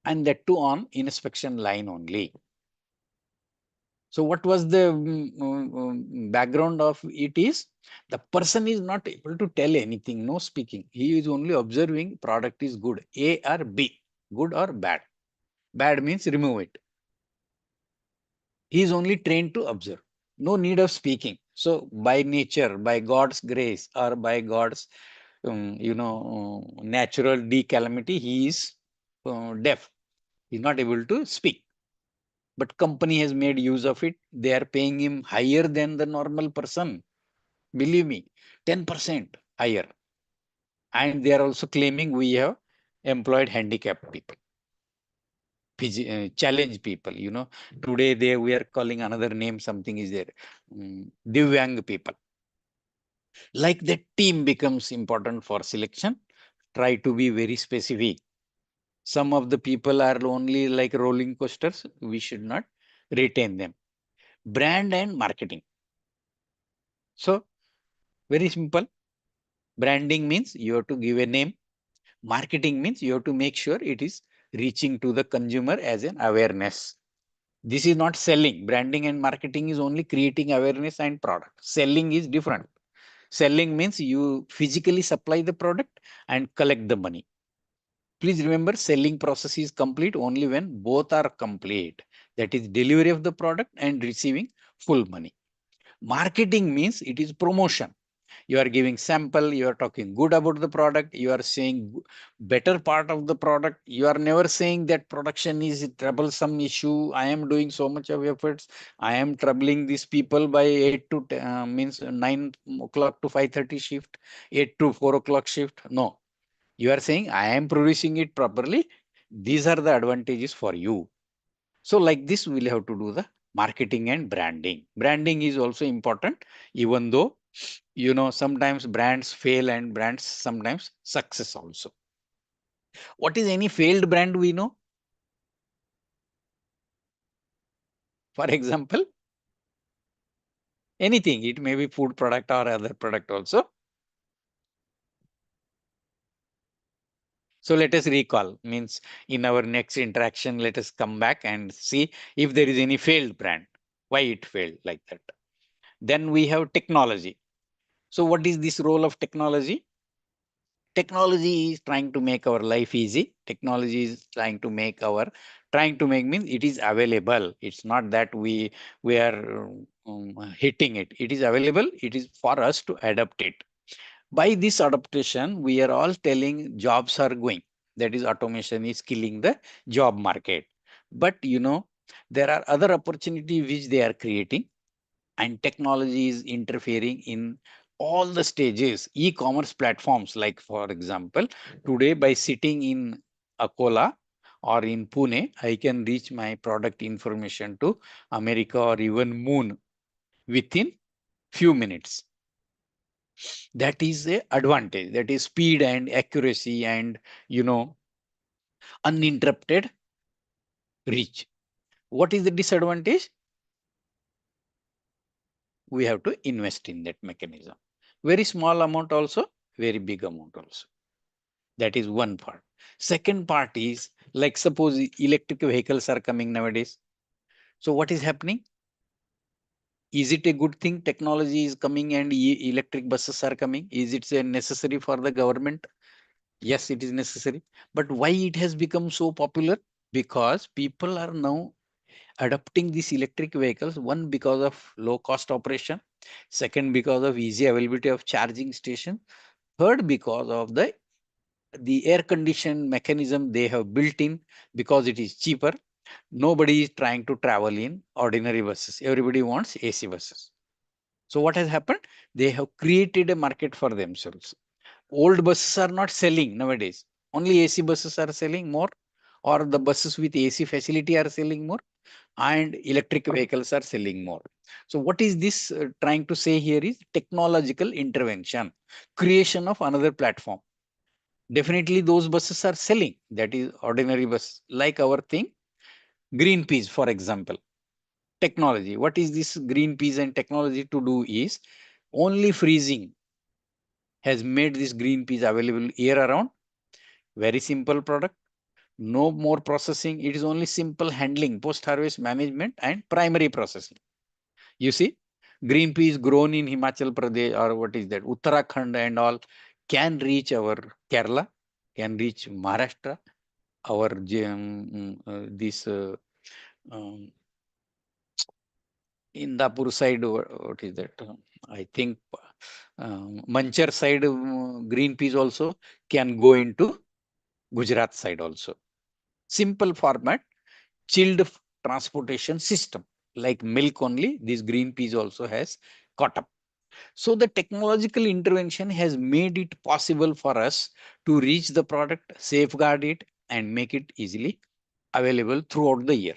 Speaker 3: and that too on inspection line only. So what was the background of it is, the person is not able to tell anything, no speaking. He is only observing product is good, A or B, good or bad. Bad means remove it. He is only trained to observe, no need of speaking. So by nature, by God's grace or by God's, natural decalamity, he is deaf. He is not able to speak. But company has made use of it. They are paying him higher than the normal person. Believe me, 10% higher. And they are also claiming we have employed handicapped people, challenge people. Today we are calling another name, something is there, Divyang people. Like that team becomes important for selection. Try to be very specific. Some of the people are only like rolling coasters. We should not retain them. Brand and marketing. So very simple. Branding means you have to give a name. Marketing means you have to make sure it is reaching to the consumer as an awareness. This is not selling. Branding and marketing is only creating awareness and product. Selling is different. Selling means you physically supply the product and collect the money. Please remember, selling process is complete only when both are complete. That is delivery of the product and receiving full money. Marketing means it is promotion. You are giving sample, you are talking good about the product, you are saying better part of the product. You are never saying that production is a troublesome issue. I am doing so much of efforts. I am troubling these people by 8 to means 9 o'clock to 5:30 shift, 8 to 4 o'clock shift. No, you are saying I am producing it properly. These are the advantages for you. So like this, we'll have to do the marketing and branding. Branding is also important, even though, sometimes brands fail and brands sometimes success also. What is any failed brand we know? For example, anything. It may be food product or other product also. So let us recall, means in our next interaction, let us come back and see if there is any failed brand, why it failed like that. Then we have technology. So what is this role of technology? Technology is trying to make our life easy. Technology is trying to make means it is available. It's not that we are hitting it. It is available. It is for us to adapt it. By this adaptation, we are all telling jobs are going. That is, automation is killing the job market. But there are other opportunities which they are creating, and technology is interfering in all the stages. E-commerce platforms, like for example, today by sitting in Akola or in Pune, I can reach my product information to America or even Moon within few minutes. That is a advantage. That is speed and accuracy and uninterrupted reach. What is the disadvantage? We have to invest in that mechanism. Very small amount also, very big amount also. That is one part. Second part is, like suppose electric vehicles are coming nowadays. So what is happening? Is it a good thing technology is coming and electric buses are coming? Is it necessary for the government? Yes, it is necessary. But why it has become so popular? Because people are now adopting these electric vehicles. One, because of low cost operation. Second, because of easy availability of charging station. Third, because of the air conditioned mechanism they have built in, because it is cheaper. Nobody is trying to travel in ordinary buses. Everybody wants AC buses. So what has happened? They have created a market for themselves. Old buses are not selling nowadays. Only AC buses are selling more, or the buses with AC facility are selling more, and electric vehicles are selling more. So what is this trying to say here is technological intervention, creation of another platform. Definitely those buses are selling. That is ordinary bus, like our thing, Greenpeace, for example. Technology. What is this Greenpeace and technology to do is only freezing has made this Greenpeace available year around. Very simple product. No more processing. It is only simple handling, post-harvest management and primary processing. You see, Greenpeace grown in Himachal Pradesh, or what is that, Uttarakhand and all, can reach our Kerala, can reach Maharashtra, our this um, Indapur side, what is that? I think Manchar side, Greenpeace also can go into Gujarat side also. Simple format, chilled transportation system. Like milk only, this Greenpeace also has caught up. So the technological intervention has made it possible for us to reach the product, safeguard it, and make it easily available throughout the year.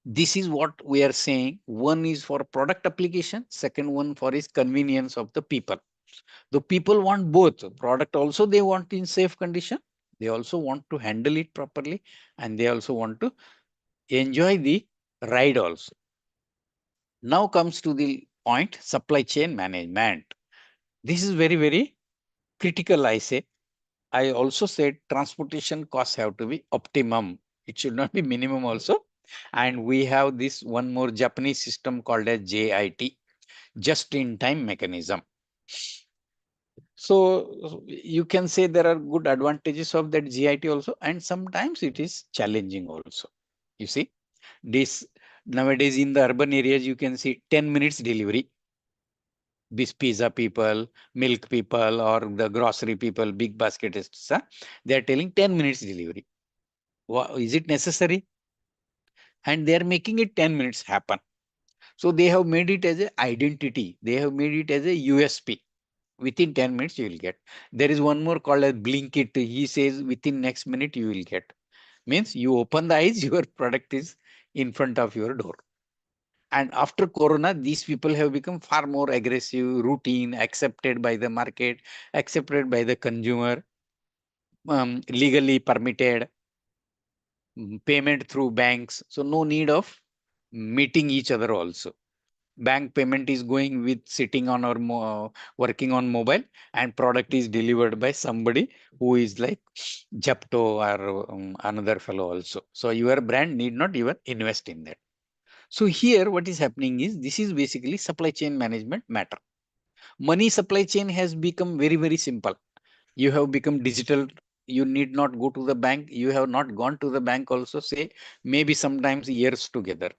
Speaker 3: This is what we are saying. One is for product application, second one for is convenience of the people. The people want both. Product also they want in safe condition. They also want to handle it properly, and they also want to enjoy the ride also. Now comes to the point, supply chain management. This is very, very critical, I say. I also said transportation costs have to be optimum. It should not be minimum also. And we have this one more Japanese system called as JIT, just in time mechanism. So you can say there are good advantages of that GIT also, and sometimes it is challenging also. You see, this nowadays in the urban areas, you can see 10 minutes delivery. These pizza people, milk people, or the grocery people, big basketists, they are telling 10 minutes delivery. Is it necessary? And they are making it 10 minutes happen. So they have made it as an identity. They have made it as a USP. Within 10 minutes, you will get. There is one more called as Blinkit. He says within next minute, you will get. Means you open the eyes, your product is in front of your door. And after Corona, these people have become far more aggressive, routine, accepted by the market, accepted by the consumer, legally permitted, payment through banks. So no need of meeting each other also. Bank payment is going with sitting on or working on mobile, and product is delivered by somebody who is like Japto or another fellow also. So your brand need not even invest in that. So here what is happening is this is basically supply chain management matter. Money supply chain has become very, very simple. You have become digital. You need not go to the bank. You have not gone to the bank also, say maybe sometimes years together.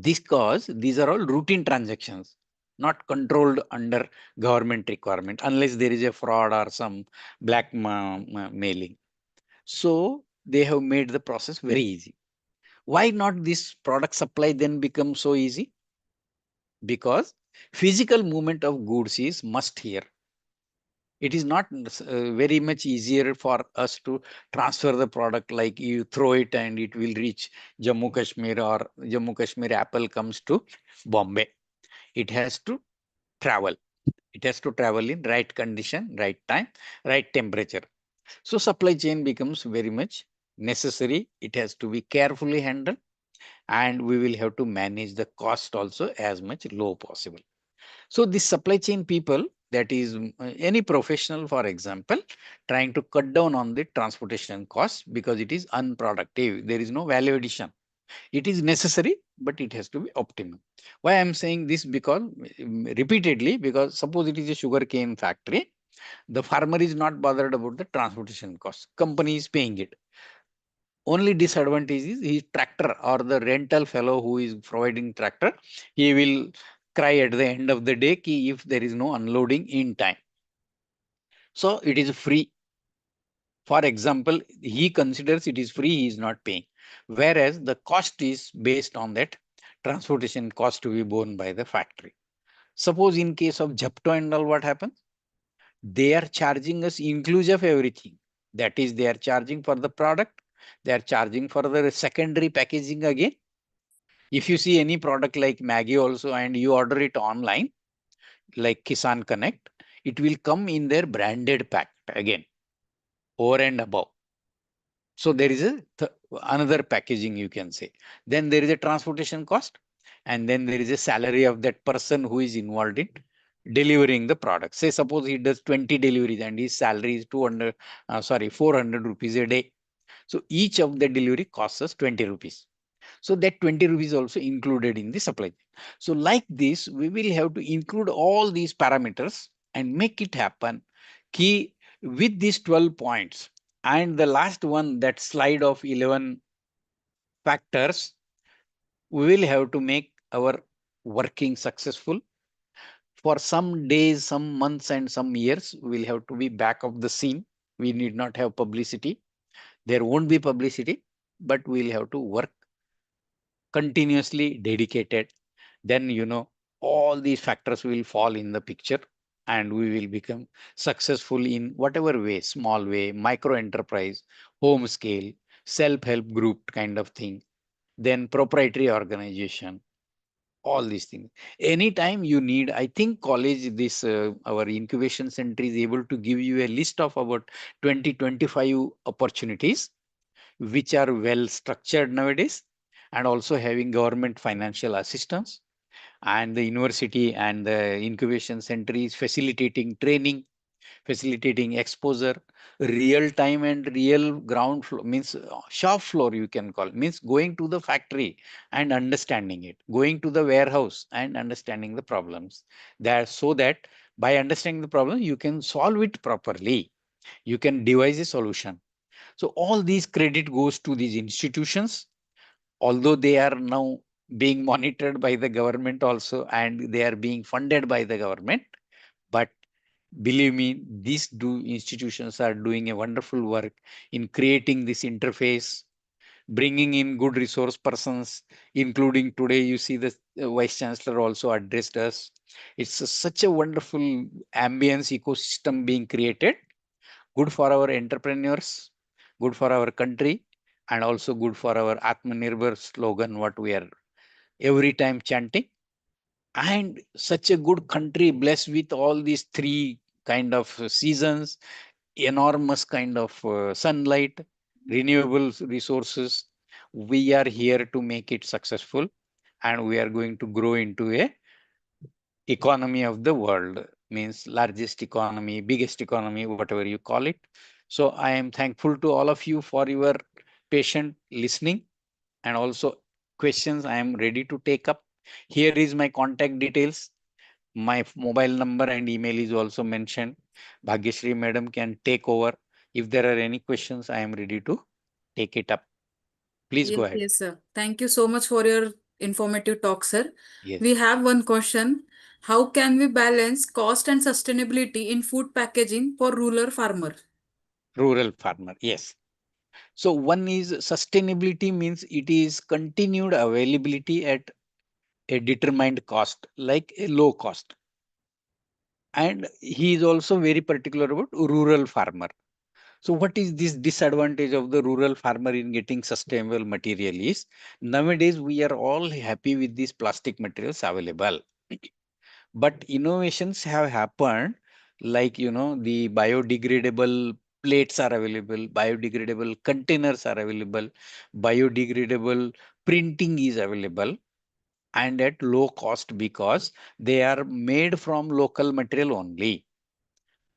Speaker 3: Because these are all routine transactions, not controlled under government requirement, unless there is a fraud or some black mailing. So they have made the process very easy. Why not this product supply then become so easy? Because physical movement of goods is must here. It is not very much easier for us to transfer the product, like you throw it and it will reach Jammu Kashmir, or Jammu Kashmir apple comes to Bombay. It has to travel. It has to travel in right condition, right time, right temperature. So supply chain becomes very much necessary. It has to be carefully handled, and we will have to manage the cost also as much low possible. So the supply chain people, that is any professional, for example, trying to cut down on the transportation costs because it is unproductive. There is no value addition. It is necessary, but it has to be optimum. Why I'm saying this? Because repeatedly, because suppose it is a sugarcane factory, the farmer is not bothered about the transportation cost. Company is paying it. Only disadvantage is his tractor or the rental fellow who is providing tractor, he will cry at the end of the day ki if there is no unloading in time. So it is free. For example, he considers it is free, he is not paying. Whereas the cost is based on that transportation cost to be borne by the factory. Suppose in case of Japto and all, what happens? They are charging us inclusive everything. That is, they are charging for the product, they are charging for the secondary packaging again. If you see any product like Maggie also and you order it online, like Kisan Connect, it will come in their branded pack again, over and above. So there is another packaging, you can say. Then there is a transportation cost, and then there is a salary of that person who is involved in delivering the product. Say suppose he does 20 deliveries and his salary is 400 rupees a day. So each of the delivery costs us 20 rupees. So that 20 rupees also included in the supply chain. So like this, we will have to include all these parameters and make it happen. Key with these 12 points and the last one, that slide of 11 factors, we will have to make our working successful. For some days, some months and some years, we'll have to be back of the scene. We need not have publicity. There won't be publicity, but we'll have to work continuously dedicated. Then, all these factors will fall in the picture and we will become successful in whatever way, small way, micro enterprise, home scale, self-help group kind of thing, then proprietary organization, all these things. Anytime you need, I think college, this our incubation center is able to give you a list of about 20-25 opportunities which are well structured nowadays and also having government financial assistance, and the university and the incubation center is facilitating training, facilitating exposure, real time and real ground floor, means shop floor you can call, means going to the factory and understanding it, going to the warehouse and understanding the problems there, so that by understanding the problem you can solve it properly, you can devise a solution. So all these credit goes to these institutions, although they are now being monitored by the government also and they are being funded by the government. But believe me, these institutions are doing a wonderful work in creating this interface, bringing in good resource persons, including today you see the Vice Chancellor also addressed us. It's such a wonderful ambience ecosystem being created, good for our entrepreneurs, good for our country, and also good for our Atmanirbhar slogan, what we are every time chanting. And such a good country blessed with all these three kind of seasons, enormous kind of sunlight, renewable resources. We are here to make it successful, and we are going to grow into a economy of the world, means largest economy, biggest economy, whatever you call it. So I am thankful to all of you for your patient listening and also questions I am ready to take up. Here is my contact details. My mobile number and email is also mentioned. Bhagyashree madam can take over. If there are any questions, I am ready to take it up. Please
Speaker 1: Yes,
Speaker 3: go ahead.
Speaker 1: yes, sir. Thank you so much for your informative talk, sir.
Speaker 3: Yes.
Speaker 1: We have one question. How can we balance cost and sustainability in food packaging for rural farmer?
Speaker 3: Rural farmer. Yes. So one is sustainability, means it is continued availability at a determined cost, like a low cost. And he is also very particular about rural farmer. So what is this disadvantage of the rural farmer in getting sustainable material is, nowadays we are all happy with these plastic materials available. But innovations have happened, like, the biodegradable plates are available, biodegradable containers are available, biodegradable printing is available, and at low cost because they are made from local material only.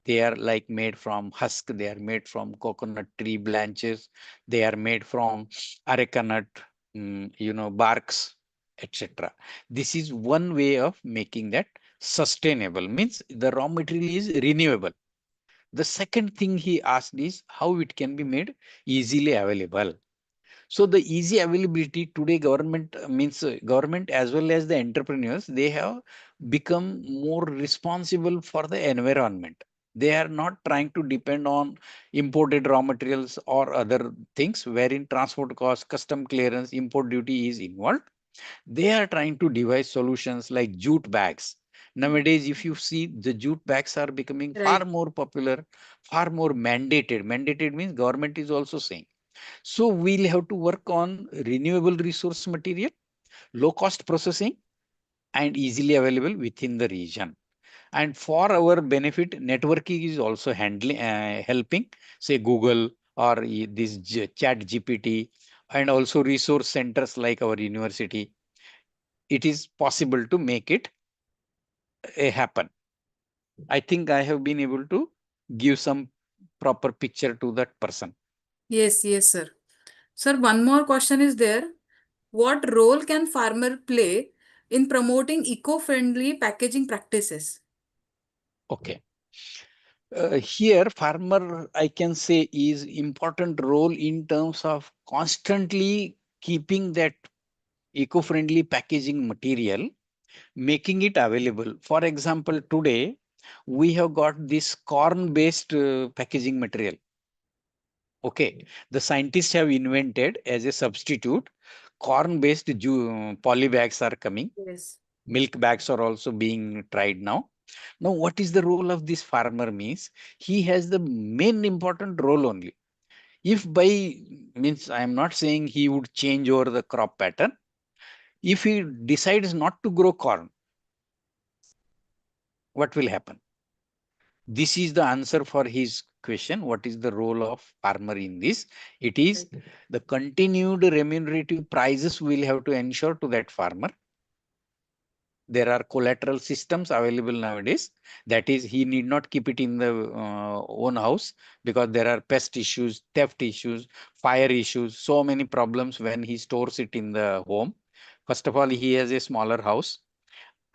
Speaker 3: They are like made from husk, they are made from coconut tree branches, they are made from areca nut, barks, etc. This is one way of making that sustainable, means the raw material is renewable. The second thing he asked is how it can be made easily available. So the easy availability today, government means government as well as the entrepreneurs, they have become more responsible for the environment. They are not trying to depend on imported raw materials or other things wherein transport cost, custom clearance, import duty is involved. They are trying to devise solutions like jute bags. Nowadays, if you see, the jute bags are becoming far
Speaker 1: Right.
Speaker 3: more popular, far more mandated. Mandated means government is also saying. So we'll have to work on renewable resource material, low cost processing, and easily available within the region. And for our benefit, networking is also helping, say Google or this Chat GPT, and also resource centers like our university. It is possible to make it happen. I think I have been able to give some proper picture to that person.
Speaker 1: Yes, yes, sir. Sir, one more question is there. What role can farmer play in promoting eco-friendly packaging practices?
Speaker 3: Okay. Here, farmer, I can say, is important role in terms of constantly keeping that eco-friendly packaging material, making it available. For example, today we have got this corn-based packaging material. Okay, the scientists have invented as a substitute corn-based poly bags are coming.
Speaker 1: Yes.
Speaker 3: Milk bags are also being tried now. Now, what is the role of this farmer means? He has the main important role only. If by means, I am not saying he would change over the crop pattern. If he decides not to grow corn, what will happen? This is the answer for his question. What is the role of farmer in this? It is
Speaker 1: Right.
Speaker 3: the continued remunerative prices will have to ensure to that farmer. There are collateral systems available nowadays. That is, he need not keep it in the own house, because there are pest issues, theft issues, fire issues, so many problems when he stores it in the home. First of all, he has a smaller house,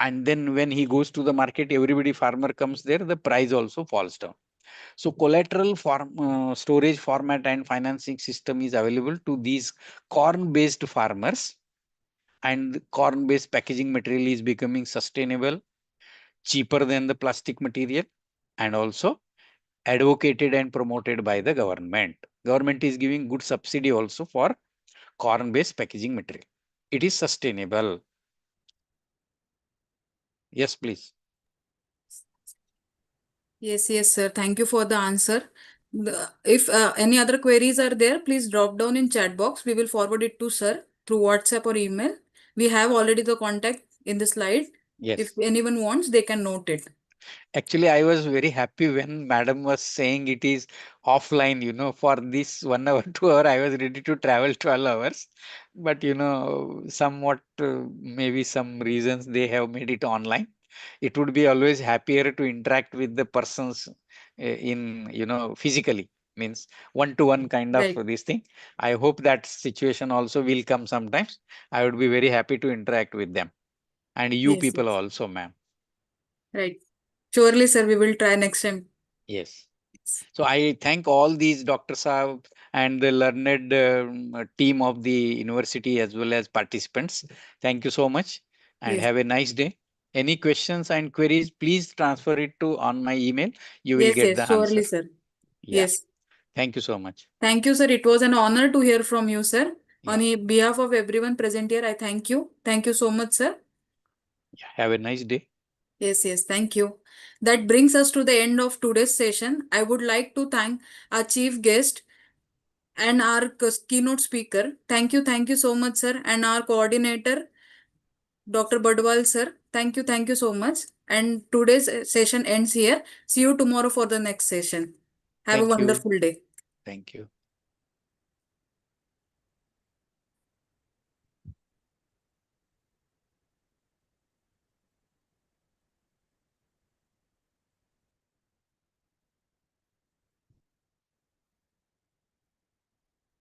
Speaker 3: and then when he goes to the market, everybody farmer comes there, the price also falls down. So collateral storage format and financing system is available to these corn based farmers, and corn based packaging material is becoming sustainable, cheaper than the plastic material, and also advocated and promoted by the government. Government is giving good subsidy also for corn based packaging material. It is sustainable. Yes, please.
Speaker 1: Yes, yes, sir. Thank you for the answer. If any other queries are there, please drop down in chat box. We will forward it to sir through WhatsApp or email. We have already the contact in the slide. If
Speaker 3: Yes.
Speaker 1: anyone wants, they can note it.
Speaker 3: Actually, I was very happy when madam was saying it is offline, for this 1 hour, 2 hour, I was ready to travel 12 hours. But, somewhat, maybe some reasons they have made it online. It would be always happier to interact with the persons in, physically, means one-to-one kind of
Speaker 1: Right.
Speaker 3: this thing. I hope that situation also will come sometimes. I would be very happy to interact with them. And you
Speaker 1: Yes,
Speaker 3: people
Speaker 1: yes.
Speaker 3: also, ma'am.
Speaker 1: Right. Surely, sir, we will try next time.
Speaker 3: Yes.
Speaker 1: Yes.
Speaker 3: So I thank all these Dr. Saab and the learned team of the university as well as participants. Thank you so much and
Speaker 1: Yes.
Speaker 3: have a nice day. Any questions and queries, please transfer it to on my email. You will
Speaker 1: Yes,
Speaker 3: get
Speaker 1: yes,
Speaker 3: the answer.
Speaker 1: surely, sir.
Speaker 3: Yeah.
Speaker 1: Yes.
Speaker 3: Thank you so much.
Speaker 1: Thank you, sir. It was an honor to hear from you, sir. On
Speaker 3: Yeah.
Speaker 1: behalf of everyone present here, I thank you. Thank you so much, sir.
Speaker 3: Yeah. Have a nice day.
Speaker 1: Yes, yes, thank you. That brings us to the end of today's session. I would like to thank our chief guest and our keynote speaker. Thank you so much, sir. And our coordinator, Dr. Badwal, sir. Thank you so much. And today's session ends here. See you tomorrow for the next session. Have a
Speaker 3: Thank you.
Speaker 1: wonderful day.
Speaker 3: Thank you.